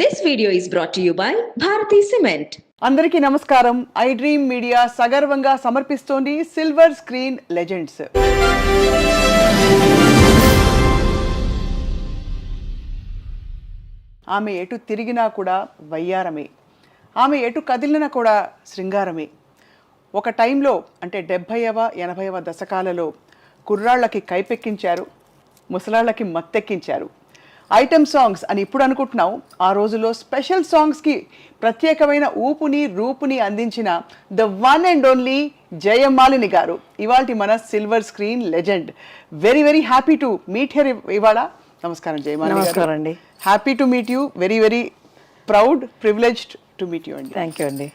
This video is brought to you by Bharati Cement. అందరికీ నమస్కారం. I dream media సగర్వంగా సమర్పిస్తోంది silver screen legends. ఆమె ఎటు తిరిగినా కూడా వయ్యారమే, ఆమె ఎటు కదిలినా కూడా శృంగారమే. ఒక టైంలో అంటే 70వ 80వ దశకాలలో కుర్రాళ్ళకి కైపెక్కించారు, ముసలాళ్ళకి మత్తెక్కించారు. ఐటమ్ సాంగ్స్ అని ఇప్పుడు అనుకుంటున్నాం, ఆ రోజుల్లో స్పెషల్ సాంగ్స్కి ప్రత్యేకమైన ఊపుని రూపుని అందించిన the one and only Jayamalini గారు ఇవాళ మన silver screen legend. Very very happy to meet her ఇవాళ. నమస్కారం జయమాలిని గారు. నమస్కారం అండి. Happy to meet you, very very proud, privileged to meet you అండి. థ్యాంక్ యూ అండి.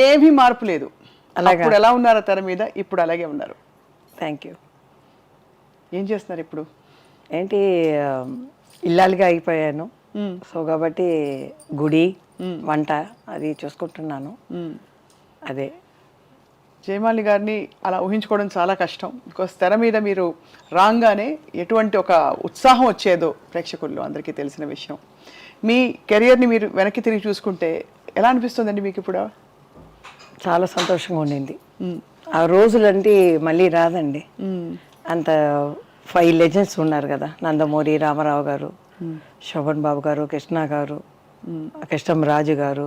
ఏమీ మార్పు లేదు. అలాగా. అప్పుడు ఎలా ఉన్నారో తెర మీద, ఇప్పుడు అలాగే ఉన్నారు. Thank you. ఏం చేస్తున్నారు ఇప్పుడు? ఏంటి ఇల్లాలుగా అయిపోయాను. సో కాబట్టి గుడి వంట అది చూసుకుంటున్నాను. అదే జయమాలిని గారిని అలా ఊహించుకోవడం చాలా కష్టం. బికాస్ తెర మీద మీరు రాగానే ఎటువంటి ఒక ఉత్సాహం వచ్చేదో ప్రేక్షకుల్లో అందరికీ తెలిసిన విషయం. మీ కెరియర్ని మీరు వెనక్కి తిరిగి చూసుకుంటే ఎలా అనిపిస్తుందండి మీకు ఇప్పుడు? చాలా సంతోషంగా ఉండింది. ఆ రోజులంటే మళ్ళీ రాదండి. అంత 5 లెజెండ్స్ ఉన్నారు కదా, నందమూరి రామారావు గారు, శోభన్ బాబు గారు, కృష్ణ గారు, కృష్ణం రాజు గారు,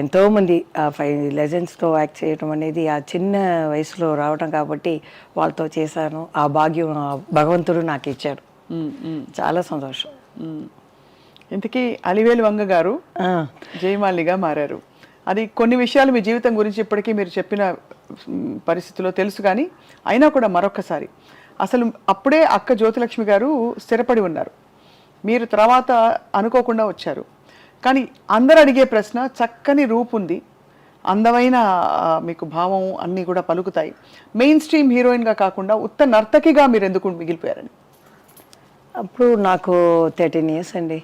ఎంతోమంది ఆ 5 లెజెండ్స్తో యాక్ట్ చేయడం అనేది ఆ చిన్న వయసులో రావడం కాబట్టి వాళ్ళతో చేశాను. ఆ భాగ్యం భగవంతుడు నాకు ఇచ్చాడు. చాలా సంతోషం. ఇంతకీ అలివేలు వంగ గారు జయమాలినిగా మారారు. అది కొన్ని విషయాలు మీ జీవితం గురించి ఇప్పటికీ మీరు చెప్పిన పరిస్థితిలో తెలుసు, కానీ అయినా కూడా మరొకసారి అసలు అప్పుడే అక్క జ్యోతిలక్ష్మి గారు స్థిరపడి ఉన్నారు, మీరు తర్వాత అనుకోకుండా వచ్చారు. కానీ అందరు అడిగే ప్రశ్న, చక్కని రూపు ఉంది, అందమైన మీకు భావం అన్నీ కూడా పలుకుతాయి, మెయిన్ స్ట్రీమ్ హీరోయిన్గా కాకుండా ఉత్త నర్తకిగా మీరు ఎందుకు మిగిలిపోయారని? అప్పుడు నాకు 13 ఇయర్స్ అండి.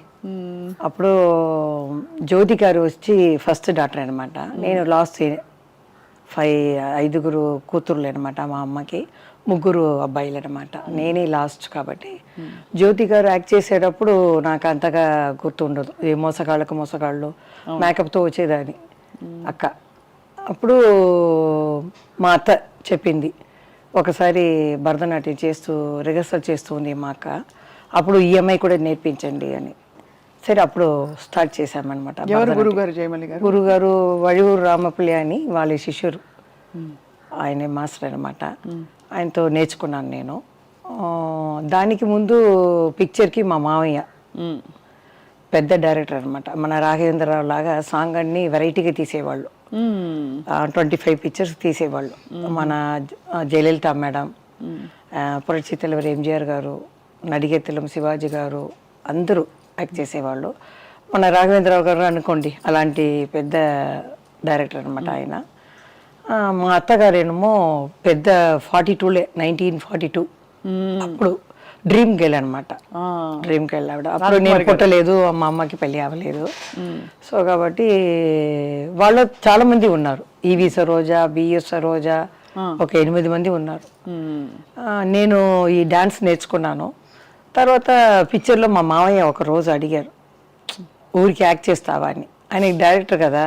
అప్పుడు జ్యోతి గారు వచ్చి ఫస్ట్ డాక్టర్ అనమాట. నేను లాస్ట్ 5 కూతుర్లు అనమాట. మా అమ్మకి 3 అబ్బాయిలు అనమాట. నేనే లాస్ట్ కాబట్టి జ్యోతి గారు యాక్ట్ చేసేటప్పుడు నాకు అంతగా గుర్తుండదు. ఏ మోసగాళ్ళు మేకప్తో వచ్చేదాన్ని అక్క. అప్పుడు మా అత్త చెప్పింది, ఒకసారి భరతనాట్యం చేస్తూ రిహర్సల్ చేస్తూ ఉంది మా అక్క, అప్పుడు ఈఎంఐ కూడా నేర్పించండి అని. సరే అప్పుడు స్టార్ట్ చేశామన్నమాట. గురుగారు జయమాలిని గారు? గురుగారు వడియూరు రామపల్లి అని వాళ్ళ శిష్యురు, ఆయన మాస్టర్ అనమాట. ఆయనతో నేర్చుకున్నాను నేను. దానికి ముందు పిక్చర్కి మా మావయ్య పెద్ద డైరెక్టర్ అనమాట. మన రాఘవేంద్రరావు లాగా సాంగ్ అన్ని వెరైటీగా తీసేవాళ్ళు. 25 పిక్చర్స్ తీసేవాళ్ళు. మన జయలలిత మేడం, పురచితలవారి ఎంజిఆర్ గారు, నడిగెత్తలం శివాజీ గారు అందరూ యాక్ట్ చేసేవాళ్ళు. మన రాఘవేంద్రరావు గారు అనుకోండి, అలాంటి పెద్ద డైరెక్టర్ అనమాట ఆయన. మా అత్తగారేమో పెద్ద 42 1942 అప్పుడు డ్రీమ్ గర్ల్ అనమాట. డ్రీమ్ గర్ల్ ఆవిడ. అప్పుడు నేను పుట్టలేదు, మా అమ్మకి పెళ్ళి అవ్వలేదు. సో కాబట్టి వాళ్ళు చాలా మంది ఉన్నారు. ఈవి సరోజా, బిఎస్ సరోజా, ఒక 8 మంది ఉన్నారు. నేను ఈ డాన్స్ నేర్చుకున్నాను. తర్వాత పిక్చర్లో మా మావయ్య ఒక రోజు అడిగారు, ఊరికి యాక్ట్ చేస్తావా అని. ఆయనకి డైరెక్టర్ కదా,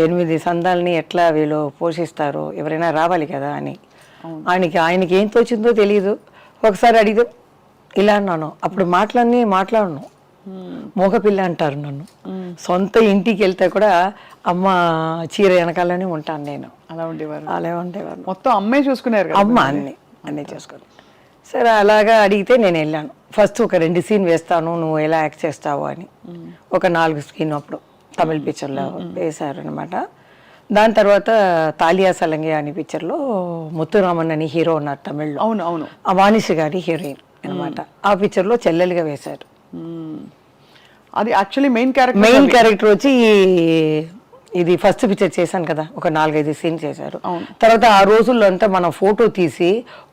8 సందాలని ఎట్లా వీళ్ళు పోషిస్తారు, ఎవరైనా రావాలి కదా అని. ఆయనకి ఏం తోచిందో తెలియదు. ఒకసారి అడిగితే ఇలా అన్నాను. అప్పుడు మాట్లాడను, మోగపిల్ల అంటారు నన్ను. సొంత ఇంటికి వెళ్తే కూడా అమ్మ చీర వెనకాలనే ఉంటాను నేను. అలా ఉండేవారు. మొత్తం అమ్మే చూసుకున్నారు, అమ్మ అన్నీ చూసుకుని. సరే అలాగా అడిగితే నేను వెళ్ళాను. ఫస్ట్ ఒక 2 సీన్ వేస్తాను, నువ్వు ఎలా యాక్ట్ చేస్తావు అని. ఒక 4 సీన్ అప్పుడు తమిళ పిక్చర్లో వేశారు అనమాట. దాని తర్వాత తాలియా సలంగే అనే పిక్చర్లో ముత్తురామన్ అని హీరో ఉన్నారు తమిళ్లో. అవును. ఆ వాణిశ్రీ గారి హీరోయిన్ అనమాట. ఆ పిక్చర్లో చెల్లెలుగా వేశారు. అది యాక్చువల్లీ మెయిన్ క్యారెక్టర్ వచ్చి ఇది ఫస్ట్ పిక్చర్ చేశాను కదా, ఒక 4-5 సీన్ చేశారు. తర్వాత ఆ రోజుల్లో అంతా మనం ఫోటో తీసి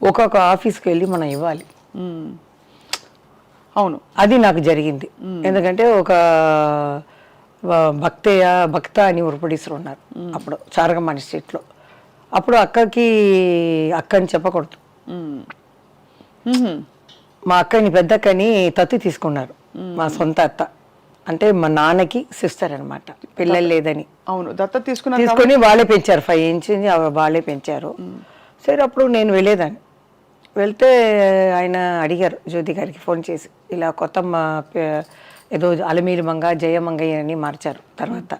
ఒక్కొక్క ఆఫీస్కి వెళ్ళి మనం ఇవ్వాలి. అవును, అది నాకు జరిగింది. ఎందుకంటే ఒక భక్త అని ఒక ప్రొడ్యూసర్ ఉన్నారు అప్పుడు చారగమ్మాని స్ట్రీట్లో. అప్పుడు అక్కని చెప్పకూడదు. మా అక్కని పెద్ద అక్కని తత్తి తీసుకున్నారు, మా సొంత అత్త. అంటే మా నాన్నకి సిస్టర్ అనమాట, పిల్లలు లేదని. అవును, దత్తత తీసుకున్నారు తీసుకొని వాళ్ళే పెంచారు, 5 ఇంచ్ వాళ్ళే పెంచారు. సరే అప్పుడు నేను వెళ్ళేదాన్ని. వెళ్తే ఆయన అడిగారు జ్యోతి గారికి ఫోన్ చేసి, ఇలా కొత్త ఏదో అలమీలి మంగ జయమంగయ్య అని మార్చారు తర్వాత.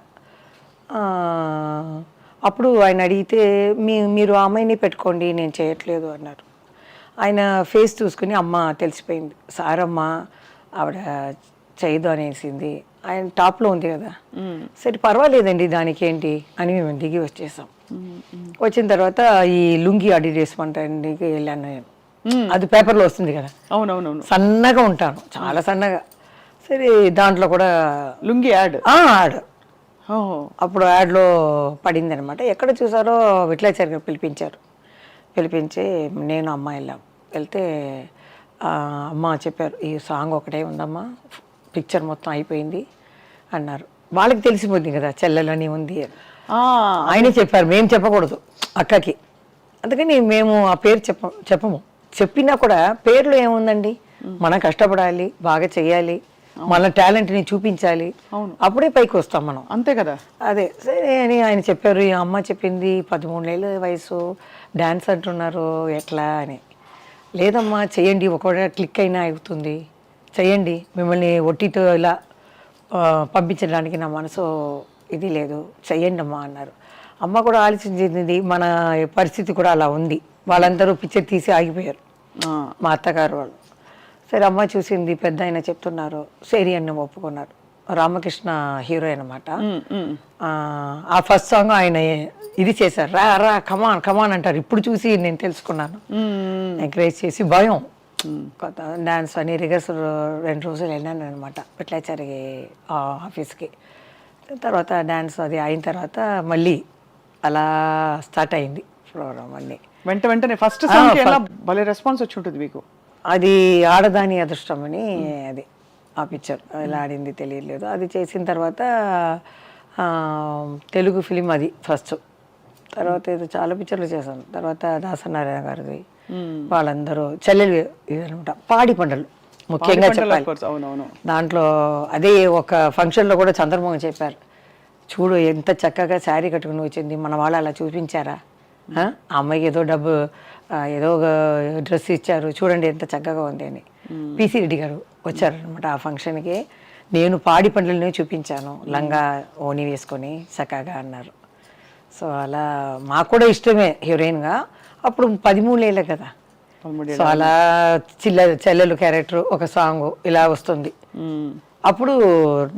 అప్పుడు ఆయన అడిగితే మీరు ఆ అమ్మాయిని పెట్టుకోండి, నేను చేయట్లేదు అన్నారు. ఆయన ఫేస్ చూసుకుని అమ్మ తెలిసిపోయింది, సారమ్మ ఆవిడ చేయదు అనేసింది. ఆయన టాప్లో ఉంది కదా, సరే పర్వాలేదండి దానికి ఏంటి అని మేము దిగి వచ్చేసాం. వచ్చిన తర్వాత ఈ లుంగి అడిగేసుకుంటానికి వెళ్ళాను నేను. అది పేపర్లో వస్తుంది కదా, అవునవునవును, సన్నగా ఉంటాను, చాలా సన్నగా. సరే దాంట్లో కూడా లుంగి యాడ్. అప్పుడు యాడ్లో పడింది అనమాట. ఎక్కడ చూసారో విట్లాచారి గారు పిలిపించి నేను అమ్మ వెళ్ళాం. వెళ్తే అమ్మ చెప్పారు, ఈ సాంగ్ ఒకటే ఉందమ్మా, పిక్చర్ మొత్తం అయిపోయింది అన్నారు. వాళ్ళకి తెలిసిపోయింది కదా చెల్లెలని ఉంది అని. ఆయనే చెప్పారు, మేము చెప్పకూడదు అక్కకి. అందుకని మేము ఆ పేరు చెప్పము. చెప్పినా కూడా పేర్లో ఏముందండి, మనం కష్టపడాలి, బాగా చెయ్యాలి, మన టాలెంట్ని చూపించాలి, అప్పుడే పైకి వస్తాం మనం, అంతే కదా. అదే సరే అని ఆయన చెప్పారు. ఈ అమ్మ చెప్పింది 13 ఏళ్ళ వయసు, డ్యాన్స్ అంటున్నారు ఎట్లా అని. లేదమ్మా చెయ్యండి, ఒకవేళ క్లిక్ అయినా అవుతుంది, చెయ్యండి, మిమ్మల్ని ఒట్టితో ఇలా పంపించడానికి నా మనసు ఇది లేదు, చెయ్యండి అమ్మా అన్నారు. అమ్మ కూడా ఆలోచించింది, మన పరిస్థితి కూడా అలా ఉంది. వాళ్ళందరూ పిక్చర్ తీసి ఆగిపోయారు, మా అత్తగారు వాళ్ళు. సరే అమ్మ చూసింది, పెద్ద ఆయన చెప్తున్నారు, సరి అన్న ఒప్పుకున్నారు. రామకృష్ణ హీరో అనమాట. ఆ ఫస్ట్ సాంగ్ ఆయన ఇది చేశారు, రా రా కమాన్ కమాన్ అంటారు. ఇప్పుడు చూసి నేను తెలుసుకున్నాను, ఎంకరేజ్ చేసి. భయం కొత్త డాన్స్ అని రిహర్సల్ 2 రోజులు వెళ్ళాను అనమాట విట్లాచారి ఆఫీస్కి. తర్వాత డాన్స్ అది అయిన తర్వాత మళ్ళీ అలా స్టార్ట్ అయింది ప్రోగ్రామ్ అన్నీ. వెంటనే ఫస్ట్ సాంగ్ ఎలా భలే రెస్పాన్స్ వచ్చి ఉంటుంది మీకు. అది ఆడదాని అదృష్టం అని, అది ఆ పిక్చర్ ఎలా ఆడింది తెలియలేదు. అది చేసిన తర్వాత తెలుగు ఫిలిం అది ఫస్ట్. తర్వాత ఏదో చాలా పిక్చర్లు చేశాను. తర్వాత దాసనారాయణ గారిది, వాళ్ళందరూ చెల్లెలు ఇదనమాట. పాడి పంటలు ముఖ్యంగా చెప్పాలి. దాంట్లో అదే ఒక ఫంక్షన్లో కూడా చంద్రమోహన్ చెప్పారు, చూడు ఎంత చక్కగా శారీ కట్టుకుని వచ్చింది, మన వాళ్ళు అలా చూపించారా, ఆ అమ్మాయికి ఏదో ఏదో డ్రెస్ ఇచ్చారు, చూడండి ఎంత చక్కగా ఉంది అని. పిసి రెడ్డి గారు వచ్చారనమాట ఆ ఫంక్షన్కి. నేను పాడి పండ్లనే చూపించాను, లంగా ఓని వేసుకొని చక్కగా అన్నారు. సో అలా మాకు కూడా ఇష్టమే హీరోయిన్గా. అప్పుడు 13 ఏళ్ళే కదా, సో అలా చెల్లెలు క్యారెక్టర్ ఒక సాంగ్ ఇలా వస్తుంది. అప్పుడు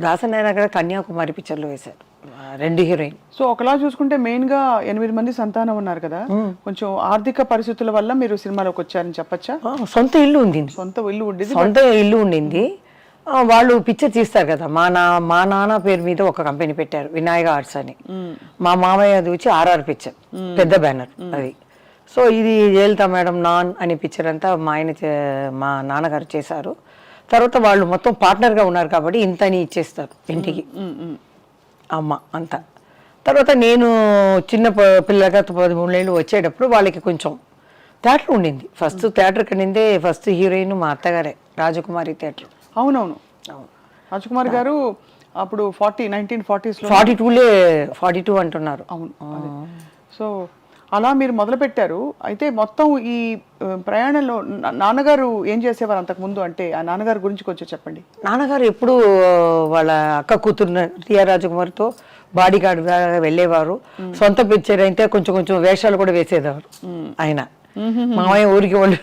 దాసనారాయణ గారు కన్యాకుమారి పిక్చర్లో వేశారు 2 హీరోయిన్. సో ఒకలా చూసుకుంటే మెయిన్ గా 8 మంది సంతానం ఉన్నారు కదా, కొంచెం ఆర్థిక పరిస్థితుల వల్ల మీరు సినిమాలోకి వచ్చారని చెప్పచ్చా? సొంత ఇల్లు ఉండింది, సొంత ఇల్లు ఉండింది. వాళ్ళు పిక్చర్ తీస్తారు కదా, మా నాన్న పేరు మీద ఒక కంపెనీ పెట్టారు, వినాయక ఆర్ట్స్ అని. మా మామయ్య అది వచ్చి RR పిక్చర్, పెద్ద బ్యానర్ అది. సో ఇది జయలలిత మేడం నాన్ అనే పిక్చర్ అంతా మా నాన్నగారు చేశారు. తర్వాత వాళ్ళు మొత్తం పార్ట్నర్గా ఉన్నారు కాబట్టి ఇంతని ఇచ్చేస్తారు ఇంటికి అమ్మ అంతా. తర్వాత నేను చిన్న పిల్లగా 13 ఏళ్ళు వచ్చేటప్పుడు వాళ్ళకి కొంచెం థియేటర్ ఉండింది. ఫస్ట్ థియేటర్ కనిందే ఫస్ట్ హీరోయిన్ మా అత్తగారే, రాజకుమారి థియేటర్. అవునవును, రాజకుమారి గారు అప్పుడు 1940s 42 అంటున్నారు. అవును. సో అలా మీరు మొదలు పెట్టారు. అయితే మొత్తం ఈ ప్రయాణంలో నాన్నగారు ఏం చేసేవారు అంతకుముందు, అంటే ఆ నాన్నగారి గురించి కొంచెం చెప్పండి. నాన్నగారు ఎప్పుడు వాళ్ళ అక్క కూతురు రియా రాజకుమారితో బాడీ గార్డ్గా వెళ్ళేవారు. సొంత పిక్చర్ అయితే కొంచెం కొంచెం వేషాలు కూడా వేసేవారు ఆయన. మామయ్య ఊరికి వాళ్ళు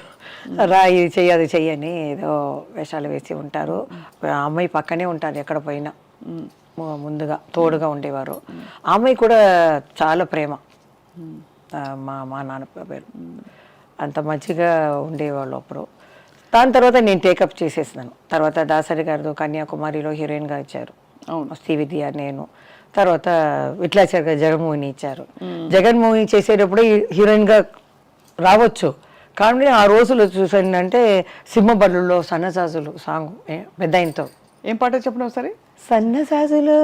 రా ఇది చెయ్యి అది చెయ్యని ఏదో వేషాలు వేసి ఉంటారు. అమ్మాయి పక్కనే ఉంటారు ఎక్కడ పోయినా, ముందుగా తోడుగా ఉండేవారు. ఆ అమ్మాయి కూడా చాలా ప్రేమ, మా నాన్న పేరు. అంత మంచిగా ఉండేవాళ్ళు అప్పుడు. దాని తర్వాత నేను టేకప్ చేసేసినాను. తర్వాత దాసరి గారు కన్యాకుమారిలో హీరోయిన్గా ఇచ్చారు, శ్రీవిద్య నేను. తర్వాత విట్లాచారి గారు జగన్మోహిని ఇచ్చారు. జగన్మోహిని చేసేటప్పుడు హీరోయిన్గా రావచ్చు, కానీ ఆ రోజులు చూసానంటే సింహబల్లులో సన్నజాజులు సాంగ్ పెద్ద ఆయనతో. ఏం పాట చెప్పండి ఒకసారి. సన్నజాజులో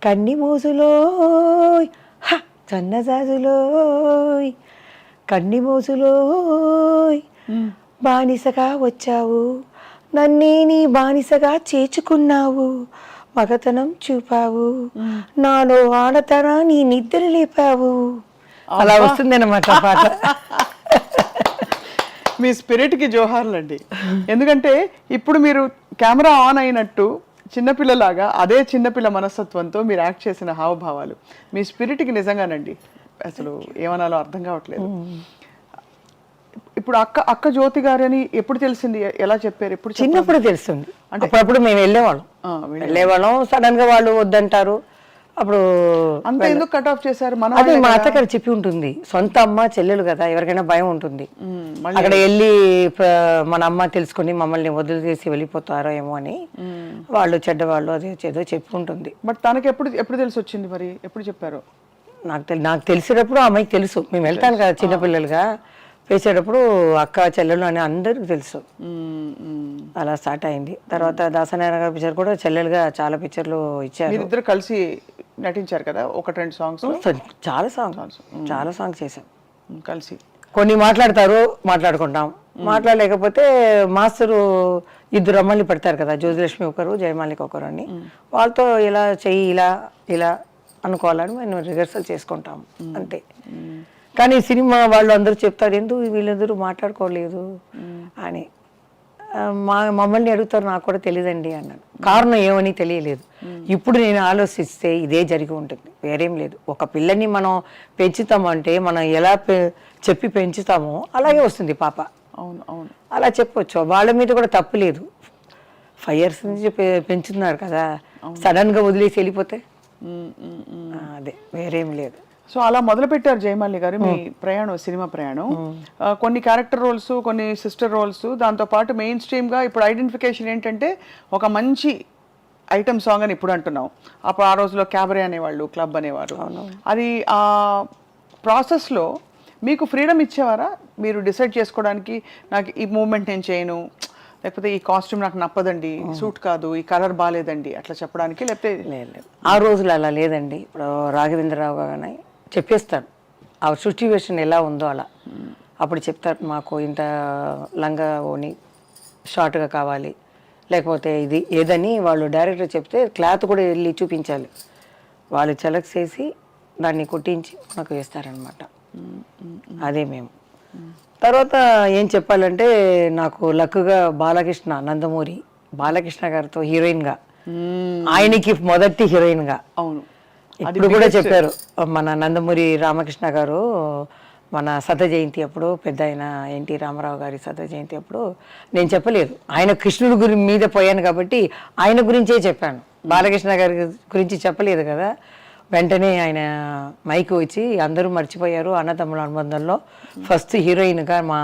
కన్ని మోజులో సన్నజాజులో కన్ని మోజులో బానిసగా వచ్చావు నన్నే నీ బానిసగా చేర్చుకున్నావు, మగతనం చూపావు, నాలో ఆడతనాన్ని నిద్ర లేపావు. అలా వస్తుంది అన్నమాట పాట. మీ స్పిరిట్కి జోహార్లండి. ఎందుకంటే ఇప్పుడు మీరు కెమెరా ఆన్ అయినట్టు చిన్నపిల్లలాగా అదే చిన్నపిల్ల మనస్తత్వంతో మీరు యాక్ట్ చేసిన హావభావాలు మీ స్పిరిట్కి నిజంగానండి అసలు ఏమనాలో అర్థం కావట్లేదు. ఇప్పుడు అక్క జ్యోతి గారని ఎప్పుడు తెలిసింది, ఎలా చెప్పారు, ఎప్పుడు చిన్నప్పుడు తెలుస్తుంది. అంటే అప్పుడప్పుడు మేము వెళ్ళేవాళ్ళం, సడన్ గా వాళ్ళు వద్దంటారు. అప్పుడు అంత ఎందుకు కట్ ఆఫ్ చేశారు? అది మా అత్తగారు చెప్పి ఉంటుంది. సొంత అమ్మ చెల్లెలు కదా, ఎవరికైనా భయం ఉంటుంది. అక్కడ వెళ్ళి మన అమ్మ తెలుసుకుని మమ్మల్ని వదిలిచేసి వెళ్ళిపోతారో ఏమో అని వాళ్ళు చెడ్డవాళ్ళు అది ఏదో చెప్పి ఉంటుంది. బట్ తనకి ఎప్పుడు తెలిసి వచ్చింది, మరి ఎప్పుడు చెప్పారు? నాకు తెలిసేటప్పుడు అమ్మాయికి తెలుసు. మేము వెళ్తాను కదా చిన్నపిల్లలుగా, వేసేటప్పుడు అక్క చెల్లెలు అని అందరికి తెలుసు. అలా స్టార్ట్ అయింది. తర్వాత దాసనారాయణ గారి పిక్చర్ కూడా చెల్లెలుగా చాలా పిక్చర్లు ఇచ్చారు. ఇద్దరు కలిసి నటించారు కదా, 1-2 సాంగ్స్. చాలా సాంగ్స్ చేశాం కలిసి. కొన్ని మాట్లాడుకుంటాం, మాట్లాడలేకపోతే మాస్టరు ఇద్దరు అమ్మల్ని పెడతారు కదా, జ్యోతిలక్ష్మి ఒకరు, జయమాలిక ఒకరు అని. వాళ్ళతో ఇలా చెయ్యి, ఇలా అనుకోవాలని మేము రిహర్సల్ చేసుకుంటాం అంతే. కానీ సినిమా వాళ్ళు అందరూ చెప్తారు, ఎందుకు వీళ్ళందరూ మాట్లాడుకోలేదు అని. మమ్మల్ని అడుగుతారు, నాకు కూడా తెలియదండి అన్నాను. కారణం ఏమని తెలియలేదు. ఇప్పుడు నేను ఆలోచిస్తే ఇదే జరిగి ఉంటుంది, వేరేం లేదు. ఒక పిల్లని మనం పెంచుతామంటే మనం ఎలా చెప్పి పెంచుతామో అలాగే వస్తుంది పాప. అవును అలా చెప్పొచ్చు. వాళ్ళ మీద కూడా తప్పు లేదు. 5 years నుంచి పెంచుతున్నారు కదా, సడన్ గా వదిలేసి వెళ్ళిపోతే అదే వేరేం లేదు. సో అలా మొదలు పెట్టారు జయమాలి గారు మీ ప్రయాణం, సినిమా ప్రయాణం. కొన్ని క్యారెక్టర్ రోల్స్, కొన్ని సిస్టర్ రోల్స్, దాంతోపాటు మెయిన్ స్ట్రీమ్గా ఇప్పుడు ఐడెంటిఫికేషన్ ఏంటంటే ఒక మంచి ఐటమ్ సాంగ్ అని ఇప్పుడు అంటున్నాం. అప్పుడు ఆ రోజులో క్యాబరే అనేవాళ్ళు, క్లబ్ అనేవారు. అది ఆ ప్రాసెస్లో మీకు ఫ్రీడమ్ ఇచ్చేవారా మీరు డిసైడ్ చేసుకోవడానికి, నాకు ఈ మూమెంట్ నేను చేయను, లేకపోతే ఈ కాస్ట్యూమ్ నాకు నప్పదండి, సూట్ కాదు, ఈ కలర్ బాగాలేదండి అట్లా చెప్పడానికి? లేకపోతే లేదు, ఆ రోజులు అలా లేదండి. ఇప్పుడు రాఘవేంద్రరావు గారు చెప్పేస్తారు ఆ సిచ్యువేషన్ ఎలా ఉందో అలా. అప్పుడు చెప్తారు, మాకు ఇంత లంగా ఓని షార్ట్గా కావాలి, లేకపోతే ఇది ఏదని వాళ్ళు డైరెక్టర్ చెప్తే క్లాత్ కూడా వెళ్ళి చూపించాలి. వాళ్ళు సెలెక్ట్ చేసి దాన్ని కుట్టించి నాకు వేస్తారనమాట. అదే మేము. తర్వాత ఏం చెప్పాలంటే, నాకు లక్కుగా బాలకృష్ణ, నందమూరి బాలకృష్ణ గారితో హీరోయిన్గా, ఆయనకి మొదటి హీరోయిన్గా. అవును, ఇప్పుడు కూడా చెప్పారు మన నందమూరి రామకృష్ణ గారు, మన శత జయంతి అప్పుడు, పెద్ద ఆయన ఎన్టీ రామారావు గారి శత జయంతి అప్పుడు నేను చెప్పలేదు, ఆయన కృష్ణుడి మీద పోయాను కాబట్టి ఆయన గురించే చెప్పాను, బాలకృష్ణ గారి గురించి చెప్పలేదు కదా. వెంటనే ఆయన మైకు వచ్చి, అందరూ మర్చిపోయారు అన్నతమ్ముల అనుబంధంలో ఫస్ట్ హీరోయిన్గా మా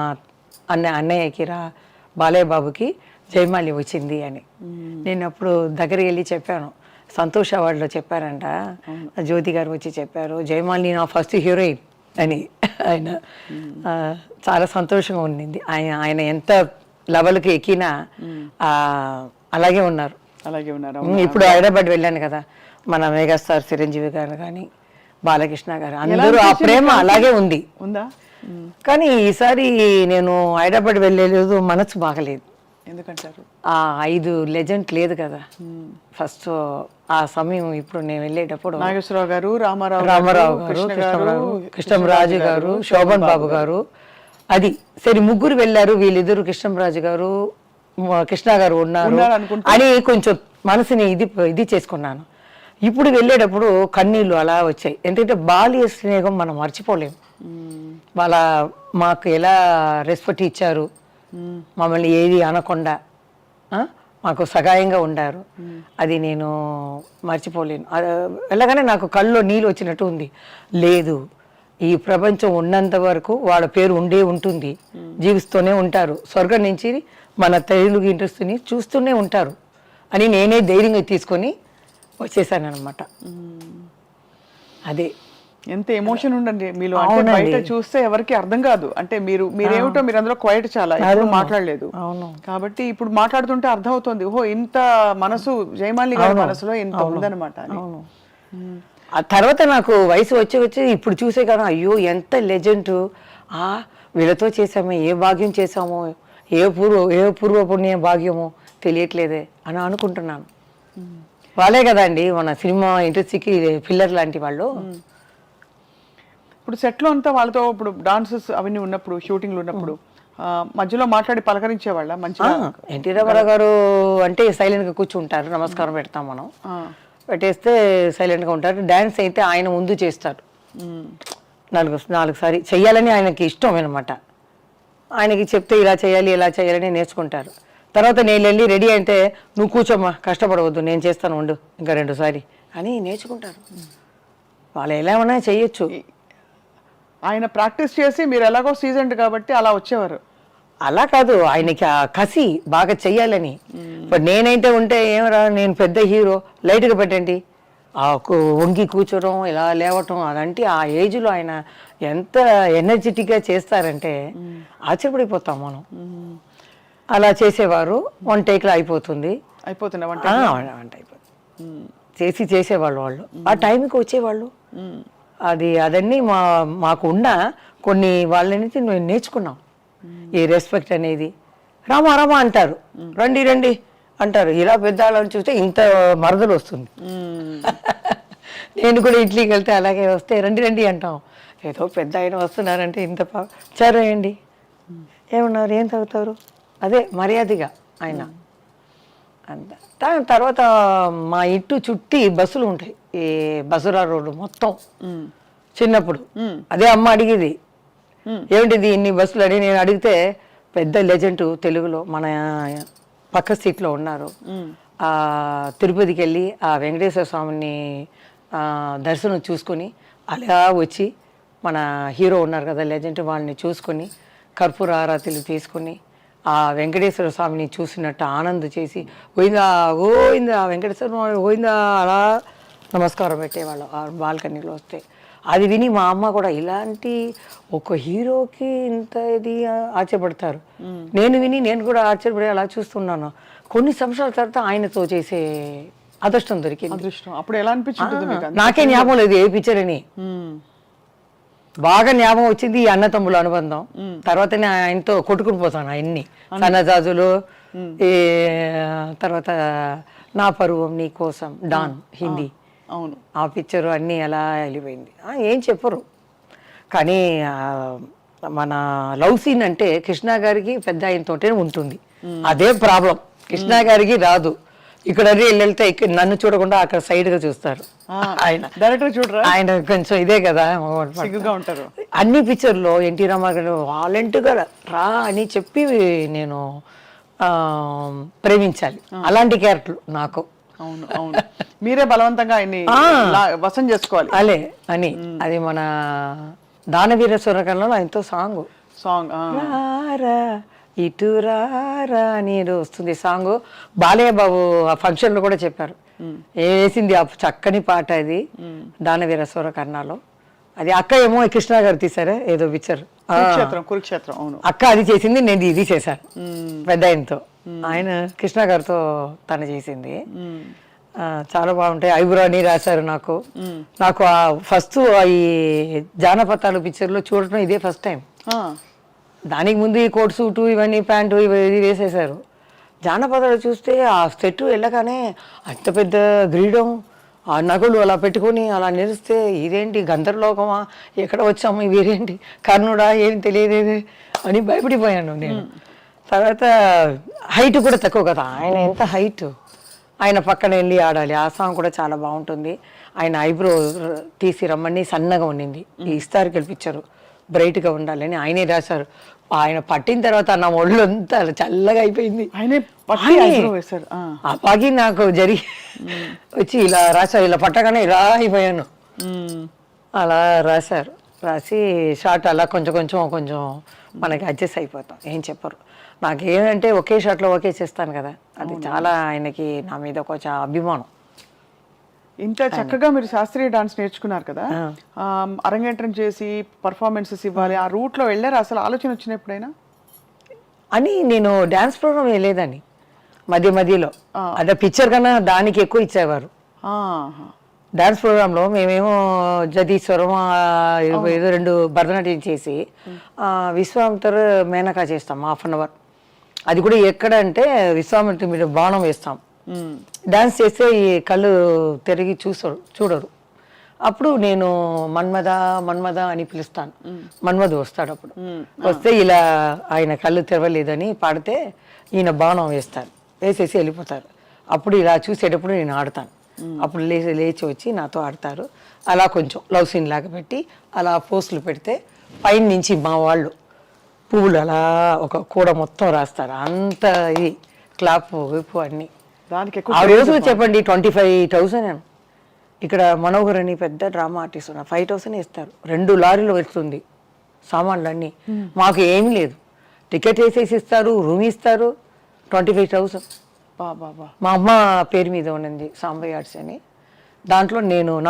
అన్నయ్యకి బాలయ్య బాబుకి జయమాలి వచ్చింది అని. నేను అప్పుడు దగ్గరికి వెళ్ళి చెప్పాను, సంతోష్ అవార్డులో చెప్పారంట, జ్యోతి గారు వచ్చి చెప్పారు, జయమాలిని నా ఫస్ట్ హీరోయిన్ అని. ఆయన చాలా సంతోషంగా ఉండింది. ఆయన ఎంత లెవెల్కి ఎక్కినా అలాగే ఉన్నారు. ఇప్పుడు హైదరాబాద్ వెళ్ళాను కదా, మన మెగాస్టార్ చిరంజీవి గారు కానీ బాలకృష్ణ గారు అందరూ ఆ ప్రేమ అలాగే ఉందా. కానీ ఈసారి నేను హైదరాబాద్ వెళ్ళలేదు, మనసు బాగలేదు. ఎందుకంటారు? ఆ 5 లెజెండ్ లేదు కదా ఫస్ట్ ఆ సమయం. ఇప్పుడు నేను వెళ్ళేటప్పుడు నాగేశ్వరరావు గారు, రామారావు గారు, కృష్ణంరాజు గారు, శోభన్ బాబు గారు, అది సరే ముగ్గురు వెళ్ళారు. వీళ్ళిద్దరు కృష్ణంరాజు గారు, కృష్ణ గారు ఉన్నారు అని కొంచెం మనసుని ఇది చేసుకున్నాను. ఇప్పుడు వెళ్ళేటప్పుడు కన్నీళ్ళు అలా వచ్చాయి. ఎందుకంటే బాల్య స్నేహం మనం మర్చిపోలేము. మాకు ఎలా రెస్పెక్ట్ ఇచ్చారు, మమ్మల్ని ఏది అనకుండా మాకు సహాయంగా ఉండారు, అది నేను మర్చిపోలేను. వెళ్ళగానే నాకు కళ్ళలో నీళ్ళు వచ్చినట్టు ఉంది. లేదు, ఈ ప్రపంచం ఉన్నంత వరకు వాళ్ళ పేరు ఉంటుంది, జీవిస్తూనే ఉంటారు, స్వర్గం నుంచి మన తెలుగు ఇండస్ట్రీని చూస్తూనే ఉంటారు అని నేనే ధైర్యంగా తీసుకొని వచ్చేసాను అనమాట. అదే ఎంత ఎమోషన్ ఉండండి మీలో. అంటే బయట చూస్తే ఎవరికి అర్థం కాదు. అంటే మీరేమిటో మీరు అందులో క్వైట్ చాలా ఎప్పుడు మాట్లాడలేదు కాబట్టి ఇప్పుడు మాట్లాడుతుంటే అర్థం అవుతుంది, ఓహో ఇంత మనసు జయమాలి గారి మనసులో ఇంత ఉందన్నమాట. ఆ తర్వాత నాకు వయసు వచ్చి ఇప్పుడు చూసే కదా, అయ్యో ఎంత లెజెండ్, వీళ్ళతో చేసామో, ఏ భాగ్యం చేసామో, ఏ పూర్వ పుణ్య భాగ్యమో తెలియట్లేదే అని అనుకుంటున్నాను. వాళ్ళే కదండి మన సినిమా ఇండస్ట్రీకి పిల్లర్ లాంటి వాళ్ళు. ఇప్పుడు సెట్లో అంతా వాళ్ళతో ఇప్పుడు డాన్సెస్ అవన్నీ ఉన్నప్పుడు, షూటింగ్లు ఉన్నప్పుడు మధ్యలో మాట్లాడి పలకరించేవాళ్ళ మంచిగా? ఎన్టీ రామారావు గారు అంటే సైలెంట్గా కూర్చుంటారు, నమస్కారం పెడతాం మనం, పెట్టేస్తే సైలెంట్గా ఉంటారు. డ్యాన్స్ అయితే ఆయన ముందు చేస్తారు, నాలుగు సారి చెయ్యాలని ఆయనకి ఇష్టం అనమాట. ఆయనకి చెప్తే ఇలా చేయాలి ఇలా చేయాలని నేర్చుకుంటారు. తర్వాత నేను వెళ్ళి రెడీ అంటే నువ్వు కూర్చోమ్మా, కష్టపడవద్దు, నేను చేస్తాను ఉండు ఇంకా 2 సారి అని నేర్చుకుంటారు. వాళ్ళు ఎలా ఉన్నా చెయ్యొచ్చు. ఆయన ప్రాక్టీస్ చేసి మీరు ఎలాగో సీజన్డ్ కాబట్టి అలా వచ్చేవారు. అలా కాదు, ఆయనకి ఆ కసి బాగా చెయ్యాలని. ఇప్పుడు నేనైతే ఉంటే ఏమరా, నేను పెద్ద హీరో, లైట్గా పెట్టండి, వంగి కూర్చోవడం ఇలా లేవటం, అదంటే ఆ ఏజ్లో ఆయన ఎంత ఎనర్జెటిక్గా చేస్తారంటే ఆశ్చర్యపడిపోతాం మనం. అలా చేసేవారు. 1 టేక్లో అయిపోతుంది. వంట అయిపోతుంది. చేసేవాళ్ళు వాళ్ళు. ఆ టైంకి వచ్చేవాళ్ళు. అదన్నీ మాకు ఉన్న కొన్ని వాళ్ళని మేము నేర్చుకున్నాం. ఈ రెస్పెక్ట్ అనేది. రామా రామా అంటారు, రండి రండి అంటారు. ఇలా పెద్దవాళ్ళని చూస్తే ఇంత మరదలు వస్తుంది. నేను కూడా ఇడ్లీకి వెళ్తే అలాగే వస్తే రండి రండి అంటాం. ఏదో పెద్ద ఆయన వస్తున్నారంటే ఇంత చరేయండి, ఏమన్నారు, ఏం తాగుతారు, అదే మర్యాదగా ఆయన అంత. తర్వాత మా ఇంటి చుట్టి బస్సులు ఉంటాయి, ఈ బసురా రోడ్డు మొత్తం. చిన్నప్పుడు అదే అమ్మ అడిగేది, ఏమిటిది ఇన్ని బస్సులు అని. నేను అడిగితే పెద్ద లెజెండ్ తెలుగులో మన పక్క సీట్లో ఉన్నారు. తిరుపతికి వెళ్ళి ఆ వెంకటేశ్వర స్వామిని దర్శనం చూసుకొని అలా వచ్చి మన హీరో ఉన్నారు కదా లెజెండ్, వాళ్ళని చూసుకొని కర్పూర ఆరాతిలు తీసుకొని ఆ వెంకటేశ్వర స్వామిని చూసినట్టు ఆనంద చేసి గోయిందా గోయిందా వెంకటేశ్వర స్వామి గోయిందా అలా నమస్కారం పెట్టేవాళ్ళు ఆ బాల్కనీలో వస్తే. అది విని మా అమ్మ కూడా ఇలాంటి ఒక హీరోకి ఇంత ఇది ఆశ్చర్యపడతారు. నేను కూడా ఆశ్చర్యపడి అలా చూస్తున్నాను. కొన్ని సంవత్సరాల తర్వాత ఆయనతో చేసే అదృష్టం దొరికింది. అప్పుడు ఎలా అనిపించింది? నాకే జ్ఞాపకం లేదు ఏ పిక్చర్ అని. బాగా జ్ఞాపకం వచ్చింది ఈ అన్నతమ్ముల అనుబంధం. తర్వాతనే ఆయనతో కొట్టుకుని పోతాను ఆయన్ని. సన్నజాజులు, ఈ తర్వాత నా పరువం నీ కోసం, డాన్ హిందీ, అవును ఆ పిక్చరు అన్నీ ఎలా వెళ్ళిపోయింది. ఏం చెప్పరు. కానీ మన లవ్ సీన్ అంటే కృష్ణ గారికి పెద్ద ఆయనతోటే ఉంటుంది. అదే ప్రాబ్లం, కృష్ణ గారికి రాదు. ఇక్కడ వెళ్తే నన్ను చూడకుండా అక్కడ సైడ్ గా చూస్తారు. ఆయన డైరెక్టర్ చూడరా, ఆయన కొంచెం ఇదే కదా ఉంటారు. అన్ని పిక్చర్లో ఎన్టీ రామారావు వాలంటీర్గా రా అని చెప్పి నేను ప్రేమించాలి. అలాంటి క్యారెక్టర్ నాకు. అవును అవును, మీరే బలవంతంగా ఆయన్ని వశం చేసుకోవాలి అలే అని. అది మన దానవీర సూరకర్ణలో ఆయనతో సాంగ్ ఇటు రారా అని వస్తుంది సాంగ్. బాలయ్య బాబు ఆ ఫంక్షన్ లో కూడా చెప్పారు, వేసింది ఆ చక్కని పాట అది దానవీర సూరకర్ణలో. అది అక్క ఏమో కృష్ణ గారు తీసారా ఏదో పిక్చర్, కురుక్షేత్రం. అవును, అక్క అది చేసింది, నేను ఇది చేశాను పెద్ద ఆయనతో. ఆయన కృష్ణ గారితో తను చేసింది. చాలా బాగుంటాయి. ఐబ్రో అని రాశారు నాకు. నాకు ఫస్ట్ ఈ జానపదాలు పిక్చర్లో చూడటం ఇదే ఫస్ట్ టైం. దానికి ముందు ఈ కోట్ సూటు ఇవన్నీ ప్యాంటు ఇది వేసేసారు. జానపదాలు చూస్తే ఆ సెట్ వెళ్ళగానే అంత పెద్ద గ్రీడం, ఆ నగలు అలా పెట్టుకొని అలా నిలిస్తే ఇదేంటి గంధర్లోకమా, ఎక్కడ వచ్చాము, ఇవేంటి కర్ణుడా, ఏం తెలియదు అని భయపడిపోయాను నేను. తర్వాత హైట్ కూడా తక్కువ కదా, ఆయన ఎంత హైట్, ఆయన పక్కన వెళ్ళి ఆడాలి. ఆ సాంగ్ కూడా చాలా బాగుంటుంది. ఆయన ఐబ్రో తీసి రమ్మని సన్నగా ఉండింది, ఈ హిస్టారికల్ పిక్చరు బ్రైట్గా ఉండాలని ఆయనే రాశారు. ఆయన పట్టిన తర్వాత నా ఒళ్ళు అంతా చల్లగా అయిపోయింది. ఆ పాకి నాకు జరిగి వచ్చి ఇలా రాశారు, ఇలా పట్టగానే ఇలా అయిపోయాను. అలా రాశారు. రాసి షార్ట్ అలా కొంచెం కొంచెం కొంచెం మనకి అడ్జస్ట్ అయిపోతాం, ఏం చెప్పరు. నాకేమంటే ఒకే షాట్లో ఒకే చేస్తాను కదా, అది చాలా ఆయనకి నా మీద కొంచెం అభిమానం. ఇంత చక్కగా మీరు శాస్త్రీయ డాన్స్ నేర్చుకున్నారు కదా, అరంగేట్రం చేసి పర్ఫార్మెన్సెస్ ఇవ్వాలి, ఆ రూట్లో వెళ్ళారు. అసలు ఆలోచన వచ్చిన ఎప్పుడైనా అని? నేను డ్యాన్స్ ప్రోగ్రామ్ వేయలేదని మధ్యలో, అదే పిక్చర్ కన్నా దానికి ఎక్కువ ఇచ్చేవారు. డాన్స్ ప్రోగ్రాంలో మేమేమో జదీశ్వరం ఏదో 2 భరతనాట్యం చేసి విశ్వామిత్ర మేనకా చేస్తాం 1/2 hour. అది కూడా ఎక్కడ అంటే విశ్వామిత్రుడి మీద బాణం వేస్తాం. డాన్స్ చేస్తే ఈ కళ్ళు తిరిగి చూడరు. అప్పుడు నేను మన్మద మన్మద అని పిలుస్తాను. మన్మధు వస్తాడు. అప్పుడు వస్తే ఇలా ఆయన కళ్ళు తెరవలేదని పాడితే ఈయన బాణం వేస్తారు, వేసేసి వెళ్ళిపోతారు. అప్పుడు ఇలా చూసేటప్పుడు నేను ఆడతాను. అప్పుడు లేచి వచ్చి నాతో ఆడతారు. అలా కొంచెం లవ్ సీన్ లాగా పెట్టి అలా పోస్టులు పెడితే పైన నుంచి మా వాళ్ళు పువ్వులు అలా ఒక కూడ మొత్తం రాస్తారు. అంత ఇది క్లాప్ వైపు అన్ని. దానికి ఆ రోజు చెప్పండి 25,000. ఇక్కడ మనోహర్ అని పెద్ద డ్రామా ఆర్టిస్ట్ ఉన్నారు, 5,000 ఇస్తారు. 2 లారీలు వస్తుంది సామాన్లు అన్నీ. మాకు ఏమీ లేదు, టికెట్ వేసేసి ఇస్తారు, రూమ్ ఇస్తారు. 25,000 మా అమ్మ పేరు మీద ఉన్నది సాంబయ్య ఆర్ట్స్ అని. దాంట్లో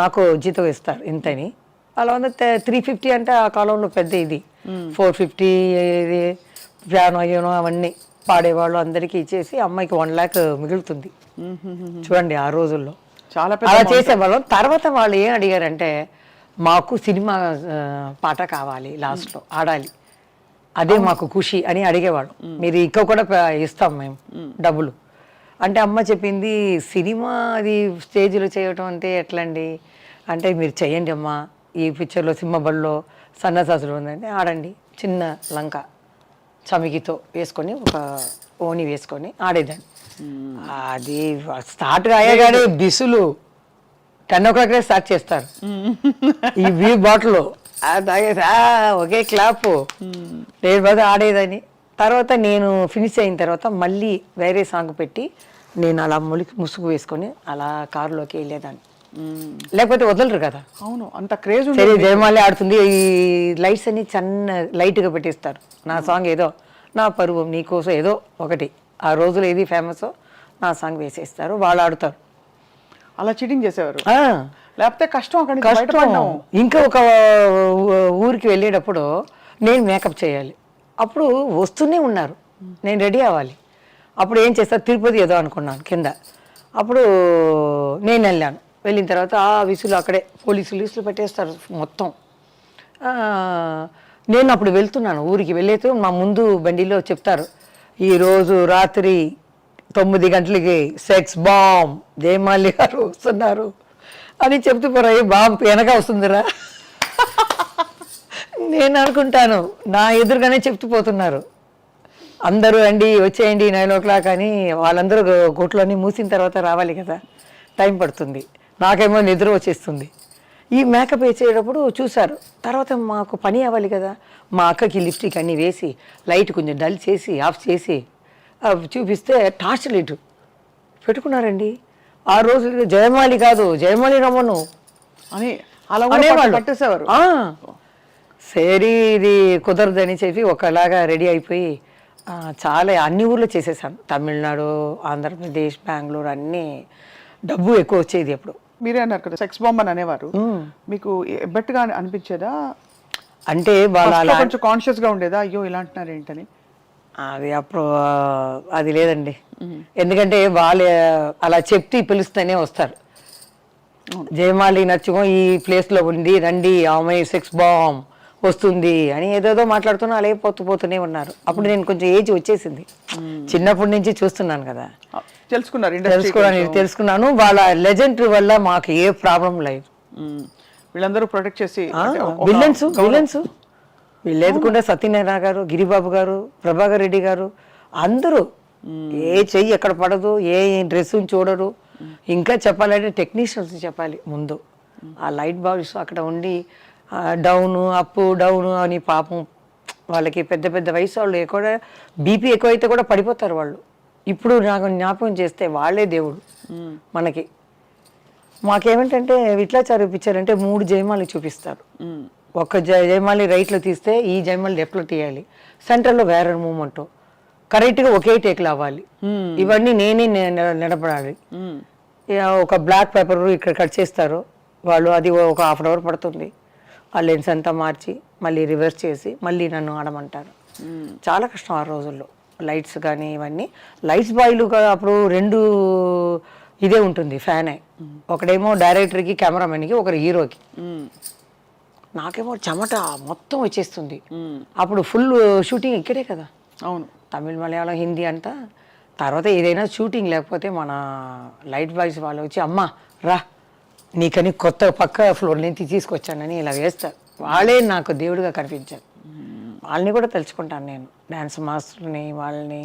నాకు జీతం ఇస్తారు ఇంతని. అలా ఉంది 350 అంటే ఆ కాలంలో పెద్ద ఇది. 450 పియానో యూనో అవన్నీ పాడేవాళ్ళు అందరికీ ఇచ్చేసి అమ్మాయికి 1 lakh మిగులుతుంది. చూడండి ఆ రోజుల్లో చాలా అలా చేసేవాళ్ళం. తర్వాత వాళ్ళు ఏం అడిగారంటే మాకు సినిమా పాట కావాలి, లాస్ట్లో ఆడాలి, అదే మాకు ఖుషి అని అడిగేవాళ్ళు. మీరు ఇంకా కూడా ఇస్తాం మేము డబ్బులు అంటే. అమ్మ చెప్పింది సినిమా అది స్టేజ్లో చేయటం అంటే ఎట్లండి అంటే, మీరు చెయ్యండి అమ్మా, ఈ పిక్చర్లో సింహబడిలో సన్నసాసులు ఉందంటే ఆడండి. చిన్న లంక చమికితో వేసుకొని ఒక ఓని వేసుకొని ఆడేదాన్ని. అది స్టార్ట్ అయ్యగానే బిసులు 10 o'clock స్టార్ట్ చేస్తారు. ఈ బీర్ బాటిల్ తాగేసి ఒకే క్లాప్ నేను బాగా ఆడేదని. తర్వాత నేను ఫినిష్ అయిన తర్వాత మళ్ళీ వేరే సాంగ్ పెట్టి నేను అలా ముసుగు వేసుకొని అలా కారులోకి వెళ్ళేదాన్ని. లేకపోతే వదలరు కదా. అవును, అంత క్రేజ్. సరే జయమాలి ఆడుతుంది, ఈ లైట్స్ అన్ని చిన్న లైట్గా పెట్టిస్తారు. నా సాంగ్ ఏదో నా పరువం నీకోసం ఏదో ఒకటి ఆ రోజులు ఏది ఫేమస్ నా సాంగ్ వేసేస్తారు, వాళ్ళు ఆడుతారు. అలా చీటింగ్ చేసేవారు. లేకపోతే కష్టం అక్కడ కష్టం. ఇంకా ఒక ఊరికి వెళ్ళేటప్పుడు నేను మేకప్ చేయాలి. అప్పుడు వస్తూనే ఉన్నారు, నేను రెడీ అవ్వాలి. అప్పుడు ఏం చేస్తారు, తిరుపతి ఏదో అనుకున్నాను కింద. అప్పుడు నేను వెళ్ళాను. వెళ్ళిన తర్వాత ఆ విసులు అక్కడే పోలీసులు పెట్టేస్తారు మొత్తం. నేను అప్పుడు వెళ్తున్నాను ఊరికి. వెళ్ళేతో మా ముందు బండిలో చెప్తారు, ఈరోజు రాత్రి 9 గంటలకి సెక్స్ బాంబ్ జయమాలి గారు వస్తున్నారు అని చెప్తూ పోరా. బాంబ్ వెనక వస్తుందిరా నేను అనుకుంటాను, నా ఎదురుగానే చెప్తూ పోతున్నారు. అందరూ రండి వచ్చేయండి 9 o'clock అని. వాళ్ళందరూ కొట్లోని మూసిన తర్వాత రావాలి కదా, టైం పడుతుంది. నాకేమో నిద్ర వచ్చేస్తుంది. ఈ మేకప్ వేసేటప్పుడు చూశారు. తర్వాత మాకు పని అవ్వాలి కదా, మా అక్కకి లిప్స్టిక్ అన్నీ వేసి లైట్ కొంచెం డల్ చేసి ఆఫ్ చేసి చూపిస్తే టార్చ్ లైట్ పెట్టుకున్నారండి. ఆ రోజు జయమాలి కాదు జయమాలి రమ్మను అని అలా పట్టేసేవారు. సరే ఇది కుదరదని చెప్పి ఒకలాగా రెడీ అయిపోయి చాలా అన్ని ఊర్లో చేసేసాను. తమిళనాడు, ఆంధ్రప్రదేశ్, బెంగళూరు అన్నీ. డబ్బు ఎక్కువ వచ్చేది అప్పుడు. మీరే అన్నారు కదా సెక్స్ బాంబ్ అని అనేవారు. మీకు ఎబ్బట్టుగా అనిపించేదా? అంటే వాళ్ళు కొంచెం కాన్షియస్గా ఉండేదా, అయ్యో ఇలా అంటున్నారు ఏంటని? అది అప్పుడు అది లేదండి. ఎందుకంటే వాళ్ళు అలా చెప్తే పిలుస్తూనే వస్తారు. జయమాలి నచ్చుకో ఈ ప్లేస్లో ఉంది రండి, ఆమె సెక్స్ బాంబ్ వస్తుంది అని ఏదేదో మాట్లాడుతున్నా అలాగే పోతూనే ఉన్నారు. అప్పుడు నేను కొంచెం ఏజ్ వచ్చేసింది, చిన్నప్పటి నుంచి చూస్తున్నాను కదా, తెలుసుకున్నాను. వాళ్ళ లెజెండ్ వల్ల మాకు ఏ ప్రాబ్లం లేదు. వీళ్ళందరూ ప్రొటెక్ట్ చేసి విలన్స్ వీళ్ళేదుకుండా సత్యనారాయణ గారు, గిరిబాబు గారు, ప్రభాకర్ రెడ్డి గారు అందరూ ఏ చెయ్యి ఎక్కడ పడదు, ఏ డ్రెస్ చూడరు. ఇంకా చెప్పాలంటే టెక్నీషియన్స్ చెప్పాలి ముందు. ఆ లైట్ బాక్స్ అక్కడ ఉండి డౌన్ అప్ డౌన్ అని పాపం వాళ్ళకి పెద్ద పెద్ద వయసు వాళ్ళు ఎక్కువ బీపీ ఎక్కువైతే కూడా పడిపోతారు వాళ్ళు. ఇప్పుడు నాకు జ్ఞాపకం చేస్తే వాళ్ళే దేవుడు మనకి. మాకేమిటంటే విట్లాచారు పిక్చర్ అంటే 3 జయమాలి చూపిస్తారు. ఒక జయమాలి రైట్లో తీస్తే ఈ జయమాలి లెఫ్ట్లో తీయాలి, సెంటర్లో వేరే మూమెంట్, కరెక్ట్గా ఒకే టేక్లు అవ్వాలి. ఇవన్నీ నేనే నిలబడాలి. ఒక బ్లాక్ పేపర్ ఇక్కడ కట్ చేస్తారు వాళ్ళు, అది ఒక ½ hour పడుతుంది. ఆ లెన్స్ అంతా మార్చి మళ్ళీ రివర్స్ చేసి మళ్ళీ నన్ను ఆడమంటారు. చాలా కష్టం ఆ రోజుల్లో. లైట్స్ కానీ ఇవన్నీ లైట్స్ బాయ్లు అప్పుడు 2 ఇదే ఉంటుంది ఫ్యానే. ఒకడేమో డైరెక్టర్కి, కెమెరామెన్కి, ఒకరు హీరోకి. నాకేమో చెమట మొత్తం వచ్చేస్తుంది. అప్పుడు ఫుల్ షూటింగ్ ఇక్కడే కదా. అవును, తమిళ్ మలయాళం హిందీ అంతా. తర్వాత ఏదైనా షూటింగ్ లేకపోతే మన లైట్ బాయ్స్ వాళ్ళు వచ్చి అమ్మ రా నీకని కొత్త పక్క ఫ్లోర్ నుంచి తీసుకొచ్చానని ఇలా వేస్తారు. వాళ్ళే నాకు దేవుడిగా కనిపించారు. వాళ్ళని కూడా తెలుసుకుంటాను నేను, డ్యాన్స్ మాస్టర్ని, వాళ్ళని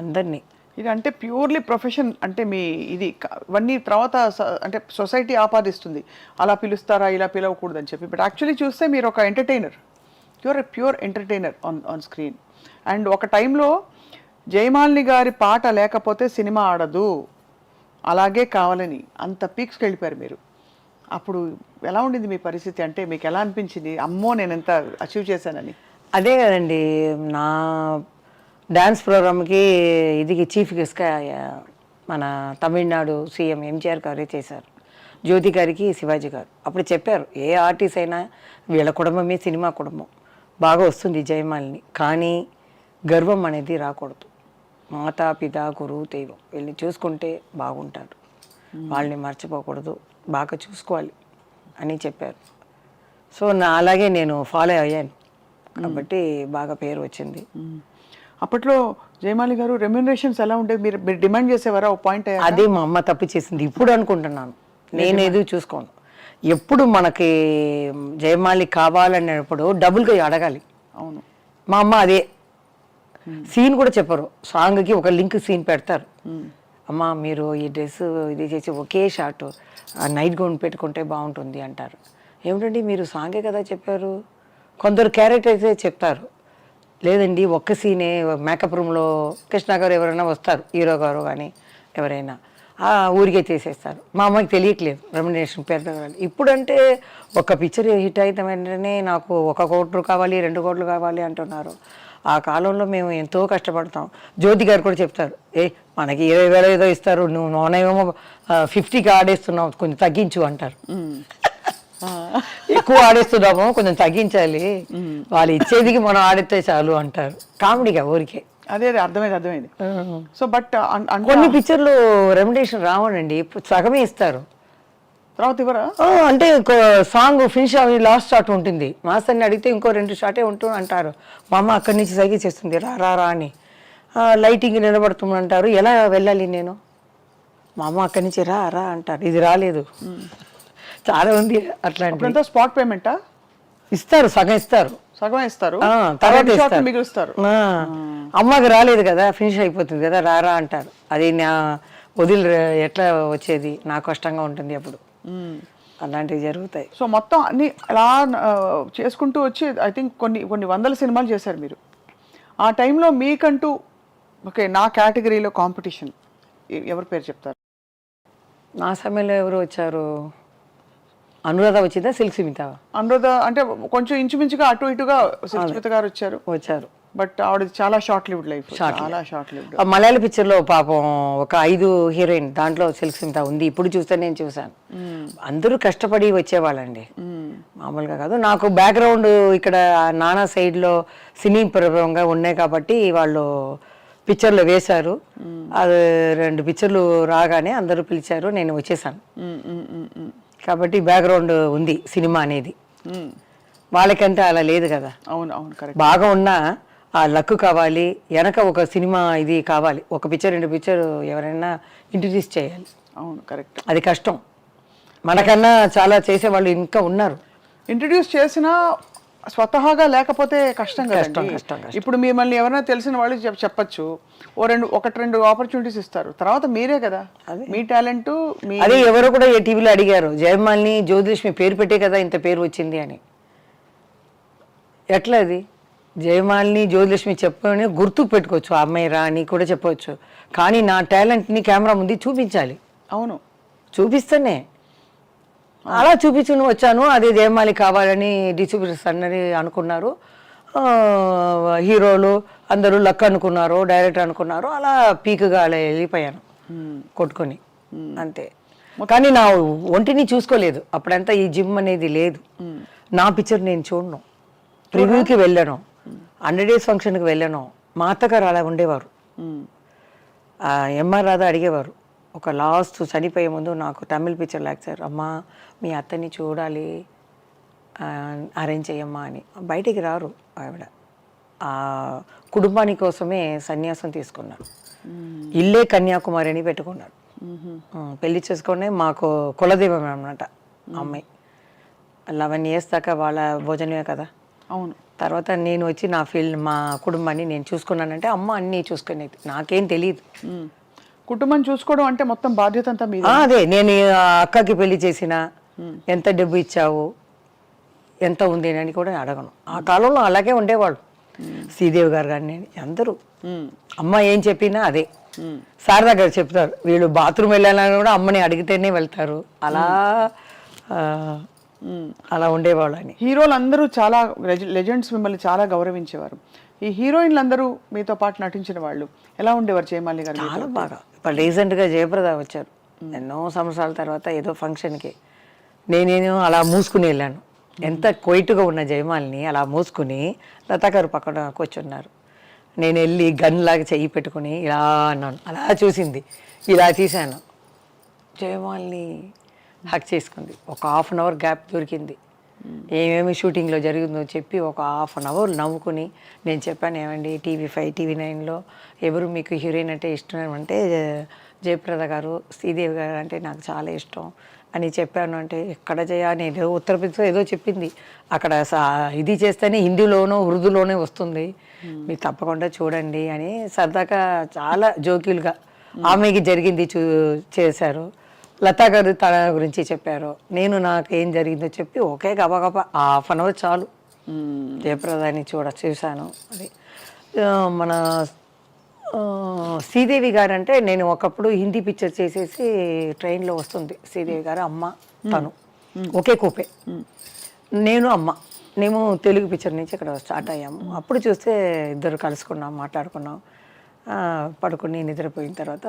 అందరినీ. ఇది అంటే ప్యూర్లీ ప్రొఫెషన్ అంటే మీ ఇది ఇవన్నీ తర్వాత అంటే సొసైటీ ఆపాదిస్తుంది అలా పిలుస్తారా ఇలా పిలవకూడదు అని చెప్పి. బట్ యాక్చువల్లీ చూస్తే మీరు ఒక entertainer, you're a pure entertainer on screen. And ఒక టైంలో జయమాలిని గారి పాట లేకపోతే సినిమా ఆడదు అలాగే కావాలని అంత పీక్స్కి వెళ్ళిపోయారు మీరు. అప్పుడు ఎలా ఉండింది మీ పరిస్థితి? అంటే మీకు ఎలా అనిపించింది, అమ్మో నేను ఎంత అచీవ్ చేశానని? అదే కదండి, నా డ్యాన్స్ ప్రోగ్రామ్కి ఇది చీఫ్ గెస్ట్గా మన తమిళనాడు సీఎం ఎంజీఆర్ గారే చేశారు, జ్యోతి గారికి శివాజీ గారు. అప్పుడు చెప్పారు ఏ ఆర్టిస్ట్ అయినా వీళ్ళ కుటుంబమే సినిమా కుటుంబం, బాగా వస్తుంది జయమాలిని, కానీ గర్వం అనేది రాకూడదు. మాతా పిత గురువు దైవం వీళ్ళని చూసుకుంటే బాగుంటారు, వాళ్ళని మర్చిపోకూడదు, బాగా చూసుకోవాలి అని చెప్పారు. సో అలాగే నేను ఫాలో అయ్యాను కాబట్టి బాగా పేరు వచ్చింది. అప్పట్లో జయమాలి గారు రెమ్యూనరేషన్స్ ఎలా ఉండేది? మీరు డిమాండ్ చేసేవారా ఒక పాయింట్? అదే మా అమ్మ తప్పు చేసింది ఇప్పుడు అనుకుంటున్నాను. నేను ఏదో చూసుకోను, ఎప్పుడు మనకి జయమాలి కావాలనేటప్పుడు డబుల్గా అడగాలి. అవును, మా అమ్మ అదే సీన్ కూడా చెప్పరు, సాంగ్కి ఒక లింక్ సీన్ పెడతారు. అమ్మ మీరు ఈ డ్రెస్ ఇది చేసి ఒకే షార్ట్ నైట్ గౌన్ పెట్టుకుంటే బాగుంటుంది అంటారు. ఏమిటండి మీరు సాంగే కదా చెప్పారు. కొందరు క్యారెక్టర్సే చెప్తారు, లేదండి ఒక్క సీనే మేకప్ రూమ్లో కృష్ణ గారు ఎవరైనా వస్తారు, హీరో గారు కానీ ఎవరైనా ఊరికే చేసేస్తారు. మా అమ్మకి తెలియట్లేదు రెమ్యునరేషన్ పెడతారు. ఇప్పుడంటే ఒక పిక్చర్ హిట్ అయితే వెంటనే నాకు 1 కోటి కావాలి 2 కోట్లు కావాలి అంటున్నారు. ఆ కాలంలో మేము ఎంతో కష్టపడతాం. జ్యోతి గారు కూడా చెప్తారు, మనకి 20,000 ఏదో ఇస్తారు, నువ్వు నోనేమో 50కి ఆడేస్తున్నావు, కొంచెం తగ్గించు అంటారు. ఎక్కువ ఆడేస్తున్నాము, కొంచెం తగ్గించాలి, వాళ్ళు ఇచ్చేదికి మనం ఆడితే చాలు అంటారు. కామెడీగా ఊరికే. అదే అర్థమైంది. సో బట్ కొన్ని పిక్చర్లు రెమ్యునరేషన్ రావనండి, సగమే ఇస్తారు, తర్వాత ఇవ్వరా? అంటే సాంగ్ ఫినిష్ అవి లాస్ట్ షాట్ ఉంటుంది, మాస్టర్ని అడిగితే ఇంకో 2 షాటే ఉంటుంది అంటారు. మా అమ్మ అక్కడి నుంచి సైకి చేస్తుంది, రా అని. లైటింగ్ నిలబడుతుందంటారు, ఎలా వెళ్ళాలి నేను? మా అమ్మ అక్కడి నుంచి రా అంటారు, ఇది రాలేదు. చాలా ఉంది అట్లాంటి. స్పాట్ పేమెంటా ఇస్తారు, సగం ఇస్తారు, తర్వాత మిగులుస్తారు. అమ్మకి రాలేదు కదా, ఫినిష్ అయిపోతుంది కదా, రా అంటారు. అది నా వదిలి ఎట్లా వచ్చేది, నాకు కష్టంగా ఉంటుంది అప్పుడు. అలాంటివి జరుగుతాయి. సో మొత్తం అన్ని అలా చేసుకుంటూ వచ్చి ఐ థింక్ కొన్ని వందల సినిమాలు చేశారు మీరు. ఆ టైంలో మీకంటూ ఓకే నా కేటగిరీలో కాంపిటీషన్ ఎవరి పేరు చెప్తారు? నా సమయంలో ఎవరు వచ్చారు? అనురాధ వచ్చిందా, సిల్క్ స్మిత? అనురాధ అంటే కొంచెం ఇంచుమించుగా అటు ఇటుగా సిల్క్ స్మిత గారు వచ్చారు. బట్ ఆవిడ చాలా షార్ట్ లివ్డ్ లైఫ్, చాలా షార్ట్ లివ్డ్. మలయాళ పిక్చర్ లో పాపం ఒక 5 హీరోయిన్, దాంట్లో సిల్క్ స్మిత ఉంది. ఇప్పుడు చూస్తే నేను చూసాను, అందరూ కష్టపడి వచ్చేవాళ్ళండి, మామూలుగా కాదు. నాకు బ్యాక్గ్రౌండ్ ఇక్కడ నానా సైడ్ లో సినీ ప్రభావంగా ఉన్నాయి కాబట్టి వాళ్ళు పిక్చర్లో వేశారు. అది 2 పిక్చర్లు రాగానే అందరూ పిలిచారు, నేను వచ్చేసాను. కాబట్టి బ్యాక్గ్రౌండ్ ఉంది సినిమా అనేది. వాళ్ళకంటే అలా లేదు కదా. అవును కరెక్ట్. బాగా ఉన్నా ఆ లక్ కావాలి, వెనక ఒక సినిమా ఇది కావాలి, ఒక పిక్చర్ 2 పిక్చర్ ఎవరైనా ఇంట్రడ్యూస్ చేయాలి. అవును కరెక్ట్, అది కష్టం. మనకన్నా చాలా చేసేవాళ్ళు ఇంకా ఉన్నారు. ఇంట్రడ్యూస్ చేసినా స్వతహాగా లేకపోతే కష్టం కదా. ఇప్పుడు మిమ్మల్ని ఎవరైనా తెలిసిన వాళ్ళు చెప్పచ్చు, 1-2 ఆపర్చునిటీస్ ఇస్తారు, తర్వాత మీరే కదా మీ టాలెంట్. అదే ఎవరో కూడా ఏ టీవీలో అడిగారు, జయమాలిని జ్యోతిలక్ష్మి పేరు పెట్టే కదా ఇంత పేరు వచ్చింది అని. ఎట్లా అది? జయమాలిని జ్యోతిలక్ష్మి చెప్పని గుర్తు పెట్టుకోవచ్చు, ఆ అమ్మాయి రా అని కూడా చెప్పవచ్చు, కానీ నా టాలెంట్ని కెమెరా ముందు చూపించాలి. అవును, చూపిస్తేనే. అలా చూపించుని వచ్చాను, అదే జయమాలి కావాలని డిస్ట్రిబ్యూటర్స్ అన్నది అనుకున్నారు, హీరోలు అందరూ లక్ అనుకున్నారు, డైరెక్టర్ అనుకున్నారు, అలా పీక్గా అలా వెళ్ళిపోయాను కొట్టుకొని అంతే. కానీ నా ఒంటిని చూసుకోలేదు అప్పుడంతా, ఈ జిమ్ అనేది లేదు. నా పిక్చర్ నేను చూడను, ప్రివ్యూకి వెళ్ళాను, 100 days ఫంక్షన్కి వెళ్ళాను. మా అత్తగారు అలా ఉండేవారు, ఎంఆర్ రాధా అడిగేవారు, ఒక లాస్ట్ చనిపోయే ముందు నాకు తమిళ్ పిక్చర్ లెక్చర్, అమ్మా మీ అత్తని చూడాలి అరేంజ్ చేయమ్మా అని. బయటికి రారు ఆవిడ, ఆ కుటుంబాని కోసమే సన్యాసం తీసుకున్నారు. ఇల్లే కన్యాకుమారి అని పెట్టుకున్నాడు. పెళ్లి చేసుకునే మాకు కులదైవం అన్నమాట అమ్మాయి. 11 years దాకా వాళ్ళ భోజనమే కదా. అవును. తర్వాత నేను వచ్చి నా ఫీల్డ్ మా కుటుంబాన్ని నేను చూసుకున్నానంటే అమ్మ అన్నీ చూసుకునేది, నాకేం తెలియదు. కుటుంబం చూసుకోవడం అంటే మొత్తం బాధ్యత అంతా మీద. అదే నేను ఆ అక్కకి పెళ్లి చేసిన ఎంత డబ్బు ఇచ్చావు ఎంత ఉంది అని కూడా అడగను. ఆ కాలంలో అలాగే ఉండేవాళ్ళు. శ్రీదేవి గారు కానీ అందరూ అమ్మ ఏం చెప్పినా అదే. శారదా గారు చెప్తారు, వీళ్ళు బాత్రూమ్ వెళ్ళాలని కూడా అమ్మని అడిగితేనే వెళ్తారు. అలా అలా ఉండేవాళ్ళు అని. హీరోలు అందరూ చాలా లెజెండ్స్ మిమ్మల్ని చాలా గౌరవించేవారు. ఈ హీరోయిన్లు అందరూ మీతో పాటు నటించిన వాళ్ళు ఎలా ఉండేవారు జయమాలి గారు? చాలా బాగా. ఇప్పుడు రీసెంట్గా జయప్రద వచ్చారు ఎన్నో సంవత్సరాల తర్వాత ఏదో ఫంక్షన్కి. నేనేమో అలా మూసుకుని వెళ్ళాను. ఎంత కొయిటుగా ఉన్న జయమాలిని అలా మూసుకుని లతా గారు పక్కన కూర్చున్నారు. నేను వెళ్ళి గన్ లాగా చెయ్యి పెట్టుకుని ఇలా అన్నాను. అలా చూసింది, ఇలా తీశాను. జయమాలిని హక్ చేసుకుంది. ఒక 1/2 hour గ్యాప్ దొరికింది. ఏమేమి షూటింగ్లో జరిగిందో చెప్పి ఒక 1/2 hour నవ్వుకుని నేను చెప్పాను, ఏమండి TV5 TV9లో ఎవరు మీకు హీరోయిన్ అంటే ఇష్టం అంటే జయప్రద గారు, శ్రీదేవి గారు అంటే నాకు చాలా ఇష్టం అని చెప్పాను. అంటే ఎక్కడ నేను ఉత్తరప్రదేశ్లో ఏదో చెప్పింది, అక్కడ ఇది చేస్తేనే హిందీలోనో ఉర్దూలోనే వస్తుంది, మీరు తప్పకుండా చూడండి అని సరదాగా చాలా జోక్యులుగా ఆమెకి జరిగింది చేశారు. లతా గారు తన గురించి చెప్పారు, నేను నాకు ఏం జరిగిందో చెప్పి ఒకే గబగబా 1/2 hour చాలు జయప్రదాన్ని చూశాను. అది మన శ్రీదేవి గారు అంటే నేను ఒకప్పుడు హిందీ పిక్చర్ చేసేసి ట్రైన్లో వస్తుంది శ్రీదేవి గారు, అమ్మ తను ఒకే కూపే, నేను అమ్మ మేము తెలుగు పిక్చర్ నుంచి ఇక్కడ స్టార్ట్ అయ్యాము. అప్పుడు చూస్తే ఇద్దరు కలుసుకున్నాం, మాట్లాడుకున్నాం. పడుకుని నిద్రపోయిన తర్వాత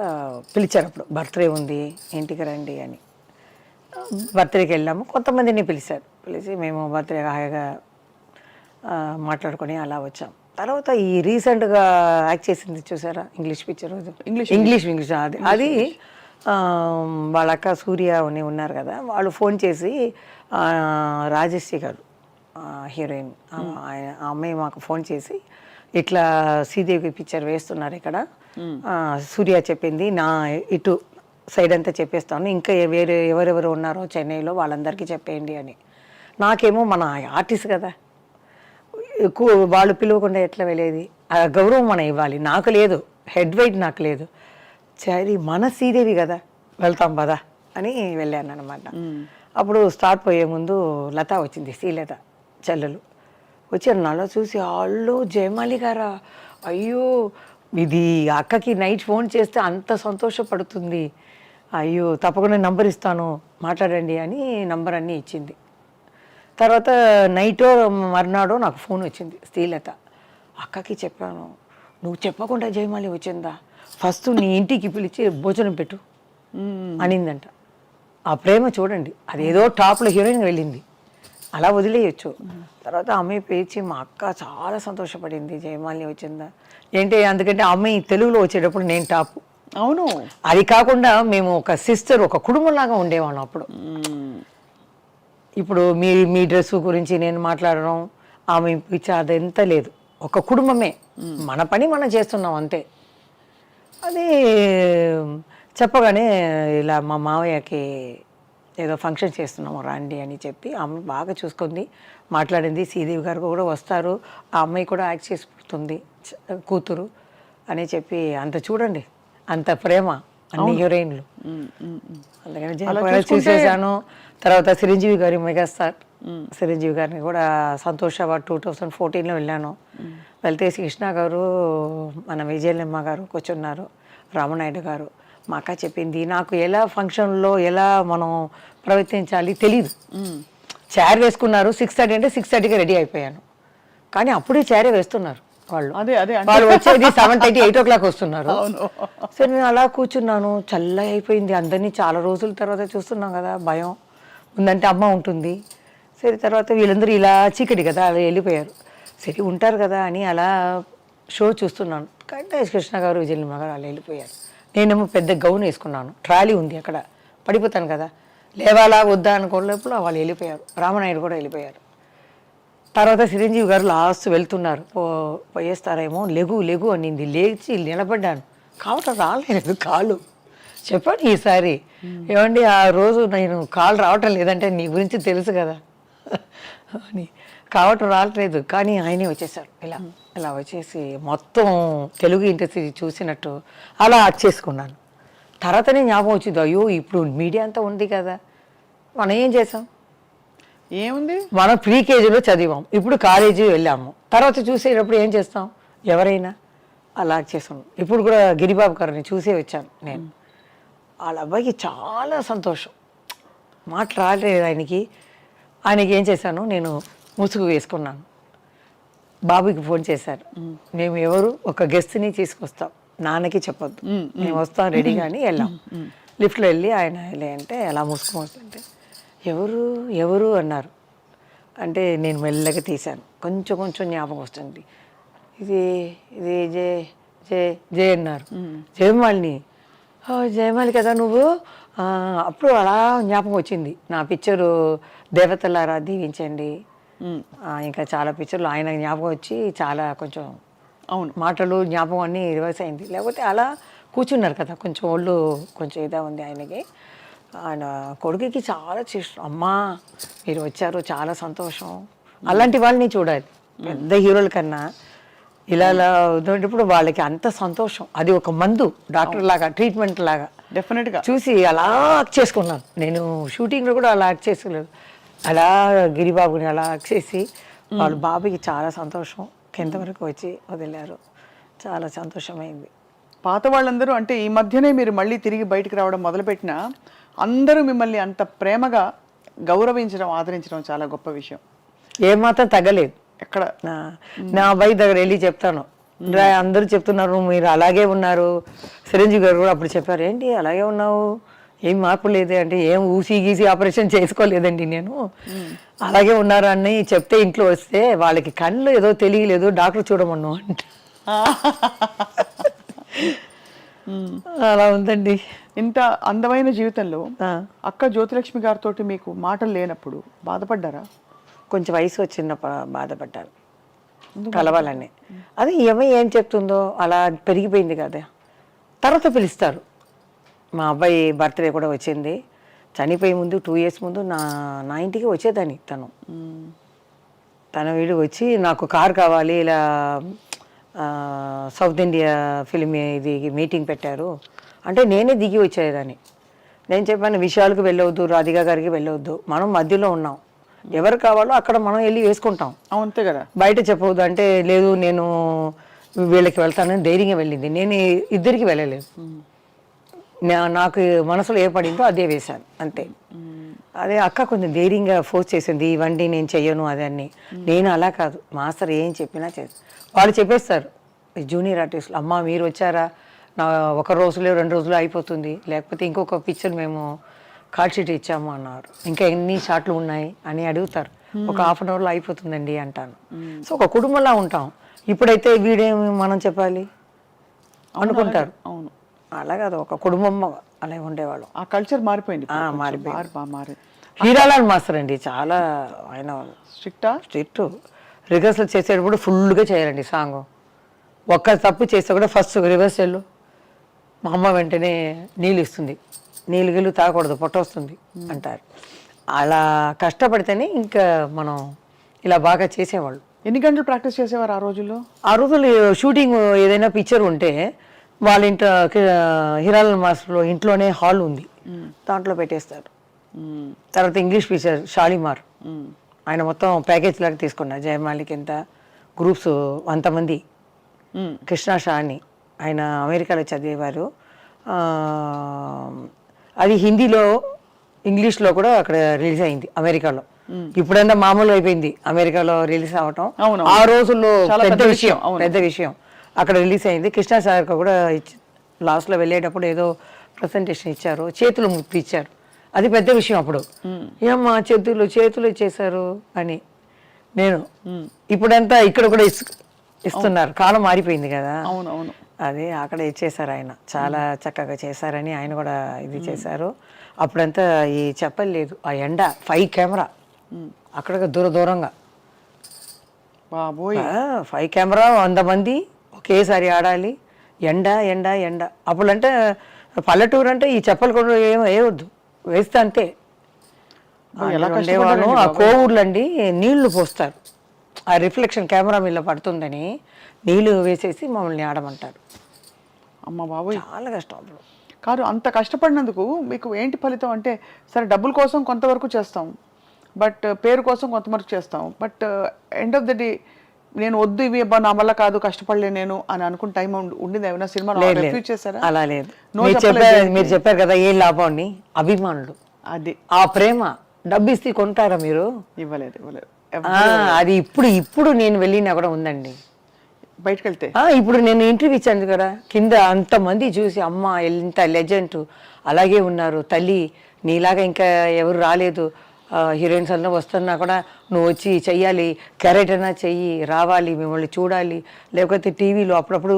పిలిచారు. అప్పుడు బర్త్డే ఉంది ఇంటికి రండి అని. బర్త్డేకి వెళ్ళాము. కొంతమందిని పిలిచి మేము బర్త్డే హాయిగా మాట్లాడుకొని అలా వచ్చాం. తర్వాత ఈ రీసెంట్గా యాక్ట్ చేసింది చూసారా ఇంగ్లీష్ పిక్చర్, ఇంగ్లీష్ అది వాళ్ళ అక్క సూర్య అని ఉన్నారు కదా, వాళ్ళు ఫోన్ చేసి రాజశ్రీ గారు హీరోయిన్ ఆ అమ్మాయి మాకు ఫోన్ చేసి ఇట్లా శ్రీదేవి పిక్చర్ వేస్తున్నారు ఇక్కడ, సూర్య చెప్పింది నా ఇటు సైడ్ అంతా చెప్పేస్తాను, ఇంకా వేరే ఎవరెవరు ఉన్నారో చెన్నైలో వాళ్ళందరికీ చెప్పేయండి అని. నాకేమో మన ఆర్టిస్ట్ కదా, వాళ్ళు పిలవకుండా ఎట్లా వెళ్ళేది, ఆ గౌరవం మనం ఇవ్వాలి, నాకు లేదు, హెడ్ వెయిట్ నాకు లేదు, సరే మన శ్రీదేవి కదా వెళ్తాం పదా అని వెళ్ళాను అనమాట. అప్పుడు స్టార్ట్ పోయే ముందు లత వచ్చింది, శ్రీలత చెల్లెలు వచ్చారు. నన్ను చూసి వాళ్ళు జయమాలి గారా, అయ్యో ఇది అక్కకి నైట్ ఫోన్ చేస్తే అంత సంతోషపడుతుంది, అయ్యో తప్పకుండా నంబర్ ఇస్తాను మాట్లాడండి అని నంబర్ అన్నీ ఇచ్చింది. తర్వాత నైటో మర్నాడో నాకు ఫోన్ వచ్చింది శ్రీలత, అక్కకి చెప్పాను, నువ్వు చెప్పకుండా జయమాలి వచ్చిందా, ఫస్ట్ నీ ఇంటికి పిలిచి భోజనం పెట్టు అనిందంట. ఆ ప్రేమ చూడండి, అదేదో టాప్లో హీరోయిన్ వెళ్ళింది, అలా వదిలేయచ్చు. తర్వాత అమ్మాయి పేచి మా అక్క చాలా సంతోషపడింది జయమాలిని వచ్చిందా ఏంటి, అందుకంటే అమ్మాయి తెలుగులో వచ్చేటప్పుడు నేను టాప్. అవును, అది కాకుండా మేము ఒక సిస్టర్, ఒక కుటుంబంలాగా ఉండేవాళ్ళం అప్పుడు. ఇప్పుడు మీ డ్రెస్ గురించి నేను మాట్లాడడం, ఆమె పిచ్చి అదంతా లేదు, ఒక కుటుంబమే, మన పని మనం చేస్తున్నాం అంతే. అది చెప్పగానే ఇలా మా మావయ్యకి ఏదో ఫంక్షన్ చేస్తున్నాము రండి అని చెప్పి ఆమె బాగా చూసుకుంది, మాట్లాడింది. శ్రీదేవి గారు కూడా వస్తారు, ఆ అమ్మాయి కూడా యాక్ట్ చేసి పుడుతుంది కూతురు అని చెప్పి అంత చూడండి, అంత ప్రేమ అన్ని హీరోయిన్లు. అందుకని జయప్రద చూసేసాను. తర్వాత చిరంజీవి గారి మెగాస్టార్ చిరంజీవి గారిని కూడా సంతోష అవార్డ్ 2014లో వెళ్ళాను. వెళ్తే కృష్ణ గారు, మన విజయలమ్మ గారు కూర్చున్నారు, రామనాయుడు గారు. మా అక్క చెప్పింది, నాకు ఎలా ఫంక్షన్లో ఎలా మనం ప్రవర్తించాలి తెలీదు. చైర్ వేసుకున్నారు 6:30 అంటే 6:30కి రెడీ అయిపోయాను, కానీ అప్పుడే చైరే వేస్తున్నారు వాళ్ళు. వాళ్ళు వచ్చేది 7:30 8 o'clock వస్తున్నారు. సరే నేను అలా కూర్చున్నాను, చల్ల అయిపోయింది. అందరినీ చాలా రోజుల తర్వాత చూస్తున్నాం కదా, భయం ఉందంటే అమ్మ ఉంటుంది. సరే తర్వాత వీళ్ళందరూ ఇలా చీకటి కదా అలా వెళ్ళిపోయారు. సరే ఉంటారు కదా అని అలా షో చూస్తున్నాను. కానీ కృష్ణ గారు విజయలమ్మ గారు అలా వెళ్ళిపోయారు. నేనేమో పెద్ద గౌన్ వేసుకున్నాను, ట్రాలీ ఉంది అక్కడ, పడిపోతాను కదా, లేవాలా వద్దా అనుకోలేప్పుడు వాళ్ళు వెళ్ళిపోయారు. రామనాయుడు కూడా వెళ్ళిపోయారు. తర్వాత చిరంజీవి గారు లాస్ట్ వెళ్తున్నారు, పోయేస్తారేమో, లెగు అనింది. లేచి నిలబడ్డాను, కావటం రాలేదు కాళ్ళు. చెప్పండి ఈసారి, ఏమండి ఆ రోజు నేను కాళ్ళు రావటం లేదంటే నీ గురించి తెలుసు కదా అని, కావటం రావట్లేదు. కానీ ఆయనే వచ్చేసారు, ఇలా వచ్చేసి మొత్తం తెలుగు ఇండస్ట్రీ చూసినట్టు అలా చేసుకున్నాను. తర్వాతనే జ్ఞాపకం వచ్చింది, అయ్యో ఇప్పుడు మీడియా అంతా ఉంది కదా, మనం ఏం చేసాం, ఏముంది, మనం ప్రీ కేజీలో చదివాం, ఇప్పుడు కాలేజీ వెళ్ళాము, తర్వాత చూసేటప్పుడు ఏం చేస్తాం, ఎవరైనా అలా చేసాం. ఇప్పుడు కూడా గిరిబాబు గారిని చూసే వచ్చాను నేను. వాళ్ళ అబ్బాయికి చాలా సంతోషం, మాట్లాడలేదు ఆయనకి ఏం చేశాను, నేను ముసుగు వేసుకున్నాను. బాబుకి ఫోన్ చేశారు, మేము ఎవరు ఒక గెస్ట్ని తీసుకొస్తాం, నాన్నకి చెప్పొద్దు, మేము వస్తాం రెడీగా అని వెళ్ళాం. లిఫ్ట్లో వెళ్ళి ఆయన అంటే ఎలా మూసుకొని వస్తుంటే ఎవరు ఎవరు అన్నారు. అంటే నేను మెల్లగా తీశాను, కొంచెం జ్ఞాపకం వస్తుంది. ఇది ఇది జే జే జే అన్నారు. జయమాలిని, జయమాలి కదా నువ్వు. అప్పుడు అలా జ్ఞాపకం వచ్చింది, నా పిక్చరు దేవతలారా దీవించండి, ఇంకా చాలా పిక్చర్లు ఆయన జ్ఞాపకం వచ్చి చాలా కొంచెం అవును మాటలు జ్ఞాపకం అన్నీ రివర్స్ అయింది. లేకపోతే అలా కూర్చున్నారు కదా, కొంచెం ఒళ్ళు కొంచెం ఇదే ఉంది ఆయనకి. ఆయన కొడుకుకి చాలా చేష్టం, అమ్మా మీరు వచ్చారు చాలా సంతోషం. అలాంటి వాళ్ళని చూడాలి, పెద్ద హీరోల కన్నా ఇలా ఉన్నప్పుడు వాళ్ళకి అంత సంతోషం. అది ఒక మందు, డాక్టర్ లాగా, ట్రీట్మెంట్ లాగా డెఫినెట్గా చూసి అలా యాక్ట్ చేసుకున్నాను. నేను షూటింగ్లో కూడా అలా యాక్ట్ చేసుకోలేదు, అలా గిరిబాబుని అలా యాక్ట్ చేసి వాళ్ళ బాబుకి చాలా సంతోషం. కింద వరకు వచ్చి వదిలారు, చాలా సంతోషమైంది. పాత వాళ్ళందరూ అంటే ఈ మధ్యనే మీరు మళ్ళీ తిరిగి బయటకు రావడం మొదలుపెట్టినా అందరూ మిమ్మల్ని అంత ప్రేమగా గౌరవించడం, ఆదరించడం చాలా గొప్ప విషయం. ఏమాత్రం తగ్గలేదు. ఎక్కడ నా అబ్బాయి దగ్గర వెళ్ళి చెప్తాను, అందరూ చెప్తున్నారు మీరు అలాగే ఉన్నారు. చిరంజీవి గారు కూడా అప్పుడు చెప్పారు, ఏంటి అలాగే ఉన్నావు, ఏం మార్పు లేదు అంటే, ఏం ఊసి గీసి ఆపరేషన్ చేసుకోలేదండి నేను, అలాగే ఉన్నారు అని చెప్తే ఇంట్లో వస్తే వాళ్ళకి కళ్ళు ఏదో తెలియలేదు, డాక్టర్ చూడమన్నావు అంట. అలా ఉందండి. ఇంత అందమైన జీవితంలో అక్క జ్యోతిలక్ష్మి గారితో మీకు మాటలు లేనప్పుడు బాధపడ్డారా? కొంచెం వయసు వచ్చినప్పుడు బాధపడ్డాను, కలవాలని. అది ఏం చెప్తుందో అలా పెరిగిపోయింది కదా. తర్వాత పిలుస్తారు. మా అబ్బాయి బర్త్డే కూడా వచ్చింది, చనిపోయే ముందు 2 years ముందు నా ఇంటికి వచ్చేదాన్ని తన వీడు వచ్చి, నాకు కారు కావాలి, ఇలా సౌత్ ఇండియా ఫిలిం ఇది మీటింగ్ పెట్టారు అంటే నేనే దిగి వచ్చేదాన్ని. నేను చెప్పాను, విషయాలకు వెళ్ళవద్దు, రాధికా గారికి వెళ్ళవద్దు, మనం మధ్యలో ఉన్నాం, ఎవరు కావాలో అక్కడ మనం వెళ్ళి వేసుకుంటాం, అంతే కదా, బయట చెప్పవద్దు అంటే, లేదు నేను వీళ్ళకి వెళ్తానని ధైర్యంగా వెళ్ళింది. నేను ఇద్దరికి వెళ్ళలేదు, నాకు మనసులో ఏ పడిందో అదే వేశాను అంతే. అదే అక్క కొంచెం ధైర్యంగా ఫోర్స్ చేసింది, ఇవ్వండి నేను చెయ్యను అదని. నేను అలా కాదు, మాస్టర్ ఏం చెప్పినా చేస్తాను. వాళ్ళు చెప్పేస్తారు జూనియర్ ఆర్టిస్టులు, అమ్మ మీరు వచ్చారా, నా 1 రోజులో 2 రోజులు అయిపోతుంది, లేకపోతే ఇంకొక పిక్చర్ మేము కార్డ్ షీట్ ఇచ్చాము అన్నారు, ఇంకా ఎన్ని షాట్లు ఉన్నాయి అని అడుగుతారు, ఒక 1/2 hourలో అయిపోతుందండి అంటాను. సో ఒక కుటుంబంలా ఉంటాం. ఇప్పుడైతే వీడేమి మనం చెప్పాలి అనుకుంటారు. అవును, అలా కాదు, ఒక కుటుంబం అలా ఉండేవాళ్ళం. ఆ కల్చర్ మారిపోయింది. మారిపోయింది. హీరాలాల్ మాస్టర్ అండి చాలా, ఆయన స్ట్రిక్ట్. రిహర్సల్ చేసేటప్పుడు ఫుల్గా చేయాలండి సాంగ్. ఒక్క తప్పు చేస్తే కూడా ఫస్ట్ రిహర్సల్ మా అమ్మ వెంటనే నీళ్ళు ఇస్తుంది, నీళ్ళు గిల్లు తాగకూడదు పొట్ట వస్తుంది అంటారు. అలా కష్టపడితేనే ఇంకా మనం ఇలా బాగా చేసేవాళ్ళు. ఎన్ని గంటలు ప్రాక్టీస్ చేసేవారు ఆ రోజుల్లో? ఆ రోజుల్లో షూటింగ్ ఏదైనా పిక్చర్ ఉంటే వాళ్ళ ఇంట్లో, హీరాలాల్ మాస్టర్లో ఇంట్లోనే హాల్ ఉంది, దాంట్లో పెట్టేస్తారు. తర్వాత ఇంగ్లీష్ పిక్చర్ షాలిమార్, ఆయన మొత్తం ప్యాకేజ్ లాగా తీసుకున్నారు. జయమాలికి ఎంత గ్రూప్స్ 100 మంది. కృష్ణ షా అని ఆయన అమెరికాలో చదివేవారు. అది హిందీలో ఇంగ్లీష్లో కూడా అక్కడ రిలీజ్ అయింది అమెరికాలో. ఇప్పుడంతా మామూలు అయిపోయింది అమెరికాలో రిలీజ్ అవ్వటం. ఆ రోజుల్లో పెద్ద విషయం అక్కడ రిలీజ్ అయింది. కృష్ణ సార్ కూడా లాస్ట్లో వెళ్ళేటప్పుడు ఏదో ప్రజెంటేషన్ ఇచ్చారు, చేతులు ముప్పి ఇచ్చారు, అది పెద్ద విషయం అప్పుడు. ఏమ్మా చేతులు ఇచ్చేసారు అని. నేను ఇప్పుడంతా ఇక్కడ కూడా ఇస్తున్నారు, కాలం మారిపోయింది కదా. అవునవును, అదే అక్కడ ఇచ్చేసారు, ఆయన చాలా చక్కగా చేశారని ఆయన కూడా ఇది చేశారు. అప్పుడంతా ఈ చెప్పలేదు, ఆ ఎండ 5 కెమెరా అక్కడ దూరంగా బాబోయ్ 5 కెమెరా 100 మంది ఒకేసారి ఆడాలి. ఎండ ఎండ ఎండ. అప్పుడంటే పల్లెటూరు అంటే ఈ చెప్పలు కూడా వేయవద్దు, వేస్తే అంతే. ఎలా ఉండేవాళ్ళు ఆ కోవూర్లండి నీళ్లు పోస్తారు, ఆ రిఫ్లెక్షన్ కెమెరా మీద పడుతుందని నీళ్లు వేసేసి మమ్మల్ని ఆడమంటారు. అమ్మ బాబోయ్, చాలా కష్టం అప్పుడు. కాదు, అంత కష్టపడినందుకు మీకు ఏంటి ఫలితం అంటే, సరే డబ్బుల కోసం కొంతవరకు చేస్తాం, బట్ పేరు కోసం కొంతవరకు చేస్తాం, but end of the day నేను వద్దు ఇవి అబ్బా నా వల్ల కాదు కష్టపడలే నేను అని అనుకున్న టైం ఉండింది ఏమైనా సినిమాలో రిఫ్యూజ్ చేశారా? అలా లేదు. No మీరు చెప్పారు కదా ఏం లాభం అని, అభిమానులు అది ఆ ప్రేమ. డబ్బు ఇస్తే కొంటారా మీరు? ఇవ్వలేదు. అది ఇప్పుడు నేను వెళ్ళినా కూడా ఉందండి. బయటకు వెళ్తే ఇప్పుడు నేను ఇంటర్వ్యూ ఇచ్చాను కదా, కింద అంతమంది చూసి అమ్మ ఎంత లెజెండ్ అలాగే ఉన్నారు తల్లి, నీలాగా ఇంకా ఎవరు రాలేదు, హీరోయిన్స్ అందరూ వస్తున్నా కూడా నువ్వు వచ్చి చెయ్యాలి, క్యారెక్టర్ అయినా చెయ్యి, రావాలి, మిమ్మల్ని చూడాలి, లేకపోతే టీవీలో అప్పుడప్పుడు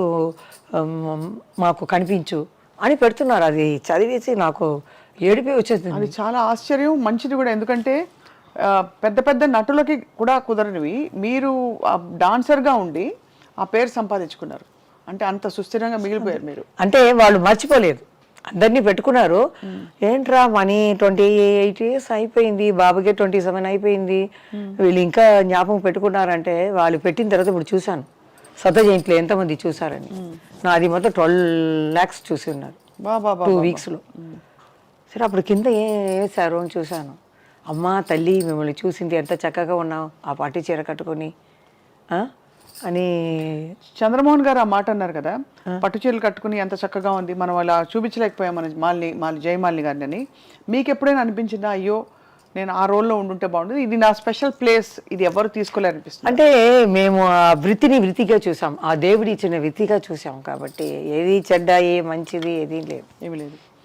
మాకు కనిపించు అని పెడుతున్నారు. అది చదివేసి నాకు ఏడిపి వచ్చేసింది. అది చాలా ఆశ్చర్యం, మంచిది కూడా. ఎందుకంటే పెద్ద పెద్ద నటులకి కూడా కుదరనివి మీరు డాన్సర్గా ఉండి ఆ పేరు సంపాదించుకున్నారు అంటే అంత సుస్థిరంగా మిగిలిపోయారు మీరు. అంటే వాళ్ళు మర్చిపోలేదు, అందరినీ పెట్టుకున్నారు. ఏంట్రా మనీ 28 years అయిపోయింది, బాబుకే 27 అయిపోయింది, వీళ్ళు ఇంకా జ్ఞాపకం పెట్టుకున్నారంటే వాళ్ళు పెట్టిన తర్వాత ఇప్పుడు చూశాను సత జయంతిలో ఎంతమంది చూసారని. నాది మొత్తం 12 lakhs చూసి ఉన్నారు 2 weeksలో. సరే అప్పుడు కింద వేసారు అని చూశాను. అమ్మా తల్లి మిమ్మల్ని చూసింది, ఎంత చక్కగా ఉన్నావు ఆ పార్టీ చీర కట్టుకొని అని. చంద్రమోహన్ గారు ఆ మాట అన్నారు కదా, పట్టు చీరలు కట్టుకుని ఎంత చక్కగా ఉంది, మనం అలా చూపించలేకపోయాం మన జయమాలిని గారిని అని. మీకు ఎప్పుడైనా అనిపించిందా అయ్యో నేను ఆ రోల్లో ఉండుంటే బాగుంటుంది, ఇది నా స్పెషల్ ప్లేస్, ఇది ఎవరు తీసుకోలేరనిపిస్తుంది? అంటే మేము ఆ వృత్తిగా చూసాం, ఆ దేవుడి ఇచ్చిన వృత్తిగా చూసాం కాబట్టి ఏది చెడ్డ ఏ మంచిది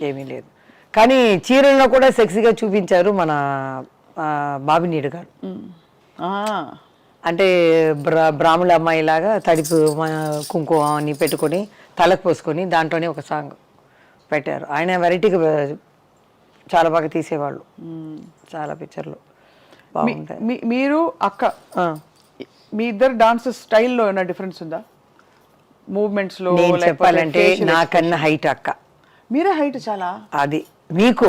ఏమీ లేదు. కానీ చీరల్లో కూడా సెక్సీగా చూపించారు మన బాబినీడు గారు. అంటే బ్రాహ్మణ అమ్మాయి లాగా తడిపు కుంకుమ అని పెట్టుకొని తలకు పోసుకొని దాంట్లోనే ఒక సాంగ్ పెట్టారు. ఆయన వెరైటీగా చాలా బాగా తీసేవాళ్ళు, చాలా పిక్చర్లు బాగుంటాయి. మీరు అక్క మీ ఇద్దరు డాన్స్ స్టైల్లో ఏమైనా డిఫరెన్స్ ఉందా? మూవ్మెంట్స్ లో చెప్పాలంటే నాకన్నా హైట్ అక్క. మీరే హైట్ చాలా. అది మీకు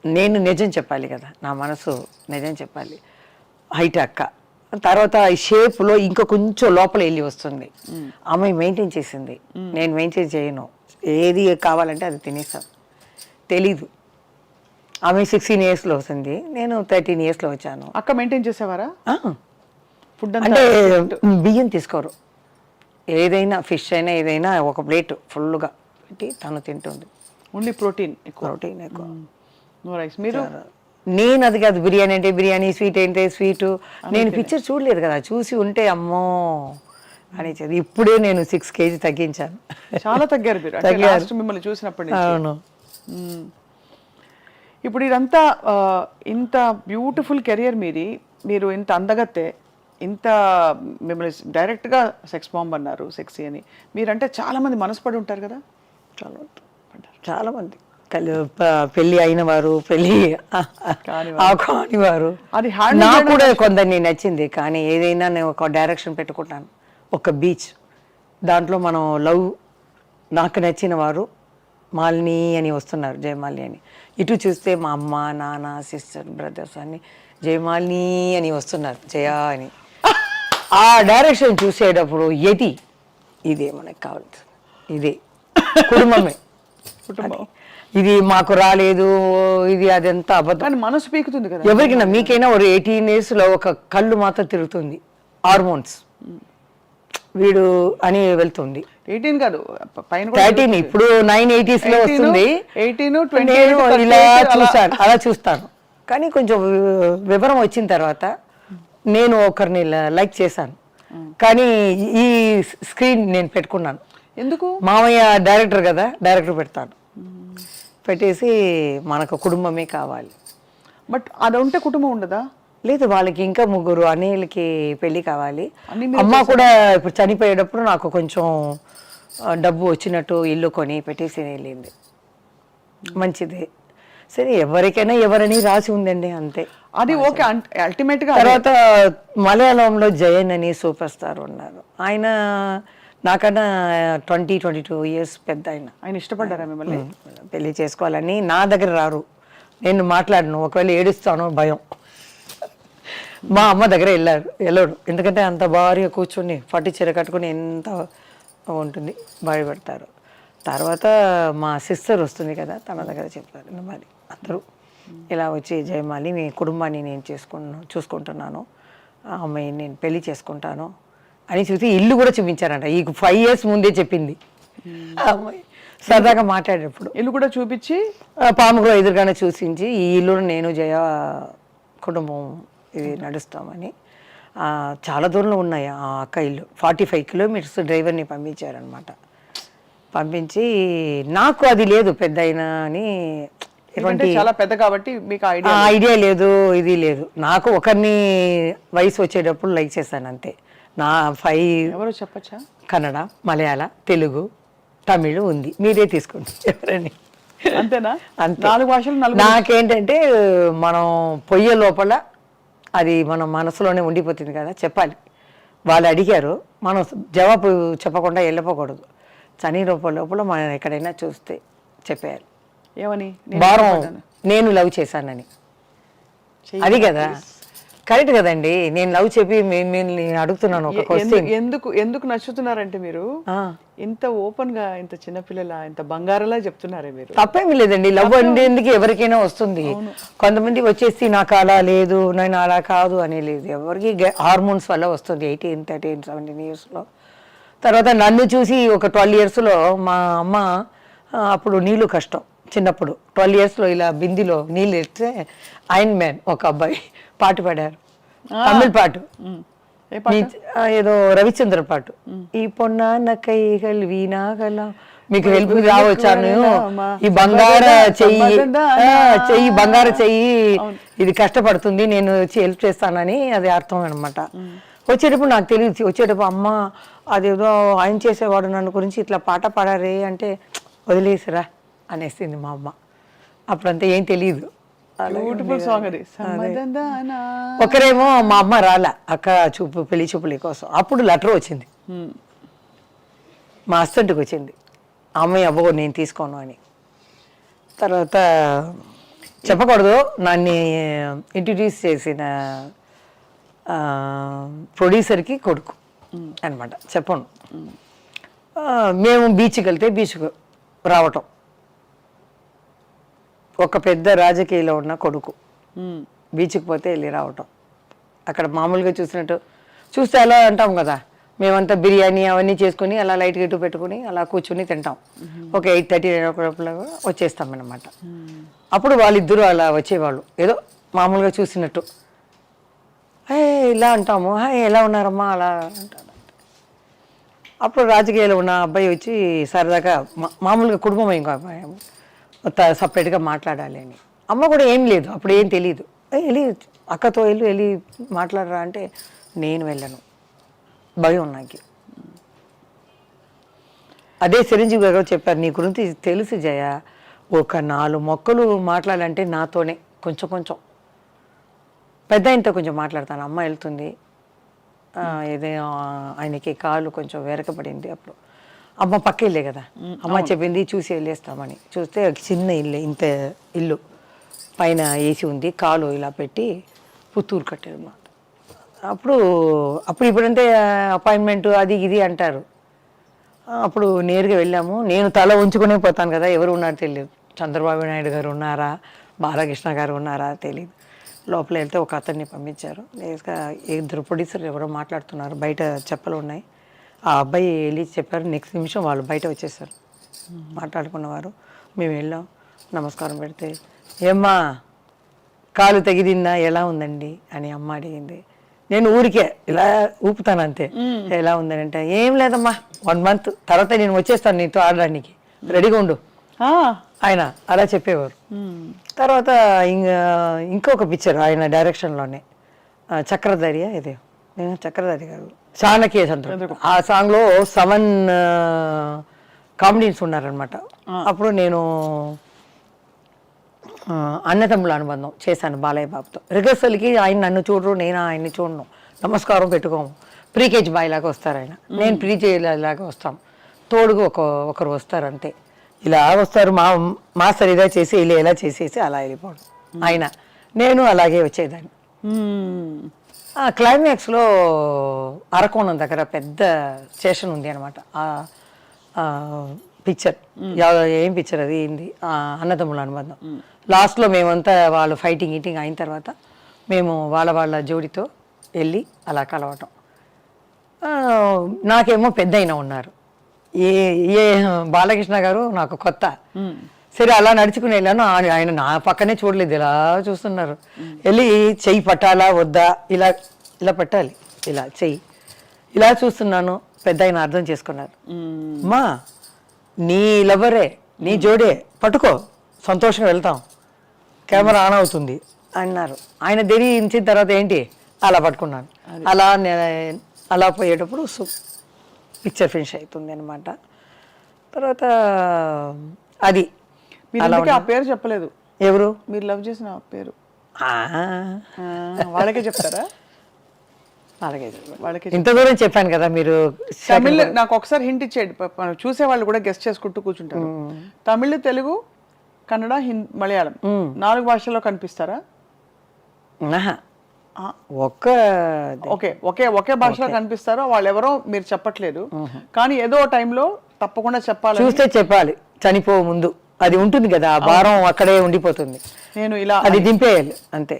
నేను నిజం చెప్పాలి కదా, నా మనసు నిజం చెప్పాలి. హైట్ అక్క. తర్వాత షేప్లో ఇంకా కొంచెం లోపల వెళ్ళి వస్తుంది. అమ్మాయి మెయింటైన్ చేసింది, నేను మెయింటైన్ చేయను. ఏది కావాలంటే అది తినేస్తాను. తెలీదు. ఆమె 16 yearsలో వస్తుంది, నేను 13 yearsలో వచ్చాను. అక్క మెయింటైన్ చేసేవారా? ఫుడ్ అంటే బియ్యం తీసుకోరు, ఏదైనా ఫిష్ అయినా ఏదైనా ఒక ప్లేట్ ఫుల్గా పెట్టి తను తింటుంది. ఓన్లీ ప్రోటీన్ ఎక్కువ. No rice. మీరు? నేను అది కాదు, బిర్యానీ అంటే బిర్యానీ, స్వీట్ అంటే స్వీట్. నేను పిక్చర్ చూడలేదు కదా, చూసి ఉంటే అమ్మో అని. ఇప్పుడే నేను 6 kg తగ్గించాను. చాలా తగ్గారు మీరు అంటే లాస్ట్ మిమ్మల్ని చూసినప్పటి నుంచి. అవును. ఇప్పుడు ఇదంతా ఇంత బ్యూటిఫుల్ కెరియర్ మీరు ఇంత అందగత్తే, ఇంత మిమ్మల్ని డైరెక్ట్గా సెక్స్ బాంబ్ అన్నారు, సెక్సీ అని. మీరంటే చాలా మంది మనసు పడి ఉంటారు కదా? చాలా మంది పెళ్లి అయిన వారు, పెళ్లి కానివారు. అది నాకు కూడా కొందరిని నచ్చింది. కానీ ఏదైనా నేను ఒక డైరెక్షన్ పెట్టుకుంటాను, ఒక బీచ్, దాంట్లో మనం లవ్, నాకు నచ్చిన వారు మాలిని అని వస్తున్నారు, జయమాలిని అని. ఇటు చూస్తే మా అమ్మ నాన్న సిస్టర్ బ్రదర్స్ అని జయమాలిని అని వస్తున్నారు, జయ అని. ఆ డైరెక్షన్ చూసేటప్పుడు ఇదే మనకు కావాలి, ఇదే కుటుంబమే. ఇది మాకు రాలేదు, ఇది అదంతా అబద్ధం. మనసు పీకుతుంది కదా ఎవరికైనా. మీకైనా ఒక 18 yearsలో ఒక కళ్ళు మాత్రం తిరుగుతుంది, హార్మోన్స్ వీడు అని వెళ్తుంది. 18 కాదు, 13. ఇప్పుడు 980sలో వస్తుంది. 18, 20 ఇలా చూస్తాను, అలా చూస్తాను. కానీ కొంచెం వివరం వచ్చిన తర్వాత నేను ఒకరిని లైక్ చేశాను, కానీ ఈ స్క్రీన్ నేను పెట్టుకున్నాను. ఎందుకు? మామయ్య డైరెక్టర్ కదా, డైరెక్టర్ పెడతాను. పెట్టేసి మనకు కుటుంబమే కావాలి. బట్ అది ఉంటే కుటుంబం ఉండదా? లేదు, వాళ్ళకి ఇంకా 3 అన్నయ్యలకి పెళ్లి కావాలి. అమ్మ కూడా ఇప్పుడు చనిపోయేటప్పుడు నాకు కొంచెం డబ్బు వచ్చినట్టు ఇల్లు కొని పెట్టేసి వెళ్ళింది. మంచిది. సరే ఎవరికైనా ఎవరని రాసి ఉందండి అంతే. అది ఓకే. అల్టిమేట్ గా తర్వాత మలయాళంలో జయన్ అని సూపర్ స్టార్ ఉన్నారు. ఆయన నాకన్నా 22 ఇయర్స్ పెద్ద ఆయన. ఆయన ఇష్టపడ్డారా మిమ్మల్ని? పెళ్లి చేసుకోవాలని నా దగ్గర రారు, నేను మాట్లాడను, ఒకవేళ ఏడుస్తాను భయం. మా అమ్మ దగ్గర వెళ్ళాడు, ఎందుకంటే అంత భారీగా కూర్చొని పట్టు చీర కట్టుకుని ఎంత ఉంటుంది, భయపడతారు. తర్వాత మా సిస్టర్ వస్తుంది కదా, తన దగ్గర చెప్పారు మరి అందరూ ఇలా వచ్చి జయమాలి మీ కుటుంబాన్ని నేను చూసుకుంటున్నాను, ఆ అమ్మాయిని నేను పెళ్లి చేసుకుంటాను అని చూసి ఇల్లు కూడా చూపించారంట. ఈ 5 years ముందే చెప్పింది ఆ అమ్మాయి. సరదాగా మాట్లాడేటప్పుడు ఇల్లు కూడా చూపించి పాముగ్రో ఎదురుగానే చూసించి ఈ ఇల్లు నేను జయ కుటుంబం ఇది నడుస్తామని. చాలా దూరంలో ఉన్నాయి ఆ అక్క ఇల్లు, 45 kilometers డ్రైవర్ని పంపించారనమాట. పంపించి నాకు అది లేదు పెద్ద అయినా అని, చాలా పెద్ద కాబట్టి మీకు ఐడియా లేదు, ఇది లేదు. నాకు ఒకరిని వయసు వచ్చేటప్పుడు లైక్ చేశాను అంతే. నా 5 ఎవరో చెప్పచ్చా? కన్నడ, మలయాళ, తెలుగు, తమిళ్ ఉంది, మీరే తీసుకోండి ఎవరని. అంతేనా? అంతే. 4 భాషలు. నాకేంటంటే మనం పొయ్యే లోపల అది మన మనసులోనే ఉండిపోతుంది కదా, చెప్పాలి. వాళ్ళు అడిగారు, మనం జవాబు చెప్పకుండా వెళ్ళిపోకూడదు. చని లోపల మనం ఎక్కడైనా చూస్తే చెప్పేయాలి. ఏమని? భారం నేను లవ్ చేశానని. అది కదా కరెక్ట్ కదండి. నేను లవ్ చెప్పి మిమ్మల్ని అడుగుతున్నాను ఒక క్వశ్చన్. ఎందుకు నచ్చుతున్నారంటే మీరు ఇంత ఓపెన్ గా, ఇంత చిన్నపిల్లల, ఇంత బంగారలా చెప్తున్నారే మీరు. తప్పేమీ లేదండి, లవ్ ఉండేందుకు ఎవరికైనా వస్తుంది. కొంతమంది వచ్చేసి నాకు అలా లేదు, నేను అలా కాదు అని లేదు. ఎవరికి హార్మోన్స్ వల్ల వస్తుంది 18, 13, 17 yearsలో. తర్వాత నన్ను చూసి ఒక 12 yearsలో మా అమ్మ, అప్పుడు నీళ్ళు కష్టం చిన్నప్పుడు, 12 yearsలో ఇలా బిందిలో నీళ్ళు ఎత్తే ఐరన్ మ్యాన్ ఒక అబ్బాయి పాట పాడారు, తమిళ్ పాటు, ఏదో రవిచంద్ర పాటు. ఈ పొన్నాన్న కైగల్ వీణాగల, మీకు హెల్ప్ రావచ్చాను, ఈ బంగార చెయ్యి బంగార చెయ్యి ఇది కష్టపడుతుంది, నేను వచ్చి హెల్ప్ చేస్తానని అది అర్థం అనమాట. వచ్చేటప్పుడు నాకు తెలియదు, వచ్చేటప్పుడు అమ్మ అదేదో ఆయన చేసేవాడు నన్ను గురించి ఇట్లా పాట పాడారే అంటే వదిలేసిరా అనేసింది మా అమ్మ. అప్పుడంతా ఏం తెలియదు. బ్యూటిఫుల్ సాంగ్ అది. ఒకరేమో మా అమ్మ రాలే అక్క పెళ్లి చూపుల కోసం, అప్పుడు లెటర్ వచ్చింది మా హస్బెండ్కి వచ్చింది, అమ్మాయి అబ్బో నేను తీసుకోను అని. తర్వాత చెప్పకూడదు, నన్ను ఇంట్రడ్యూస్ చేసిన ప్రొడ్యూసర్కి కొడుకు అనమాట, చెప్పను. మేము బీచ్కి వెళ్తే బీచ్కు రావటం, ఒక పెద్ద రాజకీయాల్లో ఉన్న కొడుకు బీచ్కి పోతే వెళ్ళి రావటం. అక్కడ మామూలుగా చూస్తే అలా అంటాం కదా, మేమంతా బిర్యానీ అవన్నీ చేసుకుని అలా లైట్ గిట్టు పెట్టుకుని అలా కూర్చుని తింటాం. ఒక 8:30 వచ్చేస్తాం అన్నమాట. అప్పుడు వాళ్ళిద్దరూ అలా వచ్చేవాళ్ళు, ఏదో మామూలుగా చూసినట్టు ఇలా అంటాము, ఎలా ఉన్నారమ్మా అలా అంటారు. అప్పుడు రాజకీయాలు ఉన్న అబ్బాయి వచ్చి సరదాగా మామూలుగా కుటుంబం ఇంకో అబ్బాయి సపరేట్గా మాట్లాడాలి అని. అమ్మ కూడా ఏం లేదు, అప్పుడు ఏం తెలియదు. వెళ్ళి అక్కతో వెళ్ళి మాట్లాడరా అంటే నేను వెళ్ళను, భయం నాకు. అదే చిరంజీవి గారు చెప్పారు, నీ గురించి తెలుసు జయ, ఒక 4 మొక్కలు మాట్లాడాలంటే నాతోనే కొంచెం పెద్ద ఆయనతో కొంచెం మాట్లాడతాను. అమ్మ వెళ్తుంది, ఏదైనా ఆయనకి కాలు కొంచెం వెరకబడింది. అప్పుడు అమ్మ పక్క ఇల్లే కదా, అమ్మ చెప్పింది చూసి వెళ్ళేస్తామని. చూస్తే చిన్న ఇల్లు, ఇంత ఇల్లు, పైన ఏసీ ఉంది, కాలు ఇలా పెట్టి పుత్తూరు కట్టారు అన్నమాట. అప్పుడు ఇప్పుడంటే అపాయింట్మెంట్ అది ఇది అంటారు. అప్పుడు నేరుగా వెళ్ళాము. నేను తల ఉంచుకునే పోతాను కదా, ఎవరు ఉన్నారో తెలియదు. చంద్రబాబు నాయుడు గారు ఉన్నారా, బాలకృష్ణ గారు ఉన్నారా తెలియదు. లోపల వెళ్తే ఒక అతన్ని పంపించారు. నేరుగా 2 ప్రొడ్యూసర్లు ఎవరో మాట్లాడుతున్నారు, బయట చెప్పలు ఉన్నాయి. ఆ అబ్బాయి వెళ్ళి చెప్పారు, నెక్స్ట్ నిమిషం వాళ్ళు బయట వచ్చేసారు మాట్లాడుకున్నవారు. మేము వెళ్ళాం, నమస్కారం పెడితే ఏమ్మా కాలు తగిలిందా, ఎలా ఉందండి అని అమ్మ అడిగింది. నేను ఊరికే ఇలా ఊపుతాను అంతే, ఎలా ఉందని అంటే ఏం లేదమ్మా 1 month తర్వాత నేను వచ్చేస్తాను నీతో ఆడడానికి, రెడీగా ఉండు ఆయన అలా చెప్పేవారు. తర్వాత ఇంకొక పిక్చర్ ఆయన డైరెక్షన్లోనే, చక్రధారి ఇదే చక్రధారి గారు చాణక్య చంద్ర, ఆ సాంగ్లో 7 కామెడీన్స్ ఉన్నారనమాట. అప్పుడు నేను అన్నతమ్ముల అనుబంధం చేశాను బాలయ్య బాబుతో. రిహర్సల్కి ఆయన నన్ను చూడరు, నేను ఆయన్ని చూడను, నమస్కారం పెట్టుకోము. ప్రీకేజీ బాయ్ లాగా వస్తారు ఆయన, నేను ప్రీకేజీ లాగా వస్తాం, తోడుగా ఒకరు వస్తారు అంతే. ఇలా వస్తారు, మాస్టర్ ఇదా చేసి ఇలా చేసేసి అలా వెళ్ళిపోవడం. ఆయన నేను అలాగే వచ్చేదాన్ని. క్లైమాక్స్లో అరకోణం దగ్గర పెద్ద స్టేషన్ ఉంది అనమాట. పిక్చర్ ఏం పిక్చర్ అది ఏంది, అన్నదమ్ముల అనుబంధం. లాస్ట్లో మేమంతా వాళ్ళు ఫైటింగ్ ఈటింగ్ అయిన తర్వాత మేము వాళ్ళ జోడితో వెళ్ళి అలా కలవటం. నాకేమో పెద్ద అయినా ఉన్నారు, ఏ బాలకృష్ణ గారు నాకు కొత్త. సరే అలా నడుచుకుని వెళ్ళాను, ఆయన నా పక్కనే చూడలేదు, ఇలా చూస్తున్నారు. వెళ్ళి చెయ్యి పట్టాలా వద్దా, ఇలా ఇలా పట్టాలి, ఇలా చెయ్యి ఇలా చూస్తున్నాను. పెద్ద ఆయన అర్థం చేసుకున్నారు, అమ్మా నీ లవరే, నీ జోడే, పట్టుకో సంతోషంగా వెళ్తాం, కెమెరా ఆన్ అవుతుంది అన్నారు. ఆయన ధరించిన తర్వాత ఏంటి అలా పట్టుకున్నాను. అలా పోయేటప్పుడు పిక్చర్ ఫినిష్ అవుతుంది అనమాట. తర్వాత అది మీరు ఆ పేరు చెప్పలేదు. ఎవరు మీరు లవ్ చేసిన ఆ పేరు వాళ్ళకే చెప్తారా? వాళ్ళకే ఇంత దూరం చెప్పాను కదా. మీరు తమిళ్ నాకు ఒకసారి హింట్ ఇచ్చేయండి, చూసే వాళ్ళు కూడా గెస్ట్ చేసుకుంటూ కూర్చుంటారు. తమిళ్, తెలుగు, కన్నడ, మలయాళం 4 భాషల్లో కనిపిస్తారా? ఒకే భాషలో కనిపిస్తారో వాళ్ళు ఎవరో మీరు చెప్పట్లేదు, కానీ ఏదో టైంలో తప్పకుండా చెప్పాలి, చూస్తే చెప్పాలి. చనిపో ముందు అది ఉంటుంది కదా, ఆ భారం అక్కడే ఉండిపోతుంది. నేను ఇలా అది దింపేయాలి అంతే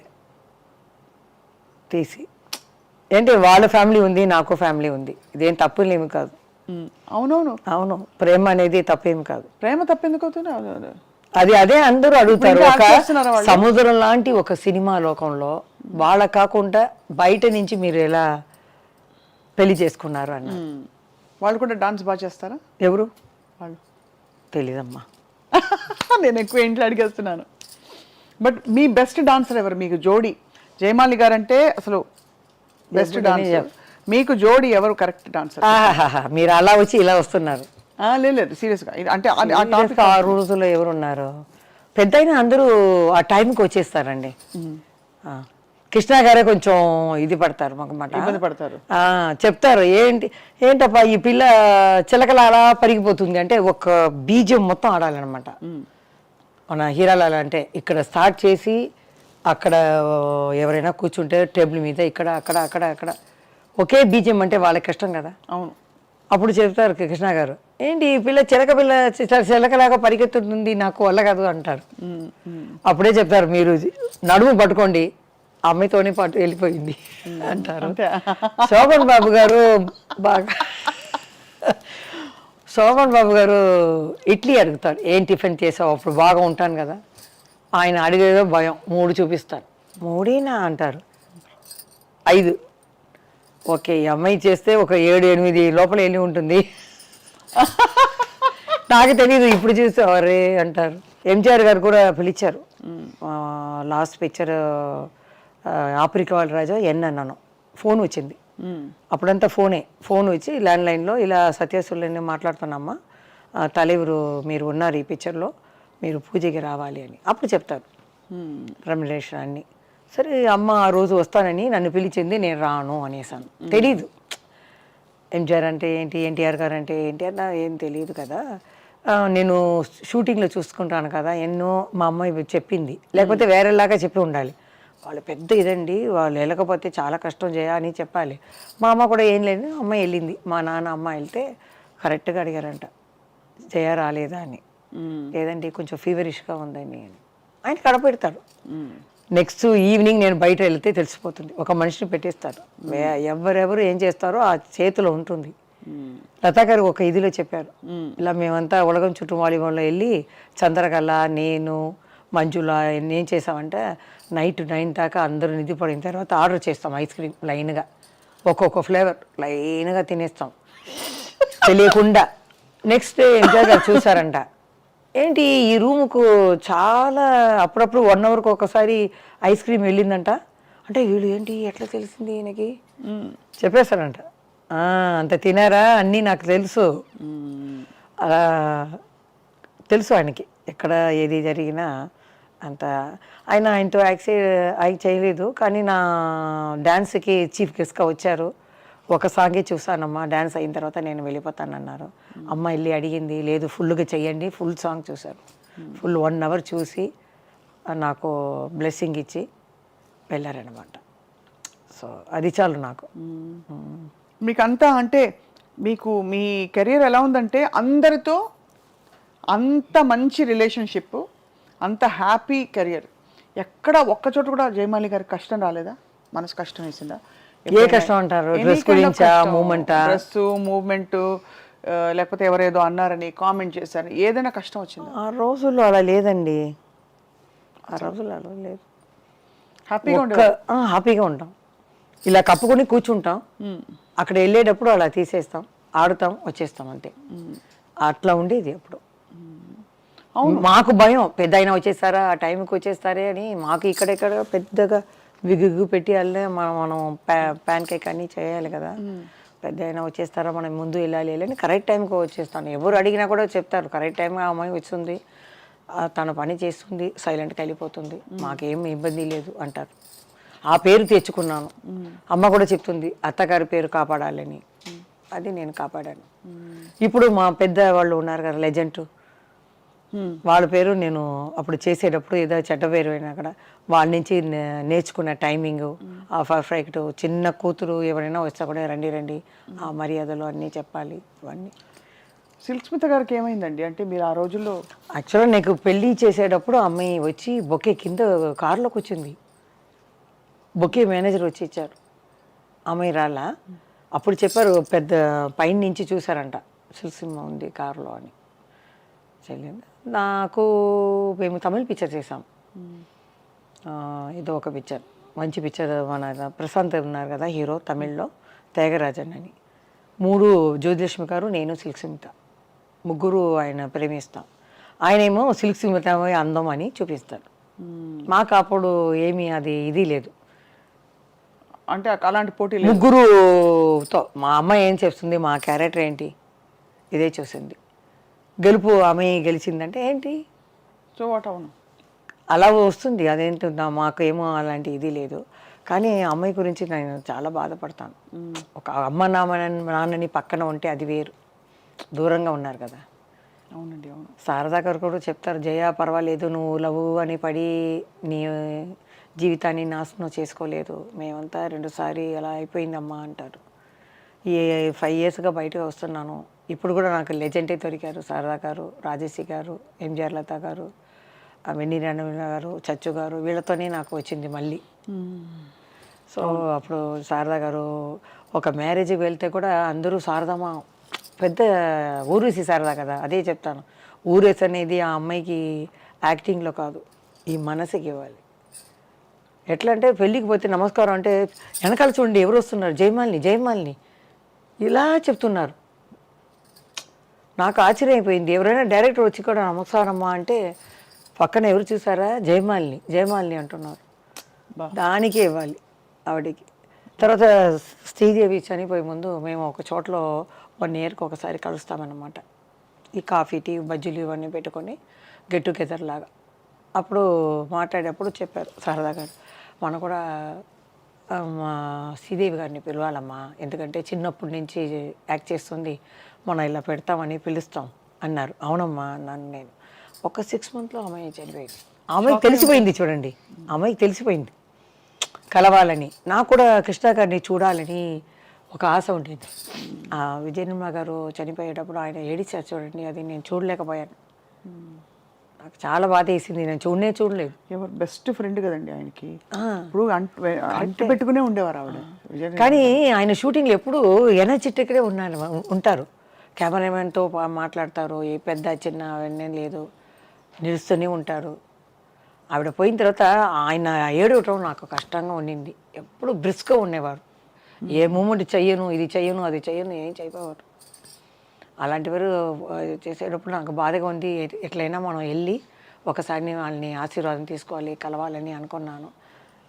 తీసి. ఏంటి వాళ్ళ ఫ్యామిలీ ఉంది, నాకు ఫ్యామిలీ ఉంది, ఇదేం తప్పులేమి కాదు. అవునవును అవును, ప్రేమ అనేది తప్పేమి కాదు. ప్రేమ తప్పెందుకు అవుతుంది? అదే అందరూ అడుగుతారు. ఒక సముద్రం లాంటి ఒక సినిమా లోకంలో వాళ్ళ కాకుండా బయట నుంచి మీరు ఎలా పెళ్లి చేసుకున్నారు అన్న. వాళ్ళు కూడా డాన్స్ బాగా చేస్తారా? ఎవరు వాళ్ళు తెలీదమ్మా. నేను ఎక్కువ ఇంట్లో అడిగేస్తున్నాను. బట్ మీ బెస్ట్ డాన్సర్ ఎవరు మీకు జోడి? జయమాలి గారు అంటే అసలు బెస్ట్ డాన్సర్. మీకు జోడి ఎవరు కరెక్ట్ డాన్సర్? మీరు అలా వచ్చి ఇలా వస్తున్నారు. లేదు సీరియస్గా, అంటే ఆ రోజుల్లో ఎవరున్నారు పెద్ద అయినా అందరూ ఆ టైంకి వచ్చేస్తారండి. కృష్ణ గారే కొంచెం ఇది పడతారు, ఇబ్బంది పడతారు, చెప్తారు ఏంటప్పా ఈ పిల్ల చిలకల అలా పరిగిపోతుంది అంటే ఒక బీజం మొత్తం ఆడాలన్నమాట. మన హీరాలాల అంటే ఇక్కడ స్టార్ట్ చేసి అక్కడ ఎవరైనా కూర్చుంటే టేబుల్ మీద ఇక్కడ అక్కడ అక్కడ అక్కడ ఒకే బీజం అంటే వాళ్ళకి కష్టం కదా. అవును. అప్పుడు చెప్తారు కృష్ణ గారు, ఏంటి ఈ పిల్ల చిలకలాగా పరిగెత్తుతుంది, నాకు వల్ల కాదు అంటారు. అప్పుడే చెప్తారు, మీరు నడుము పట్టుకోండి, అమ్మాయితోనే పాటు వెళ్ళిపోయింది అంటారు. శోభన్ బాబు గారు శోభన్ బాబు గారు ఇడ్లీ అడుగుతాడు, ఏం టిఫిన్ చేసావు, అప్పుడు బాగా ఉంటాను కదా. ఆయన అడిగేదో భయం, 3 చూపిస్తాను. 3 అంటారు, 5. ఓకే, ఈ అమ్మాయి చేస్తే ఒక 7-8 లోపల వెళ్ళి ఉంటుంది. నాకు తెలియదు, ఇప్పుడు చూస్తే అరే అంటారు. ఎంజిఆర్ గారు కూడా పిలిచారు. లాస్ట్ పిక్చర్ ఆఫ్రికా వాళ్ళ రాజా అన్నాను, ఫోన్ వచ్చింది. అప్పుడంతా ఫోన్ వచ్చి ల్యాండ్లైన్లో ఇలా సత్యసుల్ని మాట్లాడుతున్నామ్మా, తలెవరు మీరు ఉన్నారు ఈ పిక్చర్లో, మీరు పూజకి రావాలి అని. అప్పుడు చెప్తారు రెమ్యునరేషన్ అన్ని. సరే అమ్మ ఆ రోజు వస్తానని నన్ను పిలిచింది, నేను రాను అనేసాను. తెలీదు ఎంజిఆర్ అంటే ఏంటి, ఎన్టీఆర్ గారు అంటే ఏంటి అన్న ఏం తెలియదు కదా. నేను షూటింగ్లో చూసుకుంటాను కదా, ఎన్నో మా అమ్మాయి చెప్పింది, లేకపోతే వేరేలాగా చెప్పి ఉండాలి. వాళ్ళు పెద్ద ఇదండి, వాళ్ళు వెళ్ళకపోతే చాలా కష్టం అని చెప్పాలి. మా అమ్మ కూడా ఏం లేదు, అమ్మాయి వెళ్ళింది. మా నాన్న అమ్మ వెళ్తే కరెక్ట్గా అడిగారంట, జయ రాలేదా అని. లేదండి కొంచెం ఫీవరిష్గా ఉందని. ఆయన కడపెడతాడు. నెక్స్ట్ ఈవినింగ్ నేను బయట వెళ్తే తెలిసిపోతుంది, ఒక మనిషిని పెట్టేస్తారు. ఎవరెవరు ఏం చేస్తారో ఆ చేతిలో ఉంటుంది. లతా గారు ఒక ఇదిలో చెప్పారు, ఇలా మేమంతా ఉలగం చుట్టూ వాలీబాల్లో వెళ్ళి చంద్రకళ, నేను, మంజుల ఏం చేసామంటే నైట్ 9 దాకా అందరూ నిధి పడిన తర్వాత ఆర్డర్ చేస్తాం ఐస్ క్రీమ్ లైన్గా, ఒక్కొక్క ఫ్లేవర్ లైన్గా తినేస్తాం తెలియకుండా. నెక్స్ట్ డే ఎంజాయ్ గారు చూసారంట, ఏంటి ఈ రూముకు చాలా అప్పుడప్పుడు 1 అవర్కి ఒకసారి ఐస్ క్రీమ్ వెళ్ళిందంట. అంటే వీళ్ళు ఏంటి ఎట్లా తెలిసింది ఈయనకి చెప్పేస్తారంట. అంత తినారా అన్నీ నాకు తెలుసు, అలా తెలుసు ఆయనకి. ఎక్కడ ఏది జరిగినా అంత ఆయనతో యాక్ట్ చేయలేదు, కానీ నా డ్యాన్స్కి చీఫ్ గెస్ట్గా వచ్చారు. ఒక సాంగే చూసానమ్మా, డ్యాన్స్ అయిన తర్వాత నేను వెళ్ళిపోతానన్నారు. అమ్మ వెళ్ళి అడిగింది, లేదు ఫుల్గా చెయ్యండి, ఫుల్ సాంగ్ చూశారు. ఫుల్ 1 hour చూసి నాకు బ్లెస్సింగ్ ఇచ్చి వెళ్ళారనమాట. సో అది చాలు నాకు. మీకు అంతా అంటే మీకు మీ కెరీర్ ఎలా ఉందంటే అందరితో అంత మంచి రిలేషన్షిప్, అంత హ్యాపీ కెరియర్. ఎక్కడ ఒక్క చోట కూడా జయమాలి గారికి కష్టం రాలేదా? మనసు కష్టం వేసిందా? ఏ కష్టం అంటారు? డ్రెస్ గురించా, మూమెంటా? డ్రెస్, మూవ్మెంట్, లేకపోతే ఎవరేదో అన్నారని కామెంట్ చేశారని ఏదైనా కష్టం వచ్చిందా? ఆ రోజుల్లో అలా లేదండి, ఆ రోజుల్లో అలా లేదు. హ్యాపీగా ఉండే హ్యాపీగా ఉంటాం, ఇలా కప్పుకొని కూర్చుంటాం. అక్కడ వెళ్ళేటప్పుడు అలా తీసేస్తాం, ఆడుతాం, వచ్చేస్తాం అంతే. అట్లా ఉండేది అప్పుడు. మాకు భయం, పెద్ద అయినా వచ్చేస్తారా, ఆ టైంకి వచ్చేస్తారే అని. మాకు ఇక్కడెక్కడ పెద్దగా విగ్గు పెట్టి వెళ్ళే మనం ప్యాన్ కేక్ అన్నీ చేయాలి కదా. పెద్ద అయినా వచ్చేస్తారా, మనం ముందు వెళ్ళాలి అని కరెక్ట్ టైంకి వచ్చేస్తాను. ఎవరు అడిగినా కూడా చెప్తారు, కరెక్ట్ టైంగా అమ్మాయి వస్తుంది, తన పని చేస్తుంది, సైలెంట్గా వెళ్ళిపోతుంది, మాకేం ఇబ్బంది లేదు అంటారు. ఆ పేరు తెచ్చుకున్నాను. అమ్మ కూడా చెప్తుంది అత్తగారి పేరు కాపాడాలని, అది నేను కాపాడాను. ఇప్పుడు మా పెద్ద వాళ్ళు ఉన్నారు కదా, లెజెండ్, వాళ్ళ పేరు నేను అప్పుడు చేసేటప్పుడు ఏదో చెడ్డ పేరు అయినా కూడా వాళ్ళ నుంచి నేర్చుకున్న టైమింగ్, ఆ పర్ఫెక్ట్. చిన్న కూతురు ఎవరైనా వస్తా కూడా రండి రండి, ఆ మర్యాదలు అన్నీ చెప్పాలి. ఇవన్నీ సిల్క్ స్మిత గారికి ఏమైందండి? అంటే మీరు ఆ రోజుల్లో యాక్చువల్గా నాకు పెళ్ళి చేసేటప్పుడు అమ్మాయి వచ్చి బొకే కింద కారులోకి వచ్చింది, బొకే మేనేజర్ వచ్చి ఇచ్చారు, అమ్మాయి రాలా. అప్పుడు చెప్పారు, పెద్ద పైన నుంచి చూసారంట, సిల్సిమ్మ ఉంది కారులో అని. చెల్లింది నాకు. మేము తమిళ పిక్చర్ చేసాం, ఏదో ఒక పిక్చర్, మంచి పిక్చర్. మన ప్రశాంత్ ఉన్నారు కదా హీరో, తమిళ్లో త్యాగరాజన్ అని. 3 జ్యోతిలక్ష్మి గారు, నేను, సిల్క్ స్మిత, ముగ్గురు ఆయన ప్రేమిస్తాం. ఆయనేమో సిల్క్ స్మిత అందం అని చూపిస్తాడు. మాకు అప్పుడు ఏమీ అది ఇది లేదు. అంటే అలాంటి పోటీ లేదు. ముగ్గురుతో మా అమ్మాయి ఏం చెప్తుంది, మా క్యారెక్టర్ ఏంటి, ఇదే చూసింది. గెలుపు అమ్మాయి గెలిచిందంటే ఏంటి, సో వాట్ అవును అలా వస్తుంది. అదేంటున్నా మాకు ఏమో అలాంటి ఇది లేదు. కానీ అమ్మాయి గురించి నేను చాలా బాధపడతాను. ఒక అమ్మ నాన్నని పక్కన ఉంటే అది వేరు, దూరంగా ఉన్నారు కదా. అవునండి, అవును. శారదా గారు కూడా చెప్తారు, జయ పర్వాలేదు, నువ్వు లవ్ అని పడి నీ జీవితాన్ని నాశనం చేసుకోలేదు, మేమంతా 2 సారి అలా అయిపోయిందమ్మా అంటారు. ఈ 5 yearsగా బయటకు వస్తున్నాను. ఇప్పుడు కూడా నాకు లెజెండే దొరికారు, శారదా గారు, రాజేశ్రీ గారు, ఎంజిఆర్ లత గారు, వెన్నీ రణవీణ గారు, చచ్చు గారు, వీళ్ళతోనే నాకు వచ్చింది మళ్ళీ. సో అప్పుడు శారదా గారు ఒక మ్యారేజ్కి వెళ్తే కూడా అందరూ శారదమ్మ, పెద్ద ఊరేసి శారదా కదా. అదే చెప్తాను, ఊరేసి అనేది ఆ అమ్మాయికి యాక్టింగ్లో కాదు, ఈ మనసుకి ఇవ్వాలి. ఎట్లా అంటే పెళ్ళికి పోతే నమస్కారం అంటే వెనకాల చూడండి ఎవరు వస్తున్నారు, జయమాలిని జయమాలిని ఇలా చెప్తున్నారు. నాకు ఆశ్చర్యం అయిపోయింది. ఎవరైనా డైరెక్టర్ వచ్చి కూడా నమస్కారమ్మా అంటే పక్కన ఎవరు చూసారా, జయమాలిని జయమాలిని అంటున్నారు. దానికే ఇవ్వాలి ఆవిడికి. తర్వాత శ్రీదేవి చనిపోయే ముందు మేము ఒక చోట్లో 1 yearకి ఒకసారి కలుస్తామన్నమాట. ఈ కాఫీ, టీ, బజ్జీలు ఇవన్నీ పెట్టుకొని గెట్ టుగెదర్ లాగా. అప్పుడు మాట్లాడేటప్పుడు చెప్పారు శారదా గారు, మనం కూడా మా శ్రీదేవి గారిని పిలవాలమ్మా, ఎందుకంటే చిన్నప్పటి నుంచి యాక్ట్ చేస్తుంది, మనం ఇలా పెడతామని పిలుస్తాం అన్నారు. అవునమ్మా అన్నాను నేను. ఒక 6 monthsలో అమ్మాయి చనిపోయింది. అమ్మాయికి తెలిసిపోయింది చూడండి, అమ్మాయికి తెలిసిపోయింది కలవాలని. నాకు కూడా కృష్ణ గారిని చూడాలని ఒక ఆశ ఉండేది. విజయనిర్మల గారు చనిపోయేటప్పుడు ఆయన ఏడిచారు చూడండి, అది నేను చూడలేకపోయాను. నాకు చాలా బాధ వేసింది, నేను చూడలేదు. ఎవరు బెస్ట్ ఫ్రెండ్ కదండి ఆయనకి. ఇప్పుడు అంటు పెట్టుకునే ఉండేవారు ఆవిడ. కానీ ఆయన షూటింగ్లో ఎప్పుడు ఎనర్జెటిక్గా ఉంటారు. కెమెరామెన్తో మాట్లాడతారు, ఏ పెద్ద చిన్న అవన్నీ లేదు, నిలుస్తూనే ఉంటారు. ఆవిడ పోయిన తర్వాత ఆయన ఏడవటం నాకు కష్టంగా ఉండింది. ఎప్పుడు బ్రిస్క్గా ఉండేవారు, ఏ మూమెంట్ చెయ్యను, ఇది చెయ్యను, అది చెయ్యను, ఏం చేయకపోవారు. అలాంటివారు చేసేటప్పుడు నాకు బాధగా ఉంది. ఎట్లయినా మనం వెళ్ళి ఒకసారి వాళ్ళని ఆశీర్వాదం తీసుకోవాలి, కలవాలని అనుకున్నాను.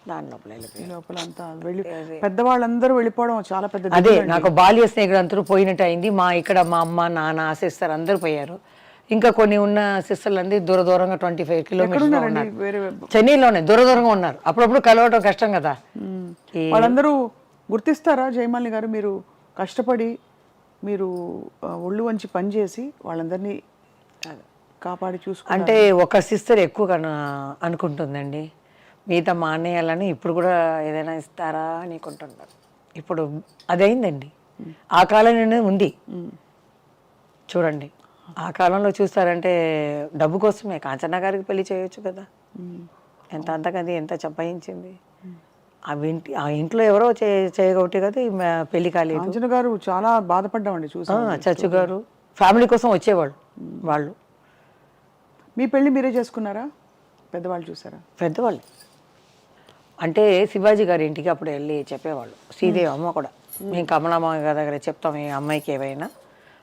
దాని లోపల అంతా వెళ్ళి పెద్దవాళ్ళందరూ వెళ్ళిపోవడం చాలా పెద్ద. అదే నాకు బాల్య స్నేహితులు అందరూ పోయినట్టు అయింది. ఇక్కడ మా అమ్మ నాన్న ఆశిస్తారు అందరూ పోయారు. ఇంకా కొన్ని ఉన్న సిస్టర్లు అంది దూరంగా 25 కిలోమీటర్స్ ఎక్కడున్నారండి? ఉన్నారు. వేరే చెన్నైలోనే దూరంగా ఉన్నారు. అప్పుడప్పుడు కలవటం కష్టం కదా. వాళ్ళందరూ గుర్తిస్తారా జయమాలిని గారు? మీరు కష్టపడి మీరు ఒళ్ళు వంచి పనిచేసి వాళ్ళందరినీ కాపాడి చూసుకుంటే అంటే ఒక సిస్టర్ ఎక్కువగా అనుకుంటుందండి, మిగతా మానేయాలని. ఇప్పుడు కూడా ఏదైనా ఇస్తారా అని అనుకుంటున్నారు. ఇప్పుడు అదైందండి. ఆ కాలంలోనే ఉంది చూడండి. ఆ కాలంలో చూస్తారంటే డబ్బు కోసమే కాంచన గారికి పెళ్లి చేయొచ్చు కదా. ఎంత అంతకది ఎంత చంపాయించింది. ఆ ఇంట్లో ఎవరో చేయగొట్టి కదా పెళ్లి కాలేదు. కాంచన గారు చాలా బాధపడ్డామండి చూసి. చచ్చు గారు ఫ్యామిలీ కోసం వచ్చేవాళ్ళు వాళ్ళు. మీ పెళ్లి మీరే చేసుకున్నారా? పెద్దవాళ్ళు చూసారా? పెద్దవాళ్ళు అంటే శివాజీ గారి ఇంటికి అప్పుడు వెళ్ళి చెప్పేవాళ్ళు. శ్రీదేవి అమ్మ కూడా మేము కమలమ్మ గారి దగ్గర చెప్తాం ఈ అమ్మాయికి ఏమైనా.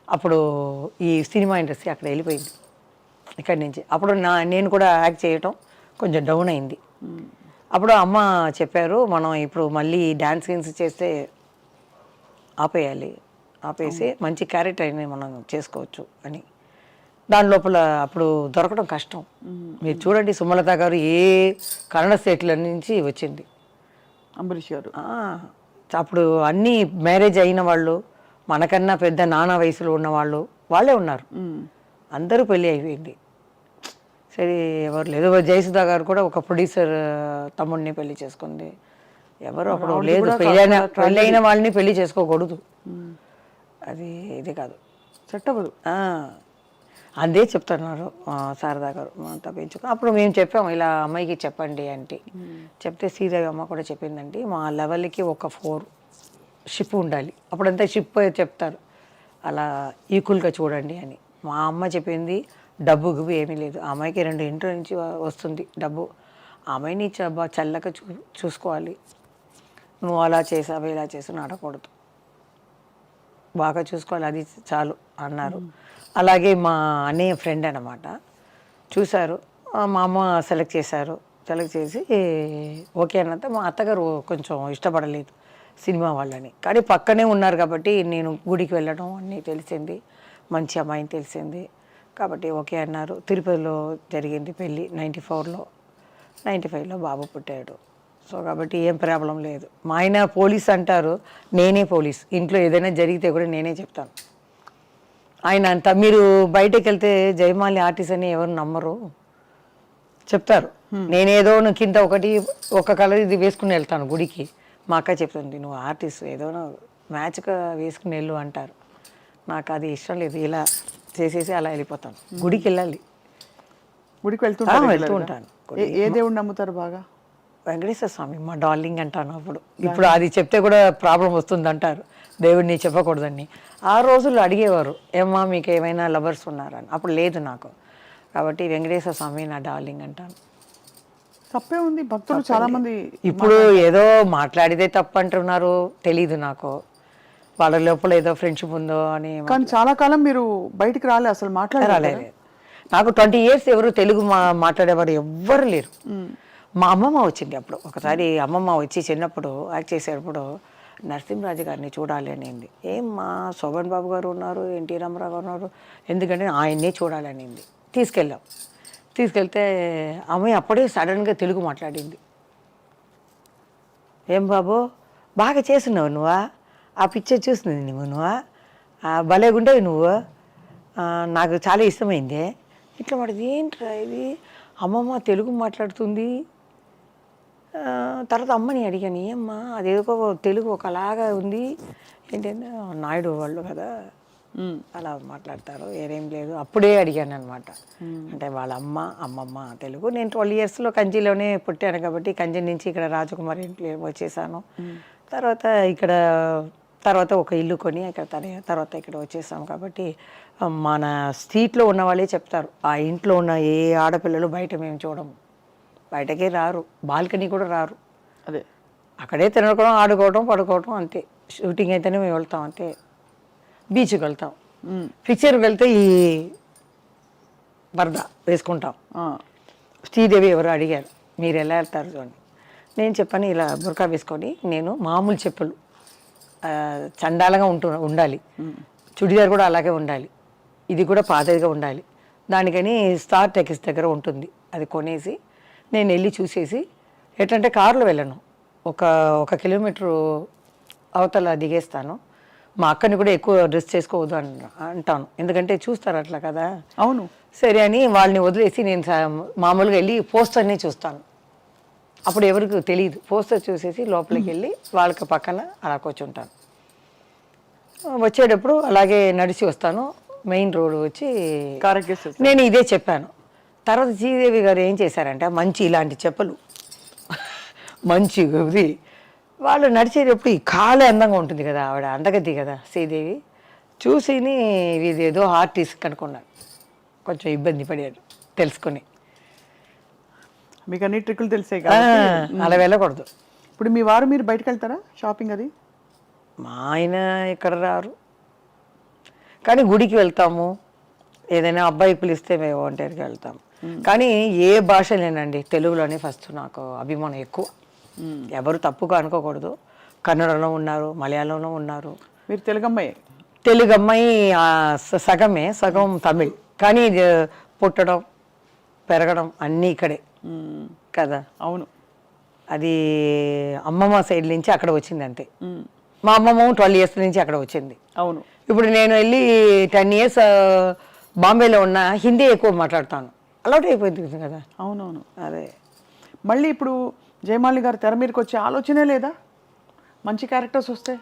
అప్పుడు ఈ సినిమా ఇండస్ట్రీ అక్కడ వెళ్ళిపోయింది ఇక్కడి నుంచి. అప్పుడు నేను కూడా యాక్ట్ చేయటం కొంచెం డౌన్ అయింది. అప్పుడు అమ్మ చెప్పారు, మనం ఇప్పుడు మళ్ళీ డ్యాన్స్ సీన్స్ చేస్తే ఆపేసి మంచి క్యారెక్టర్ అయినా మనం చేసుకోవచ్చు అని. దాని లోపల అప్పుడు దొరకడం కష్టం. మీరు చూడండి, సుమలత గారు ఏ కన్నడ స్టేట్ల నుంచి వచ్చింది. అంబరీష్ గారు అప్పుడు అన్నీ మ్యారేజ్ అయిన వాళ్ళు, మనకన్నా పెద్ద నానా వయసులో ఉన్నవాళ్ళు వాళ్ళే ఉన్నారు. అందరూ పెళ్ళి అయిపోయింది. సరే ఎవరు లేదు. జయసుధా గారు కూడా ఒక ప్రొడ్యూసర్ తమ్ముడిని పెళ్లి చేసుకుంది. ఎవరు అప్పుడు లేదు. పెళ్ళైన వాళ్ళని పెళ్లి చేసుకోకూడదు, అది ఇది కాదు, సెట్ అవ్వదు. అదే చెప్తున్నారు శారదా గారు తప్పించుకో. అప్పుడు మేము చెప్పాము ఇలా అమ్మాయికి చెప్పండి అంటే, చెప్తే శ్రీదేవి అమ్మ కూడా చెప్పిందండి, మా లెవెల్కి ఒక 4 షిప్ ఉండాలి. అప్పుడంతా షిప్ చెప్తారు, అలా ఈక్వల్గా చూడండి అని. మా అమ్మ చెప్పింది డబ్బు గిబ్బు ఏమీ లేదు, ఆ అమ్మాయికి 2 ఇంట్లో నుంచి వస్తుంది డబ్బు, ఆ అమ్మాయిని చల్లగా చూసుకోవాలి, నువ్వు అలా చేసావు ఇలా చేసావు నడకూడదు, బాగా చూసుకోవాలి, అది చాలు అన్నారు. అలాగే మా అన్నయ్య ఫ్రెండ్ అనమాట చూశారు, మా అమ్మ సెలెక్ట్ చేశారు. సెలెక్ట్ చేసి ఓకే అన్నంత మా అత్తగారు కొంచెం ఇష్టపడలేదు సినిమా వాళ్ళని. కానీ పక్కనే ఉన్నారు కాబట్టి నేను గుడికి వెళ్ళడం అన్నీ తెలిసింది, మంచి అమ్మాయిని తెలిసింది కాబట్టి ఓకే అన్నారు. తిరుపతిలో జరిగింది పెళ్ళి 94లో, 95లో బాబు పుట్టాడు. సో కాబట్టి ఏం ప్రాబ్లం లేదు. మా ఆయన పోలీస్ అంటారు, నేనే పోలీస్. ఇంట్లో ఏదైనా జరిగితే కూడా నేనే చెప్తాను. ఆయన అంతా మీరు బయటకు వెళ్తే జయమాలి ఆర్టిస్ట్ అని ఎవరు నమ్మరు, చెప్తారు. నేనేదో కింద ఒక కలర్ ఇది వేసుకుని వెళ్తాను గుడికి. మా అక్క చెప్తుంది, నువ్వు ఆర్టిస్ట్ ఏదో మ్యాచ్గా వేసుకుని వెళ్ళు అంటారు. నాకు అది ఇష్టం లేదు, ఇలా చేసేసి అలా వెళ్ళిపోతాను. గుడికి వెళ్ళాలి. గుడికి వెళ్తూ ఉంటాను. ఏ దేవుడిని నమ్ముతారు బాగా? వెంకటేశ్వర స్వామి మా డార్లింగ్ అంటాను. ఇప్పుడు అది చెప్తే కూడా ప్రాబ్లం వస్తుంది అంటారు, దేవుడిని చెప్పకూడదని. ఆ రోజుల్లో అడిగేవారు, ఏమ్మా మీకు ఏమైనా లవర్స్ ఉన్నారని. అప్పుడు లేదు నాకు, కాబట్టి వెంకటేశ్వర స్వామి నా డార్లింగ్ అంటాను. తప్పే ఉంది, భక్తులు చాలా మంది ఇప్పుడు ఏదో మాట్లాడితే తప్పు అంటున్నారు, తెలీదు నాకు, వాళ్ళ లోపల ఏదో ఫ్రెండ్షిప్ ఉందో అని. కానీ చాలా కాలం మీరు బయటికి రాలే, అసలు రాలేదు. నాకు 20 years ఎవరు తెలుగు మాట్లాడేవారు ఎవ్వరు లేరు. మా అమ్మమ్మ వచ్చింది అప్పుడు ఒకసారి. అమ్మమ్మ వచ్చి చిన్నప్పుడు యాక్ట్ చేసేటప్పుడు నరసింహరాజు గారిని చూడాలి అనింది. మా శోభన్ బాబు గారు ఉన్నారు, ఎన్టీ రామారావు గారు ఉన్నారు, ఎందుకంటే ఆయన్నే చూడాలి అనింది. తీసుకెళ్తే అమ్మాయి అప్పుడే సడన్గా తెలుగు మాట్లాడింది. ఏం బాబు బాగా చేస్తున్నావు నువ్వా, ఆ పిక్చర్ చూస్తుంది నువ్వా, భలేగుండేవి నువ్వు, నాకు చాలా ఇష్టమైంది ఇట్లా పడింది. ఏంట్రా ఇది, అమ్మమ్మ తెలుగు మాట్లాడుతుంది. తర్వాత అమ్మని అడిగాను, ఏమ్మా అదేదో తెలుగు ఒకలాగా ఉంది ఏంటంటే, నాయుడు వాళ్ళు కదా అలా మాట్లాడతారు, ఏరేం లేదు. అప్పుడే అడిగాను అనమాట. అంటే వాళ్ళ అమ్మమ్మ తెలుగు. నేను 12 yearsలో కంచిలోనే పుట్టాను కాబట్టి కంచి నుంచి ఇక్కడ రాజకుమారి ఇంట్లో వచ్చేసాను. తర్వాత ఒక ఇల్లు కొని తర్వాత ఇక్కడ వచ్చేసాం కాబట్టి మన స్ట్రీట్లో ఉన్న వాళ్ళే చెప్తారు, ఆ ఇంట్లో ఉన్న ఏ ఆడపిల్లలు బయట మేము చూడము, బయటకే రారు, బాల్కనీ కూడా రారు. అదే అక్కడే తినడం, ఆడుకోవడం, పడుకోవడం అంతే. షూటింగ్ అయితేనే మేము వెళ్తాం అంతే. బీచ్కి వెళ్తాం, పిక్చర్కి వెళ్తే ఈ బరద వేసుకుంటాం. శ్రీదేవి ఎవరు అడిగారు, మీరు ఎలా వెళ్తారు చూడండి. నేను చెప్పాను, ఇలా బుర్కా వేసుకొని నేను మామూలు చెప్పులు చండాలంగా ఉండాలి, చుడిదార్ కూడా అలాగే ఉండాలి, ఇది కూడా పాతదిగా ఉండాలి, దానికని స్టార్ టెక్స్ దగ్గర ఉంటుంది, అది కొనేసి నేను వెళ్ళి చూసేసి, ఎట్లంటే కారులో వెళ్ళను, ఒక 1 కిలోమీటరు అవతల దిగేస్తాను. మా అక్కని కూడా ఎక్కువ డ్రెస్ చేసుకోవద్దు అంటాను, ఎందుకంటే చూస్తారు అట్లా కదా. అవును. సరే అని వాళ్ళని వదిలేసి నేను మామూలుగా వెళ్ళి పోస్టర్ని చూస్తాను. అప్పుడు ఎవరికి తెలియదు, పోస్టర్ చూసేసి లోపలికి వెళ్ళి వాళ్ళకి పక్కన అలా కూర్చుంటాను. వచ్చేటప్పుడు అలాగే నడిచి వస్తాను, మెయిన్ రోడ్ వచ్చి కారెక్కేసేస్తారు. నేను ఇదే చెప్పాను. తర్వాత శ్రీదేవి గారు ఏం చేశారంటే, మంచి ఇలాంటి చెప్పులు మంచి ఇది వాళ్ళు నడిచేటప్పుడు ఈ కాలే అందంగా ఉంటుంది కదా, ఆవిడ అందగద్ది కదా శ్రీదేవి, చూసిని ఇది ఏదో ఆర్టిస్ట్ అనుకున్నాను. కొంచెం ఇబ్బంది పడాడు తెలుసుకొని. మీకు అన్ని ట్రిక్కులు తెలిసాయి కాబట్టి అలా వెళ్ళకూడదు. ఇప్పుడు మీ వారు మీరు బయటకు వెళ్తారా షాపింగ్ అది? మా ఆయన ఇక్కడ రారు, కానీ గుడికి వెళ్తాము, ఏదైనా అబ్బాయి పిలిస్తే మేము ఒంటరికి వెళ్తాము. కానీ ఏ భాష లేనండి, తెలుగులోనే ఫస్ట్ నాకు అభిమానం ఎక్కువ. ఎవరు తప్పుగా అనుకోకూడదు, కన్నడలో ఉన్నారు, మలయాళంలో ఉన్నారు. మీరు తెలుగు అమ్మాయి? తెలుగు అమ్మాయి సగమే, సగం తమిళ్, కానీ పుట్టడం పెరగడం అన్నీ ఇక్కడే కదా. అవును. అది అమ్మమ్మ సైడ్ నుంచి అక్కడ వచ్చింది అంతే. మా అమ్మమ్మ 12 years నుంచి అక్కడ వచ్చింది. అవును. ఇప్పుడు నేను వెళ్ళి 10 years బాంబేలో ఉన్న హిందీ ఎక్కువ మాట్లాడతాను, అలవాటు అయిపోయింది కదా. అవునవును. అదే మళ్ళీ ఇప్పుడు జయమాలిని గారు తెర మీదకి వచ్చే ఆలోచనే లేదా మంచి క్యారెక్టర్స్ వస్తే?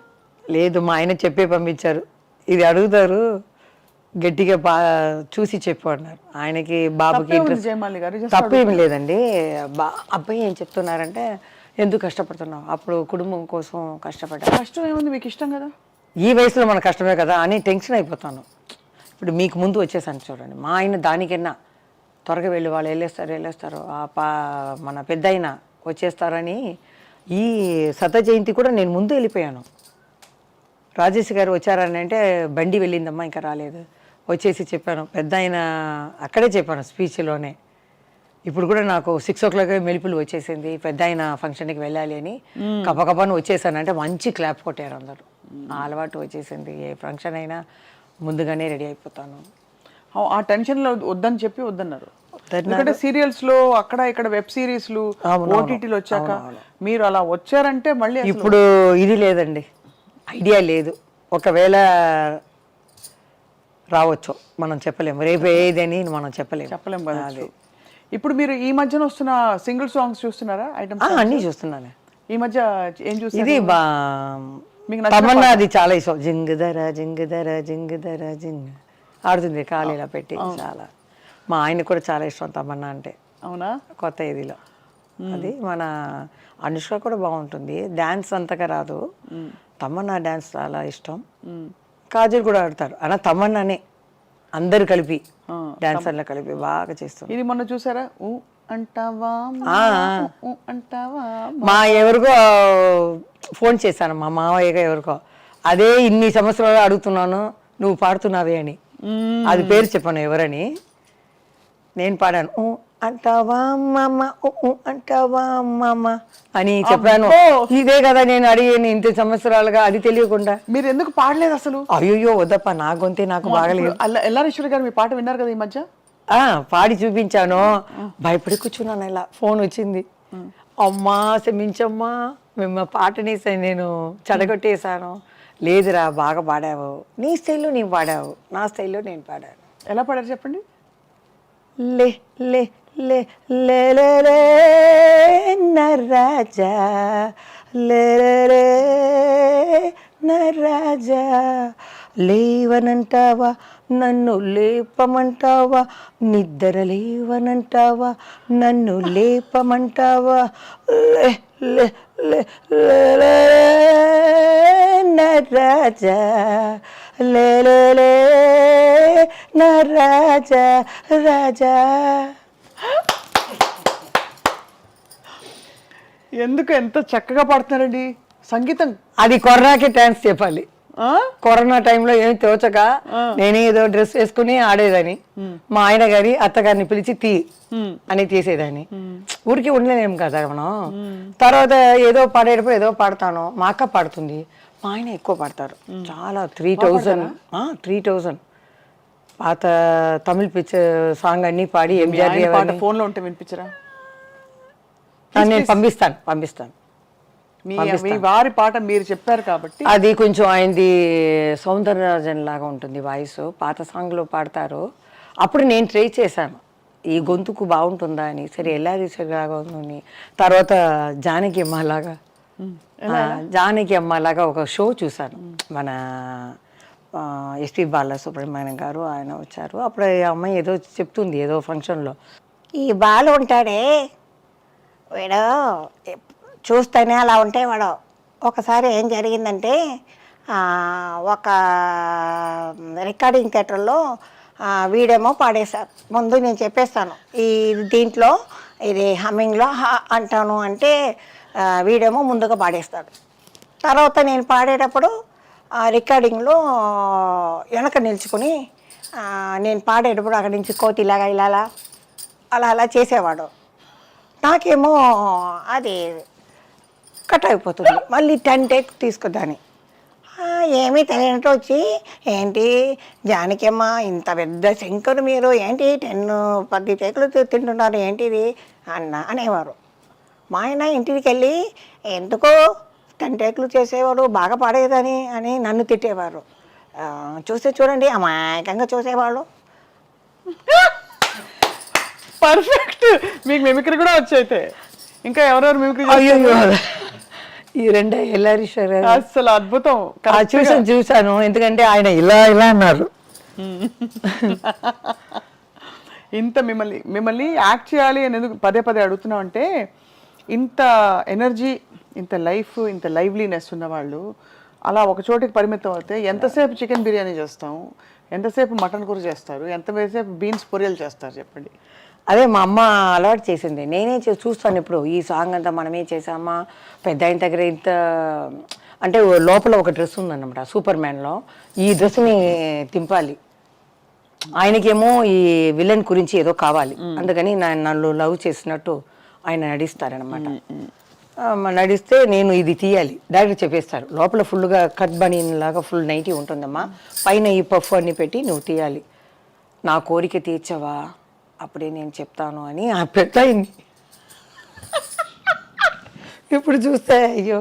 లేదు, మా ఆయన చెప్పే పంపించారు, ఇది అడుగుతారు గట్టిగా చూసి చెప్పు అన్నారు. ఆయనకి బాబుకి ఇంట్రెస్ట్. జయమాలిని గారు తప్పేమి లేదండి. అబ్బాయి ఏం చెప్తున్నారంటే, ఎందుకు కష్టపడుతున్నావు, అప్పుడు కుటుంబం కోసం కష్టపడ్డా. కష్టం ఏముంది, మీకు ఇష్టం కదా. ఈ వయసులో మన కష్టమే కదా అని టెన్షన్ అయిపోతాను. ఇప్పుడు మీకు ముందు వచ్చేసాను చూడండి, మా ఆయన దానికన్నా త్వరగా వెళ్ళి వాళ్ళు వెళ్ళేస్తారు మన పెద్ద అయినా వచ్చేస్తారని. ఈ శత జయంతి కూడా నేను ముందు వెళ్ళిపోయాను. రాజేష్ గారు వచ్చారని అంటే, బండి వెళ్ళిందమ్మా ఇంకా రాలేదు, వచ్చేసి చెప్పాను. పెద్ద ఆయన అక్కడే చెప్పాను స్పీచ్లోనే. ఇప్పుడు కూడా నాకు 6 o'clock మెలుపులు వచ్చేసింది, పెద్ద ఆయన ఫంక్షన్కి వెళ్ళాలి అని కపకపని వచ్చేసాను అంటే మంచి క్లాప్ కొట్టారు అందరూ. ఆ అలవాటు వచ్చేసింది, ఏ ఫంక్షన్ అయినా ముందుగానే రెడీ అయిపోతాను. ఆ టెన్షన్లో వద్దని చెప్పి వద్దన్నారు. ఎందుకంటే సీరియల్స్ లో అక్కడ ఇక్కడ వెబ్ సిరీస్లు ఓటీటీలు వచ్చాక మీరు అలా వచ్చారంటే మళ్ళీ ఇప్పుడు ఇది లేదండి, ఐడియా లేదు. ఒకవేళ రావచ్చు, మనం చెప్పలేము, రేపు ఏదని మనం చెప్పలేము కదా. ఇప్పుడు మీరు ఈ మధ్యన వస్తున్న సింగిల్ సాంగ్స్ చూస్తున్నారా? ఐటమ్స్ అన్నీ చూస్తున్నాను. ఈ మధ్య ఏం చూసి ఇది తమన్నా, అది చాలా ఇష్టం. జింగదర జింగదర జింగదర జింగ్ ఆడుతుంది ఖాళీలా పెట్టి, చాలా. మా ఆయన కూడా చాలా ఇష్టం తమన్నా అంటే. అవునా? కొత్త ఇదిలో అది మన అనుష్క కూడా బాగుంటుంది, డ్యాన్స్ అంతగా రాదు. తమన్నా డ్యాన్స్ చాలా ఇష్టం. కాజల్ కూడా ఆడతారు, అలా తమన్నానే అందరు కలిపి డాన్సర్లు కలిపి బాగా చేస్తాం. ఇది మొన్న చూసారా, అంటావా అంటావా? మా ఎవరికో ఫోన్ చేశాను, మా మావయ్యగా ఎవరికో, అదే ఇన్ని సంవత్సరాలు అడుగుతున్నాను నువ్వు పాడుతున్నావే అని. అది పేరు చెప్పాను ఎవరని, నేను పాడాను. అంటావా మామ, అంటావా మామ అని చెప్పాను. ఇదే కదా నేను అడిగాను ఇంత సంవత్సరాలుగా, అది తెలియకుండా. మీరు ఎందుకు పాడలేదు అసలు? అయ్యో వద్దప్ప, నా గొంతే నాకు బాగలేదు. ఎల్లారేశ్వరి గారు మీ పాట విన్నారు కదా ఈ మధ్య? పాడి చూపించాను, భయపడి కూర్చున్నాను. ఇలా ఫోన్ వచ్చింది, అమ్మా క్షమించమ్మా, మేము పాటని నేను చెడగొట్టేశాను. లేదురా బాగా పాడావు, నీ స్టైల్లో నీవు పాడావు, నా స్టైల్లో నేను పాడాను. ఎలా పాడారు చెప్పండి? లే లే లే లే లే లే నరాజా, లే లే నరాజా, లేవనంటావా నన్ను లేపమంటావా, నిద్ర లేవనంటావా నన్ను లేపమంటావా, లే లే లే లే నరాజా, లే లే లే నరాజా రాజా. ఎందుకు ఎంత చక్కగా పాడుతున్నారండి సంగీతం? అది కరోనాకి డాన్స్ చెప్పాలి. కరోనా టైంలో ఏమి తోచక నేనే ఏదో డ్రెస్ వేసుకుని ఆడేదాన్ని, మా ఆయన గారి అత్తగారిని పిలిచి అని తీసేదాన్ని. ఊరికి ఉండలేము కదా మనం. తర్వాత ఏదో పాడేటప్పుడు ఏదో పాడతాను, మా అక్క పాడుతుంది, మా ఆయన ఎక్కువ పాడతారు చాలా. 3000 పాత తమిళ పిక్చర్ సాంగ్ అన్ని పాడి మీ ఎంజిఆర్ ఆయన పాట ఫోన్లో ఉంటే వినిపించరా? నేను పంపిస్తాను మీ వారి పాట మీరు చెప్పారు కాబట్టి అది కొంచెం ఆయనది సౌందరరాజన్ లాగా ఉంటుంది వాయిస్, పాత సాంగ్లో పాడతారు. అప్పుడు నేను ట్రై చేశాను ఈ గొంతుకు బాగుంటుందా అని, సరే ఎల్ఆర్ లాగా ఉందని. తర్వాత జానకి అమ్మ లాగా ఒక షో చూశాను, మన ఎస్పి బాలసుబ్రహ్మణ్యం గారు ఆయన వచ్చారు. అప్పుడు ఆ అమ్మాయి ఏదో చెప్తుంది ఏదో ఫంక్షన్లో, ఈ బాలు ఉంటాడే వీడు చూస్తేనే అలా ఉంటే వాడు. ఒకసారి ఏం జరిగిందంటే ఒక రికార్డింగ్ థియేటర్లో వీడేమో పాడేశారు. ముందు నేను చెప్పేస్తాను, ఈ దీంట్లో ఇది హమ్మింగ్లో అంటాను అంటే వీడేమో ముందుగా పాడేస్తాడు. తర్వాత నేను పాడేటప్పుడు రికార్డింగ్లో వెనక నిల్చుకొని నేను పాడేటప్పుడు అక్కడి నుంచి కోతిలాగా ఇలా అలా చేసేవాడు. నాకేమో అది కట్ అయిపోతుంది. మళ్ళీ 10 టేక్ తీసుకుందాన్ని. ఏమీ తెలియనట్టు వచ్చి, ఏంటి జానకమ్మ ఇంత పెద్ద శంకరు మీరు ఏంటి 10 టేకులు తింటున్నారు ఏంటిది అనేవారు. మా ఆయన ఇంటికి వెళ్ళి ఎందుకో 10 టేకులు చేసేవారు బాగా పాడేదని అని నన్ను తిట్టేవారు. చూడండి అమాయకంగా చూసేవాళ్ళు. పర్ఫెక్ట్. మీకు మిమిక్రీ కూడా వచ్చైతే ఇంకా ఎవరెవరు మిమిక్రీ? ఈ రెండే ఎల్ఆరీశ్వర్ అసలు అద్భుతం. చూసాను ఎందుకంటే ఆయన ఇలా అన్నారు. ఇంత మిమ్మల్ని యాక్ట్ చేయాలి అని ఎందుకు పదే అడుగుతున్నాం అంటే, ఇంత ఎనర్జీ, ఇంత లైఫ్, ఇంత లైవ్లీనెస్ ఉన్న వాళ్ళు అలా ఒక చోటికి పరిమితం అవుతే ఎంతసేపు చికెన్ బిర్యానీ చేస్తాం, ఎంతసేపు మటన్ కూర చేస్తారు, ఎంతసేపు బీన్స్ పొరియలు చేస్తారు చెప్పండి. అదే మా అమ్మ అలవాటు చేసింది. నేనే చూస్తాను ఇప్పుడు ఈ సాంగ్ అంతా మనమే చేసామా, పెద్ద ఆయన దగ్గర ఇంత అంటే లోపల ఒక డ్రెస్ ఉందన్నమాట సూపర్ మ్యాన్లో, ఈ డ్రెస్ని తింపాలి. ఆయనకేమో ఈ విలన్ గురించి ఏదో కావాలి, అందుకని నన్ను లవ్ చేసినట్టు ఆయన నడిస్తారనమాట. నడిస్తే నేను ఇది తీయాలి, డైరెక్ట్ చెప్పేస్తారు. లోపల ఫుల్గా కట్ బనీన్ లాగా ఫుల్ నైటీ ఉంటుందమ్మా, పైన ఈ పఫ్ అన్ని పెట్టి నువ్వు తీయాలి, నా కోరిక తీర్చవా అప్పుడే నేను చెప్తాను అని ఆ పెద్దయింది. ఇప్పుడు చూస్తే అయ్యో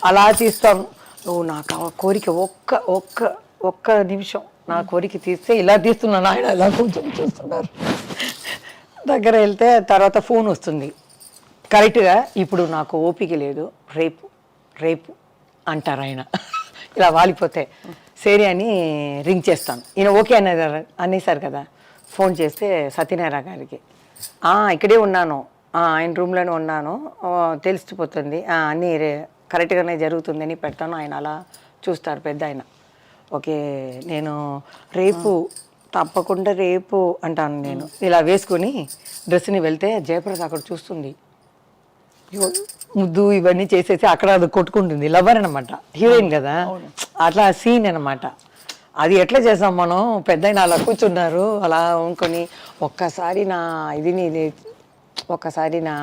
అలా తీస్తాను, నువ్వు నాకు ఆ కోరిక ఒక్క నిమిషం నా కోరిక తీస్తే ఇలా తీస్తున్నాను, ఆయన అలా కొంచెం చూస్తున్నారు. దగ్గర వెళ్తే తర్వాత ఫోన్ వస్తుంది కరెక్ట్గా, ఇప్పుడు నాకు ఓపిక లేదు, రేపు అంటారు ఆయన. ఇలా వాలిపోతే సరే అని రింగ్ చేస్తాను. ఈయన ఓకే అనేసారు కదా. ఫోన్ చేస్తే సత్యనారాయణ గారికి, ఇక్కడే ఉన్నాను, ఆయన రూమ్లోనే ఉన్నాను, తెలిసిపోతుంది, అన్నీ కరెక్ట్గానే జరుగుతుందని పెడతాను. ఆయన అలా చూస్తారు పెద్ద ఆయన. ఓకే నేను తప్పకుండా రేపు అంటాను. నేను ఇలా వేసుకొని డ్రెస్ని వెళ్తే జయప్రద అక్కడ చూస్తుంది, ముద్దు ఇవన్నీ చేసేసి అక్కడ అది కొట్టుకుంటుంది. లవర్ అనమాట, హీరోయిన్ కదా, అట్లా సీన్ అనమాట. అది ఎట్లా చేసాం మనం, పెద్ద అలా కూర్చున్నారు అలా అనుకొని, ఒక్కసారి నా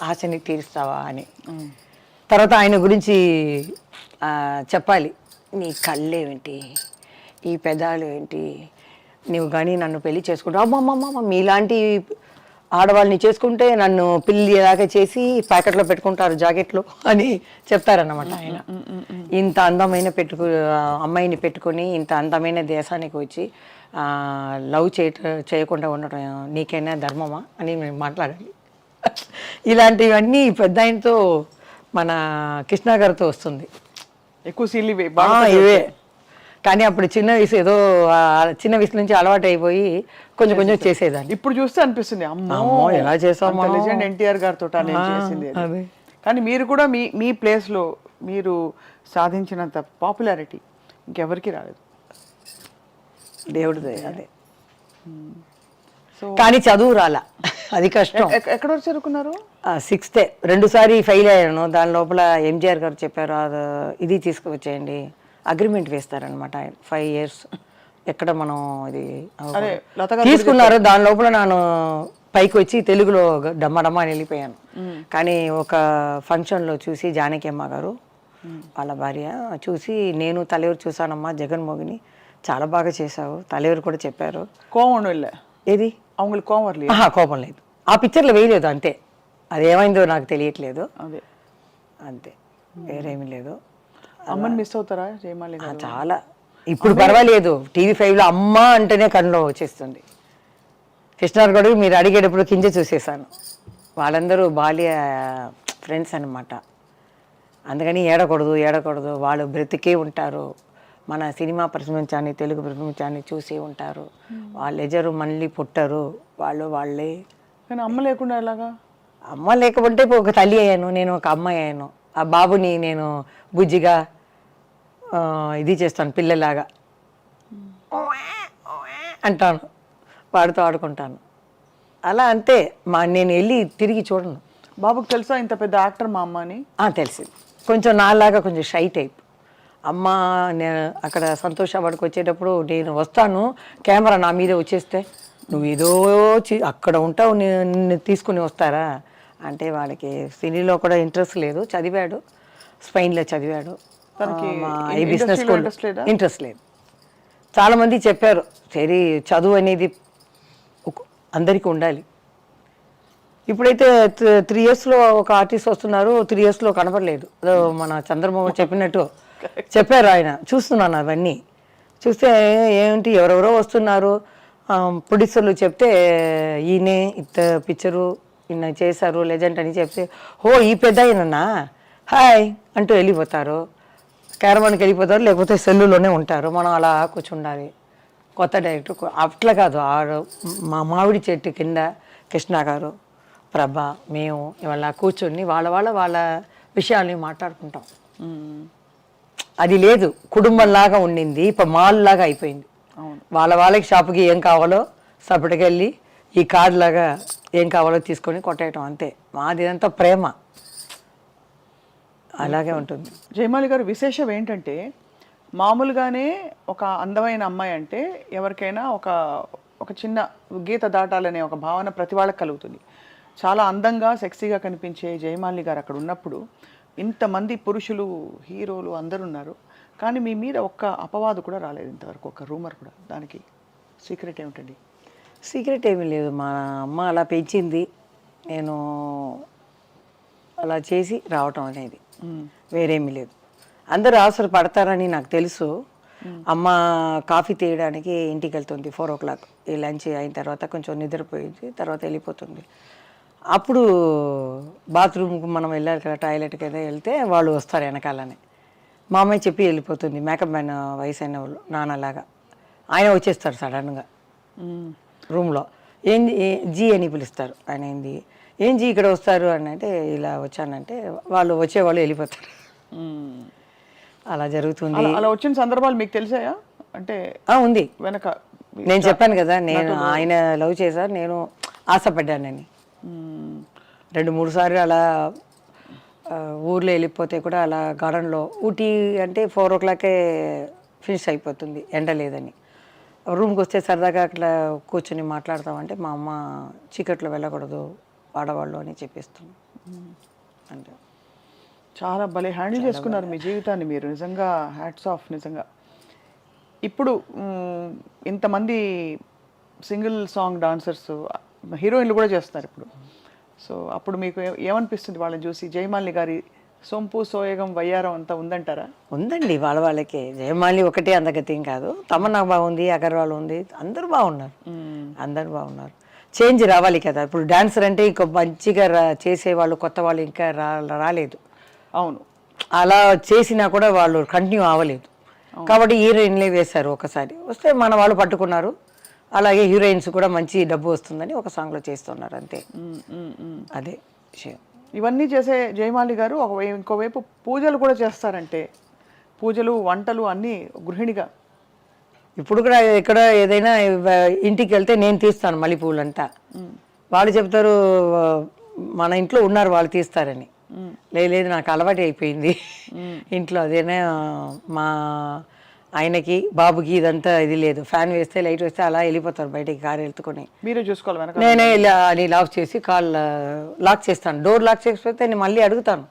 ఆశని తీరుస్తావా అని. తర్వాత ఆయన గురించి చెప్పాలి, నీ కళ్ళేమిటి, ఈ పెదాలు ఏంటి, నువ్వు కానీ నన్ను పెళ్లి చేసుకుంటావు, అమ్మమ్మమ్మ మీలాంటి ఆడవాళ్ళని చేసుకుంటే నన్ను పిల్లి దాకా చేసి ప్యాకెట్లో పెట్టుకుంటారు జాకెట్లు అని చెప్తారన్నమాట ఆయన. ఇంత అందమైన అమ్మాయిని పెట్టుకొని ఇంత అందమైన దేశానికి వచ్చి లవ్ చేయకుండా ఉండటం నీకైనా ధర్మమా అని మేము మాట్లాడాలి. ఇలాంటివన్నీ పెద్ద ఆయనతో మన కృష్ణ గారితో వస్తుంది ఎక్కువ సీన్లు ఇవే. కానీ అప్పుడు చిన్న వయసు నుంచి అలవాటు అయిపోయి కొంచెం చేసేదాన్ని. ఇప్పుడు చూస్తే అనిపిస్తుంది అమ్మో ఎలా చేసాము, లెజెండ్ ఎన్టీఆర్ గారితో చేసింది. కానీ మీరు కూడా మీ ప్లేస్లో మీరు సాధించినంత పాపులారిటీ ఇంకెవరికి రాలేదు, దేవుడిదే. అదే కానీ చదువు రాలా, అది కష్టం. ఎక్కడ వరకు చదువుకున్నారు? 6th 2సారి ఫెయిల్ అయ్యాను. దాని లోపల ఎంజిఆర్ గారు చెప్పారు, ఇది తీసుకువచ్చేయండి, అగ్రిమెంట్ వేస్తారనమాట 5 years. ఎక్కడ మనం ఇది తీసుకున్నారు. దాని లోపల నేను పైకి వచ్చి తెలుగులో డమ్మ అని వెళ్ళిపోయాను. కానీ ఒక ఫంక్షన్లో చూసి జానకి అమ్మ గారు వాళ్ళ భార్య చూసి, నేను తలెవరు చూసానమ్మా జగన్మోహిని, చాలా బాగా చేసావు, தலைவர் కూడా చెప్పారు. కోవం ఒன்றும் இல்லை, ఏది அவங்களுக்கு கோவம் வரலையா? కోపం లేదు, ఆ పిక్చర్లో వేయలేదు అంతే. అది ఏమైందో నాకు తెలియట్లేదు అదే అంతే, వేరేమీ లేదు. అమ్మని మిస్ అవుతారా జయమాలి గారు? చాలా. ఇప్పుడు పర్వాలేదు, టీవీ5లో అమ్మ అంటేనే కన్నులో వచ్చేస్తుంది. కృష్ణార్ కూడా మీరు అడిగేటప్పుడు కింద చూసేసాను, వాళ్ళందరూ బాల్య ఫ్రెండ్స్ అన్నమాట. అందుకని ఏడకూడదు, వాళ్ళు బ్రతికే ఉంటారు, మన సినిమా ప్రపంచాన్ని తెలుగు ప్రపంచాన్ని చూసి ఉంటారు, వాళ్ళు ఎజరు మళ్ళీ పుట్టరు, వాళ్ళే. కానీ అమ్మ లేకుండా ఎలాగా? అమ్మ లేకపోతే ఒక తల్లి అయ్యాను, నేను ఒక అమ్మాయి అయ్యాను. ఆ బాబుని నేను బుజ్జిగా ఇది చేస్తాను, పిల్లలాగా అంటాను, వాడితో ఆడుకుంటాను. అలా అంతే. నేను వెళ్ళి తిరిగి చూడను. బాబుకి తెలుసా ఇంత పెద్ద యాక్టర్ మా అమ్మ అని? తెలిసింది. కొంచెం నాలాగా కొంచెం షై టైప్. అమ్మ నేను అక్కడ సంతోష వాడికి వచ్చేటప్పుడు నేను వస్తాను, కెమెరా నా మీదే వచ్చేస్తే నువ్వు ఏదో అక్కడ ఉంటావు, నిన్ను తీసుకుని వస్తారా అంటే వాళ్ళకి సినీలో కూడా ఇంట్రెస్ట్ లేదు. చదివాడు, స్పెయిన్లో చదివాడు, ఈ బిజినెస్ ఇంట్రెస్ట్ లేదు. చాలామంది చెప్పారు సరే చదువు అనేది అందరికీ ఉండాలి. ఇప్పుడైతే 3 yearsలో ఒక ఆర్టిస్ట్ వస్తున్నారు, 3 yearsలో కనపడలేదు. మన చంద్రబాబు చెప్పినట్టు చెప్పారు ఆయన. చూస్తున్నాను అవన్నీ చూస్తే ఏంటి ఎవరెవరో వస్తున్నారు, ప్రొడ్యూసర్లు చెప్తే ఈయనే ఇంత పిక్చరు ఈయన చేశారు లెజెండ్ అని చెప్తే ఈ పెద్ద అయినన్నా హాయ్ అంటూ వెళ్ళిపోతారు, క్యారవాన్కి వెళ్ళిపోతారు, లేకపోతే సెల్లులోనే ఉంటారు. మనం అలా కూర్చుండాలి. కొత్త డైరెక్టర్ అట్లా కాదు, మా మామిడి చెట్టు కింద కృష్ణ గారు, ప్రభ, మేము ఇవాళ కూర్చొని వాళ్ళ విషయాల్ని మాట్లాడుకుంటాం. అది లేదు, కుటుంబంలాగా ఉండింది, ఇప్పుడు మాల్ లాగా అయిపోయింది. వాళ్ళకి షాపుకి ఏం కావాలో సపటికి వెళ్ళి ఈ కార్డు లాగా ఏం కావాలో తీసుకొని కొట్టేయటం అంతే. మాది అంతా ప్రేమ, అలాగే ఉంటుంది. జయమాలి గారు విశేషం ఏంటంటే మామూలుగానే ఒక అందమైన అమ్మాయి అంటే ఎవరికైనా ఒక చిన్న గీత దాటాలనే ఒక భావన ప్రతి వాళ్ళకి కలుగుతుంది. చాలా అందంగా సెక్సీగా కనిపించే జయమాలి గారు అక్కడ ఉన్నప్పుడు ఇంతమంది పురుషులు హీరోలు అందరు ఉన్నారు, కానీ మీ మీద ఒక్క అపవాదు కూడా రాలేదు ఇంతవరకు, ఒక రూమర్ కూడా. దానికి సీక్రెట్ ఏమిటండి? సీక్రెట్ ఏమీ లేదు, మా అమ్మ అలా పెంచింది, నేను అలా చేసి రావటం అనేది, వేరేమీ లేదు. అందరూ అవసరం పడతారని నాకు తెలుసు. అమ్మ కాఫీ తీయడానికి ఇంటికి వెళ్తుంది 4 o'clock, ఈ లంచ్ అయిన తర్వాత కొంచెం నిద్రపోయింది, తర్వాత వెళ్ళిపోతుంది. అప్పుడు బాత్రూమ్కి మనం వెళ్ళాలి కదా, టాయిలెట్కి ఏదో వెళ్తే వాళ్ళు వస్తారు వెనకాలనే. మా అమ్మాయి చెప్పి వెళ్ళిపోతుంది, మేకప్ మ్యాన్ వయసు అయిన వాళ్ళు నాన్నలాగా. ఆయన వచ్చేస్తారు సడన్గా రూమ్లో, జీ అని పిలుస్తారు. ఆయన ఏం జీ ఇక్కడ వస్తారు అని అంటే ఇలా వచ్చానంటే వాళ్ళు వచ్చేవాళ్ళు వెళ్ళిపోతారు. అలా జరుగుతుంది. అలా వచ్చిన సందర్భాలు మీకు తెలిసాయా? అంటే ఉంది వెనక నేను చెప్పాను కదా, నేను ఆయన లవ్ చేశాను, నేను ఆశపడ్డానని. 2-3 సార్లు అలా ఊర్లో వెళ్ళిపోతే కూడా అలా గార్డెన్లో, ఊటీ అంటే 4 o'clock ఫినిష్ అయిపోతుంది ఎండ లేదని. రూమ్కి వస్తే సరదాగా అట్లా కూర్చొని మాట్లాడతామంటే మా అమ్మ చీకట్లో వెళ్ళకూడదు ఆడవాళ్ళు అని చెప్పేస్తుంది. అంటే చాలా భలే హ్యాండిల్ చేసుకున్నారు మీ జీవితాన్ని మీరు, నిజంగా హ్యాట్స్ ఆఫ్. నిజంగా ఇప్పుడు ఇంతమంది సింగిల్ సాంగ్ డాన్సర్స్ హీరోయిన్లు కూడా చేస్తున్నారు ఇప్పుడు. సో అప్పుడు మీకు ఏమనిపిస్తుంది వాళ్ళని చూసి? జయమాలిని గారి సొంపు సోయగం వయ్యారం అంతా ఉందంటారా? ఉందండి, వాళ్ళకే. జయమాలి ఒకటే అందగతేం కాదు, తమన్నా బాగుంది, అగర్వాల్ ఉంది, అందరూ బాగున్నారు. చేంజ్ రావాలి కదా. ఇప్పుడు డాన్సర్ అంటే ఇంకో మంచిగా చేసేవాళ్ళు కొత్త వాళ్ళు ఇంకా రాలేదు. అవును, అలా చేసినా కూడా వాళ్ళు కంటిన్యూ అవ్వలేదు. కాబట్టి హీరోయిన్లే వేశారు, ఒకసారి వస్తే మన వాళ్ళు పట్టుకున్నారు. అలాగే హీరోయిన్స్ కూడా మంచి డబ్బు వస్తుందని ఒక సాంగ్లో చేస్తున్నారు అంతే. అదే విషయం. ఇవన్నీ చేసే జయమాలి గారు ఇంకోవైపు పూజలు కూడా చేస్తారంటే, పూజలు వంటలు అన్నీ గృహిణిగా. ఇప్పుడు కూడా ఎక్కడ ఏదైనా ఇంటికి వెళ్తే నేను తీస్తాను మల్లెపూలంతా. వాళ్ళు చెప్తారు మన ఇంట్లో ఉన్నారు వాళ్ళు తీస్తారని. లేదు నాకు అలవాటు అయిపోయింది ఇంట్లో. అదేనా మా ఆయనకి బాబుకి ఇదంతా ఇది లేదు, ఫ్యాన్ వేస్తే లైట్ వేస్తే అలా వెళ్ళిపోతారు బయటికి కారు వెళ్తుకొని. మీరే చూసుకోవాలి. నేనే ఇలా అని లాక్ చేసి కాల్ లాక్ చేస్తాను. డోర్ లాక్ చేసిపోతే నేను మళ్ళీ అడుగుతాను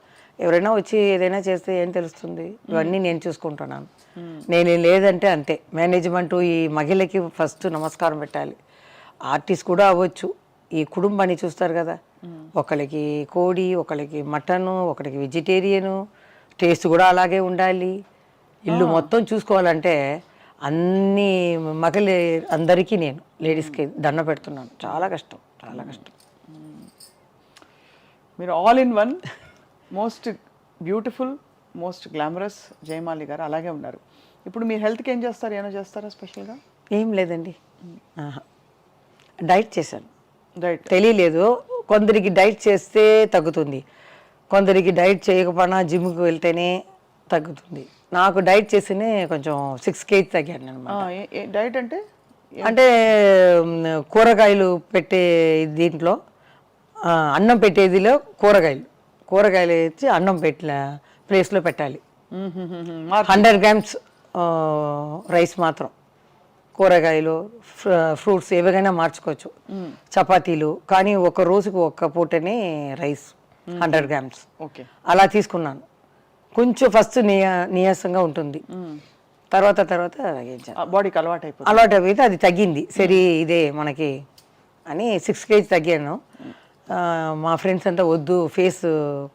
ఎవరైనా వచ్చి ఏదైనా చేస్తే ఏం తెలుస్తుంది, ఇవన్నీ నేను చూసుకుంటున్నాను. నేను లేదంటే అంతే. మేనేజ్మెంట్ ఈ మహిళకి ఫస్ట్ నమస్కారం పెట్టాలి. ఆర్టిస్ట్ కూడా అవ్వచ్చు, ఈ కుటుంబాన్ని చూస్తారు కదా, ఒకరికి కోడి, ఒకరికి మటను, ఒకరికి వెజిటేరియను, టేస్ట్ కూడా అలాగే ఉండాలి. ఇల్లు మొత్తం చూసుకోవాలంటే అన్ని మహిళ అందరికీ నేను లేడీస్కి దండ పెడుతున్నాను. చాలా కష్టం, చాలా కష్టం. మీరు all in one, most beautiful, most glamorous Jayamali గారు అలాగే ఉన్నారు. ఇప్పుడు మీరు హెల్త్కి ఏం చేస్తారు, ఏమైనా చేస్తారా స్పెషల్గా? ఏం లేదండి, డైట్ చేశాను. డైట్ తెలియలేదు, కొందరికి డైట్ చేస్తే తగ్గుతుంది, కొందరికి డైట్ చేయకపోయినా జిమ్కి వెళ్తేనే తగ్గుతుంది. నాకు డైట్ చేస్తేనే కొంచెం 6 kg తగ్గాను అనమాట. డైట్ అంటే అంటే కూరగాయలు పెట్టే దీంట్లో అన్నం పెట్టేదిలో కూరగాయలు వేసి అన్నం పెట్టిన ప్లేస్లో పెట్టాలి. 100 grams రైస్ మాత్రం, కూరగాయలు ఫ్రూట్స్ ఏవైనా మార్చుకోవచ్చు, చపాతీలు, కానీ ఒక రోజుకు ఒక్క పూటనే రైస్ 100 grams ఓకే అలా తీసుకున్నాను. కొంచెం ఫస్ట్ నీరసంగా ఉంటుంది, తర్వాత బాడీకి అలవాటు అయిపోతుంది. అలవాటు అయిపోతే అది తగ్గింది. సరే ఇదే మనకి అని 6 kg తగ్గాను. మా ఫ్రెండ్స్ అంతా వద్దు, ఫేస్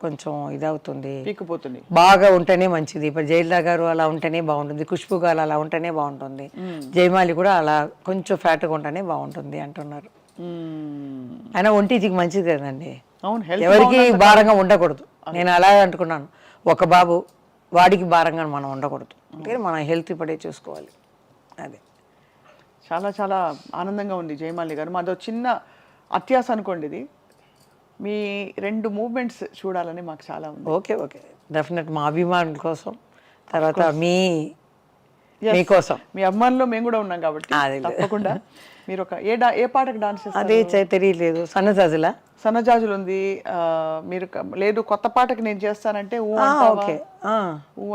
కొంచెం ఇదవుతుంది, పీక్కుపోతుంది, బాగా ఉంటేనే మంచిది. ఇప్పుడు జయలలిత గారు అలా ఉంటేనే బాగుంటుంది, ఖుష్బు గారు అలా ఉంటేనే బాగుంటుంది, జయమాలి కూడా అలా కొంచెం ఫ్యాట్గా ఉంటేనే బాగుంటుంది అంటున్నారు. అయినా ఒంటికి మంచిది కదండి, ఎవరికి భారంగా ఉండకూడదు. నేను అలా అనుకున్నాను, ఒక బాబు వాడికి భారంగా మనం ఉండకూడదు, అంటే మన హెల్త్ ఇప్పుడే చూసుకోవాలి. అదే చాలా చాలా ఆనందంగా ఉంది జయమాలి గారు. మాదో చిన్న అత్యాస అనుకోండి ఇది, మీ 2 మూవ్మెంట్స్ చూడాలని మాకు చాలా ఉంది. ఓకే డెఫినెట్, మా అభిమానుల కోసం, తర్వాత మీకోసం, మీ అభిమానుల్లో మేము కూడా ఉన్నాం కాబట్టి తప్పకుండా. మీరు ఒక ఏ పాటకు డాన్స్ చేస్తారు? అదే తెలియలేదు. సన్నజాజులు ఉంది. మీరు లేదు కొత్త పాటకి నేను చేస్తానంటే ఊ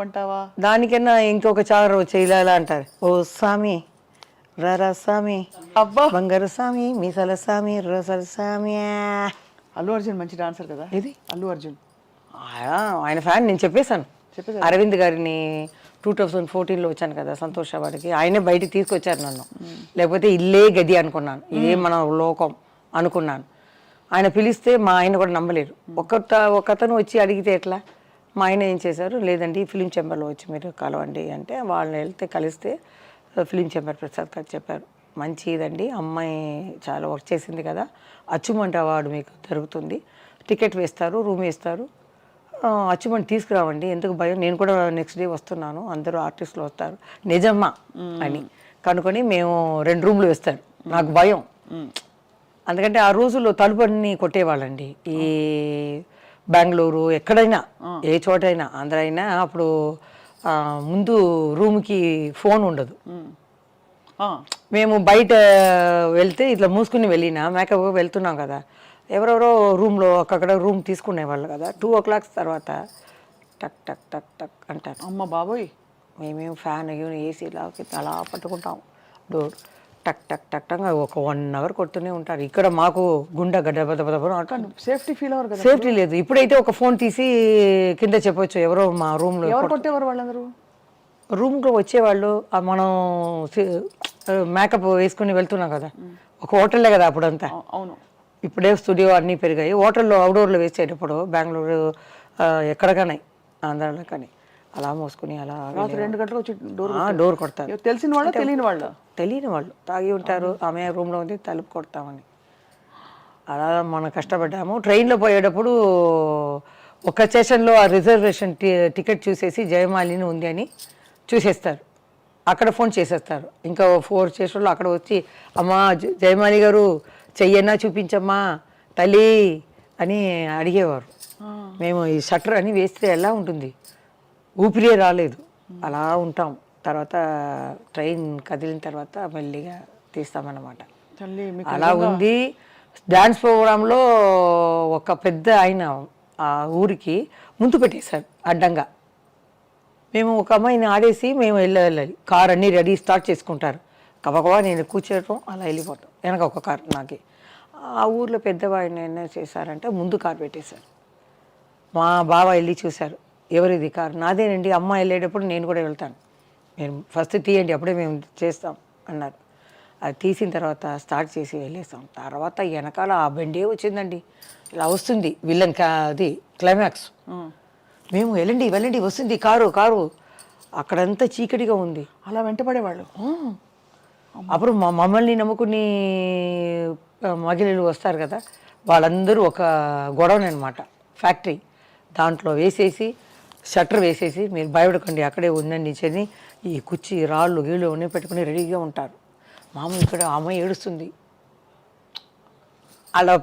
అంటావా? దానికన్నా ఇంకొక చారు చేయాలా అంటారు. ఓ సామి రరా సామి, అబ్బా బంగారు సామి, మీసాల సామి, రసల సామి. అల్లు అర్జున్ మంచి డాన్సర్ కదా. ఇది అల్లు అర్జున్ ఆయన ఫ్యాన్. నేను చెప్పేశాను అరవింద్ గారిని 2014లో వచ్చాను కదా సంతోష్ వాడికి, ఆయనే బయటికి తీసుకొచ్చారు నన్ను. లేకపోతే ఇల్లే గది అనుకున్నాను, ఇదే మన లోకం అనుకున్నాను. ఆయన పిలిస్తే మా ఆయన కూడా నమ్మలేరు. ఒకతను వచ్చి అడిగితే ఎట్లా? మా ఆయన ఏం చేశారు, లేదండి ఫిలిం ఛాంబర్లో వచ్చి మీరు కలవండి అంటే, వాళ్ళని వెళ్తే కలిస్తే ఫిలిం ఛాంబర్ ప్రసాద్ గారు చెప్పారు, మంచిదండి అమ్మాయి చాలా వర్క్ చేసింది కదా, అచీవ్మెంట్ అవార్డు మీకు జరుగుతుంది, టికెట్ వేస్తారు, రూమ్ వేస్తారు, అచీవ్మెంట్ తీసుకురావండి, ఎందుకు భయం, నేను కూడా నెక్స్ట్ డే వస్తున్నాను, అందరూ ఆర్టిస్టులు వస్తారు. నిజమ్మా అని కనుకొని మేము 2 రూమ్లు వేస్తారు. నాకు భయం, ఎందుకంటే ఆ రోజుల్లో తలుపుని కొట్టేవాళ్ళండి. ఈ బెంగళూరు ఎక్కడైనా, ఏ చోటైనా, ఆంధ్ర అయినా, అప్పుడు ముందు రూమ్కి ఫోన్ ఉండదు. మేము బయట వెళ్తే ఇట్లా మూసుకుని వెళ్ళినా, మేకప్ వెళ్తున్నాం కదా, ఎవరెవరో రూమ్లో అక్కడ రూమ్ తీసుకునేవాళ్ళు కదా. 2 o'clock తర్వాత టక్ టక్ టక్ టక్ అంటారు. అమ్మ బాబోయ్, మేమేం ఫ్యాన్ ఏసీ అలా పట్టుకుంటాం. డోర్ టక్ టక్ టక్ టక్ ఒక 1 hour కొడుతూనే ఉంటారు. ఇక్కడ మాకు గుండె గడ్డ అంటాను. సేఫ్టీ ఫీల్ అవ్వరు కదా? సేఫ్టీ లేదు. ఇప్పుడైతే ఒక ఫోన్ తీసి కింద చెప్పొచ్చు, ఎవరో మా రూమ్లో. ఎవరు కొట్టేవారు వాళ్ళందరూ? రూమ్లో వచ్చేవాళ్ళు. మనం మేకప్ వేసుకుని వెళ్తున్నాం కదా, ఒక హోటల్లే కదా అప్పుడంతా. అవును, ఇప్పుడే స్టూడియో అన్నీ పెరిగాయి. హోటల్లో అవుట్డోర్లో వేసేటప్పుడు బెంగళూరు ఎక్కడికైనా ఆంధ్రాలో కానీ అలా మోసుకుని అలా 2 గంటలకు వచ్చి డోర్ కొడతారు. తెలిసిన వాళ్ళు తెలియని వాళ్ళు తాగి ఉంటారు, ఆమె రూమ్లో ఉంది తలుపు కొడతామని. అలా మనం కష్టపడ్డాము. ట్రైన్లో పోయేటప్పుడు ఒక స్టేషన్లో ఆ రిజర్వేషన్ టికెట్ చూసేసి జయమాలిని ఉంది అని చూసేస్తారు, అక్కడ ఫోన్ చేసేస్తారు. ఇంకా 4 స్టేషన్లో అక్కడ వచ్చి, అమ్మా జయమాలి గారు చెయ్యన్నా చూపించమ్మా తల్లి అని అడిగేవారు. మేము ఈ షట్టర్ అని వేస్తే ఎలా ఉంటుంది, ఊపిరే రాలేదు, అలా ఉంటాం. తర్వాత ట్రైన్ కదిలిన తర్వాత మెల్లిగా తీస్తామన్నమాట. అలా ఉంది. డ్యాన్స్ ప్రోగ్రాంలో ఒక పెద్ద ఆయన ఆ ఊరికి ముందు పెట్టేశారు అడ్డంగా. మేము ఒక అమ్మాయిని ఆడేసి మేము వెళ్ళాలి, కార్ అన్నీ రెడీ స్టార్ట్ చేసుకుంటారు. కబకబా నేను కూర్చోవటం, అలా వెళ్ళిపోవటం, వెనక ఒక కార్. నాకు ఆ ఊర్లో పెద్దవాడిని ఏం చేశారంటే ముందు కార్ పెట్టేశారు. మా బావ వెళ్ళి చూశారు, ఎవరిది కారు? నాదేనండి, అమ్మ వెళ్ళేటప్పుడు నేను కూడా వెళ్తాను, నేను ఫస్ట్ తీయండి అప్పుడే మేము చేస్తాం అన్నారు. అది తీసిన తర్వాత స్టార్ట్ చేసి వెళ్ళేస్తాం. తర్వాత వెనకాల ఆ బండే వచ్చిందండి, ఇలా వస్తుంది విలన్ అది క్లైమాక్స్. మేము వెళ్ళండి వెళ్ళండి వస్తుంది కారు కారు, అక్కడంతా చీకటిగా ఉంది. అలా వెంటపడేవాళ్ళు. అప్పుడు మమ్మల్ని నమ్ముకుని మహిళలు వస్తారు కదా, వాళ్ళందరూ ఒక గొడవని అనమాట, ఫ్యాక్టరీ దాంట్లో వేసేసి షట్టర్ వేసేసి మీరు భయపడకండి అక్కడే ఉండండి అని ఈ కుర్చీ రాళ్ళు గీళ్ళు అన్నీ పెట్టుకుని రెడీగా ఉంటారు. మామ ఇక్కడ అమ్మాయి ఏడుస్తుంది. అలా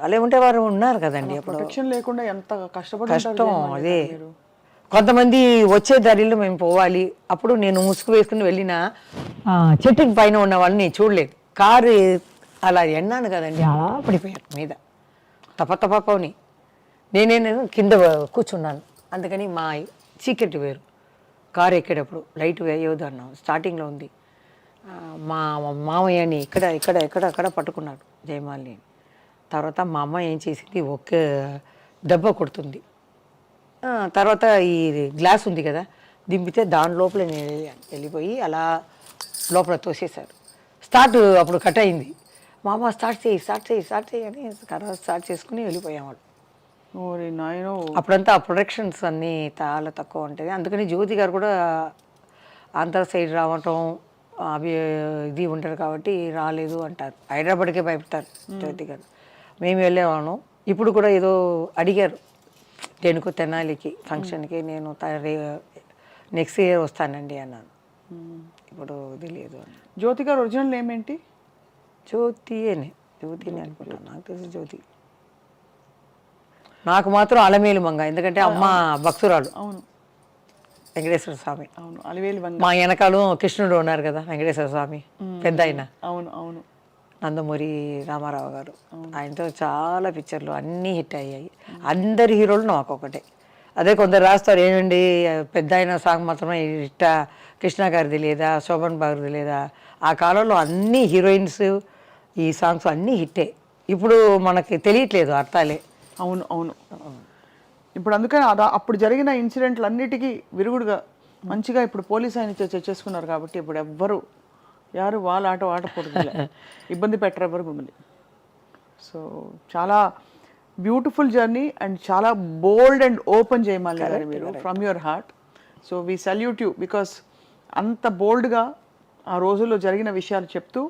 అలా ఉంటే వారు ఉన్నారు కదండి అప్పుడు. ప్రొటెక్షన్ లేకుండా ఎంత కష్టం అదే. కొంతమంది వచ్చే దారిలో మేము పోవాలి, అప్పుడు నేను ముసుగు వేసుకుని వెళ్ళిన చెట్టుకి పైన ఉన్న వాళ్ళని నేను చూడలేదు. కారు అలా ఎన్నాను కదండి, అలా పడిపోయారు మీద తపని. నేను కింద కూర్చున్నాను, అందుకని మా చీకటి వేరు. కారు ఎక్కేటప్పుడు లైట్ వేయవద్దు అన్నాం, స్టార్టింగ్లో ఉంది. మా మామయ్యని ఇక్కడ ఇక్కడ ఎక్కడ అక్కడ పట్టుకున్నాడు జయమాలిని. తర్వాత మా అమ్మ ఏం చేసింది, ఒక్క దెబ్బ కొడుతుంది. తర్వాత ఈ గ్లాస్ ఉంది కదా దింపితే దాని లోపల నేను వెళ్ళిపోయి అలా లోపల తోసేశారు. స్టార్ట్ అప్పుడు కట్ అయింది. మా అమ్మ స్టార్ట్ చేయి అని స్టార్ట్ చేసుకుని వెళ్ళిపోయాము. అప్పుడంతా ప్రొడక్షన్స్ అన్నీ చాలా తక్కువ ఉంటుంది. అందుకని జ్యోతి గారు కూడా ఆంధ్ర సైడ్ రావటం అవి ఇది ఉంటారు కాబట్టి రాలేదు అంటారు. హైదరాబాద్కే భయపడతారు జ్యోతి గారు. మేము వెళ్ళేవాళ్ళం. ఇప్పుడు కూడా ఏదో అడిగారు దేనికో తెనాలికి ఫంక్షన్కి, నేను నెక్స్ట్ ఇయర్ వస్తానండి అన్నాను. ఇప్పుడు తెలియదు అని. జ్యోతి గారు ఒరిజినల్ నేమ్ ఏంటి? జ్యోతిని అనుకుంటాను, నాకు తెలిసి జ్యోతి. నాకు మాత్రం అలమేలు మంగ, ఎందుకంటే అమ్మ భక్తురాలు. అవును, వెంకటేశ్వర స్వామి. అవును, అలవేలు మంగ. మా వెనకాల కృష్ణుడు ఉన్నారు కదా వెంకటేశ్వర స్వామి పెద్ద ఆయన. అవును అవును, నందమూరి రామారావు గారు, ఆయనతో చాలా పిక్చర్లు అన్నీ హిట్ అయ్యాయి. అందరి హీరోలు నాకు ఒకటే. అదే కొందరు రాస్తారు ఏమండి పెద్ద ఆయన సాంగ్ మాత్రమే హిట్టా, కృష్ణ గారిది లేదా, శోభన్ బాబుది లేదా. ఆ కాలంలో అన్ని హీరోయిన్స్ ఈ సాంగ్స్ అన్నీ హిట్టే. ఇప్పుడు మనకి తెలియట్లేదు అర్థాలే. అవును అవును. ఇప్పుడు అందుకని అప్పుడు జరిగిన ఇన్సిడెంట్లు అన్నిటికీ విరుగుడుగా మంచిగా ఇప్పుడు పోలీస్ ఆయన చేసుకున్నారు కాబట్టి ఇప్పుడు ఎవ్వరు యారు వాళ్ళ ఆట ఆడకూడదు, ఇబ్బంది పెట్టరు ఎవరు మిమ్మల్ని. సో చాలా బ్యూటిఫుల్ జర్నీ అండ్ చాలా బోల్డ్ అండ్ ఓపెన్ జయమాలి గారు మీరు from your heart. So we salute you because అంత బోల్డ్గా ఆ రోజుల్లో జరిగిన విషయాలు చెప్తూ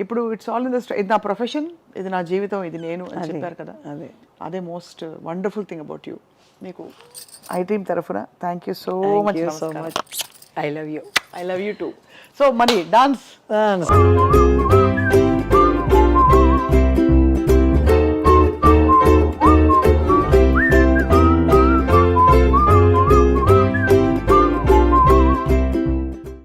ఇప్పుడు ఇట్స్ ఆల్ ఇన్ ద ఇది నా ప్రొఫెషన్, ఇది నా జీవితం, ఇది నేను అని చెప్పారు కదా. అదే most wonderful thing about you. మీకు ఐ టీమ్ తరఫున thank you so much. I love you. I love you two. So మరి డాన్స్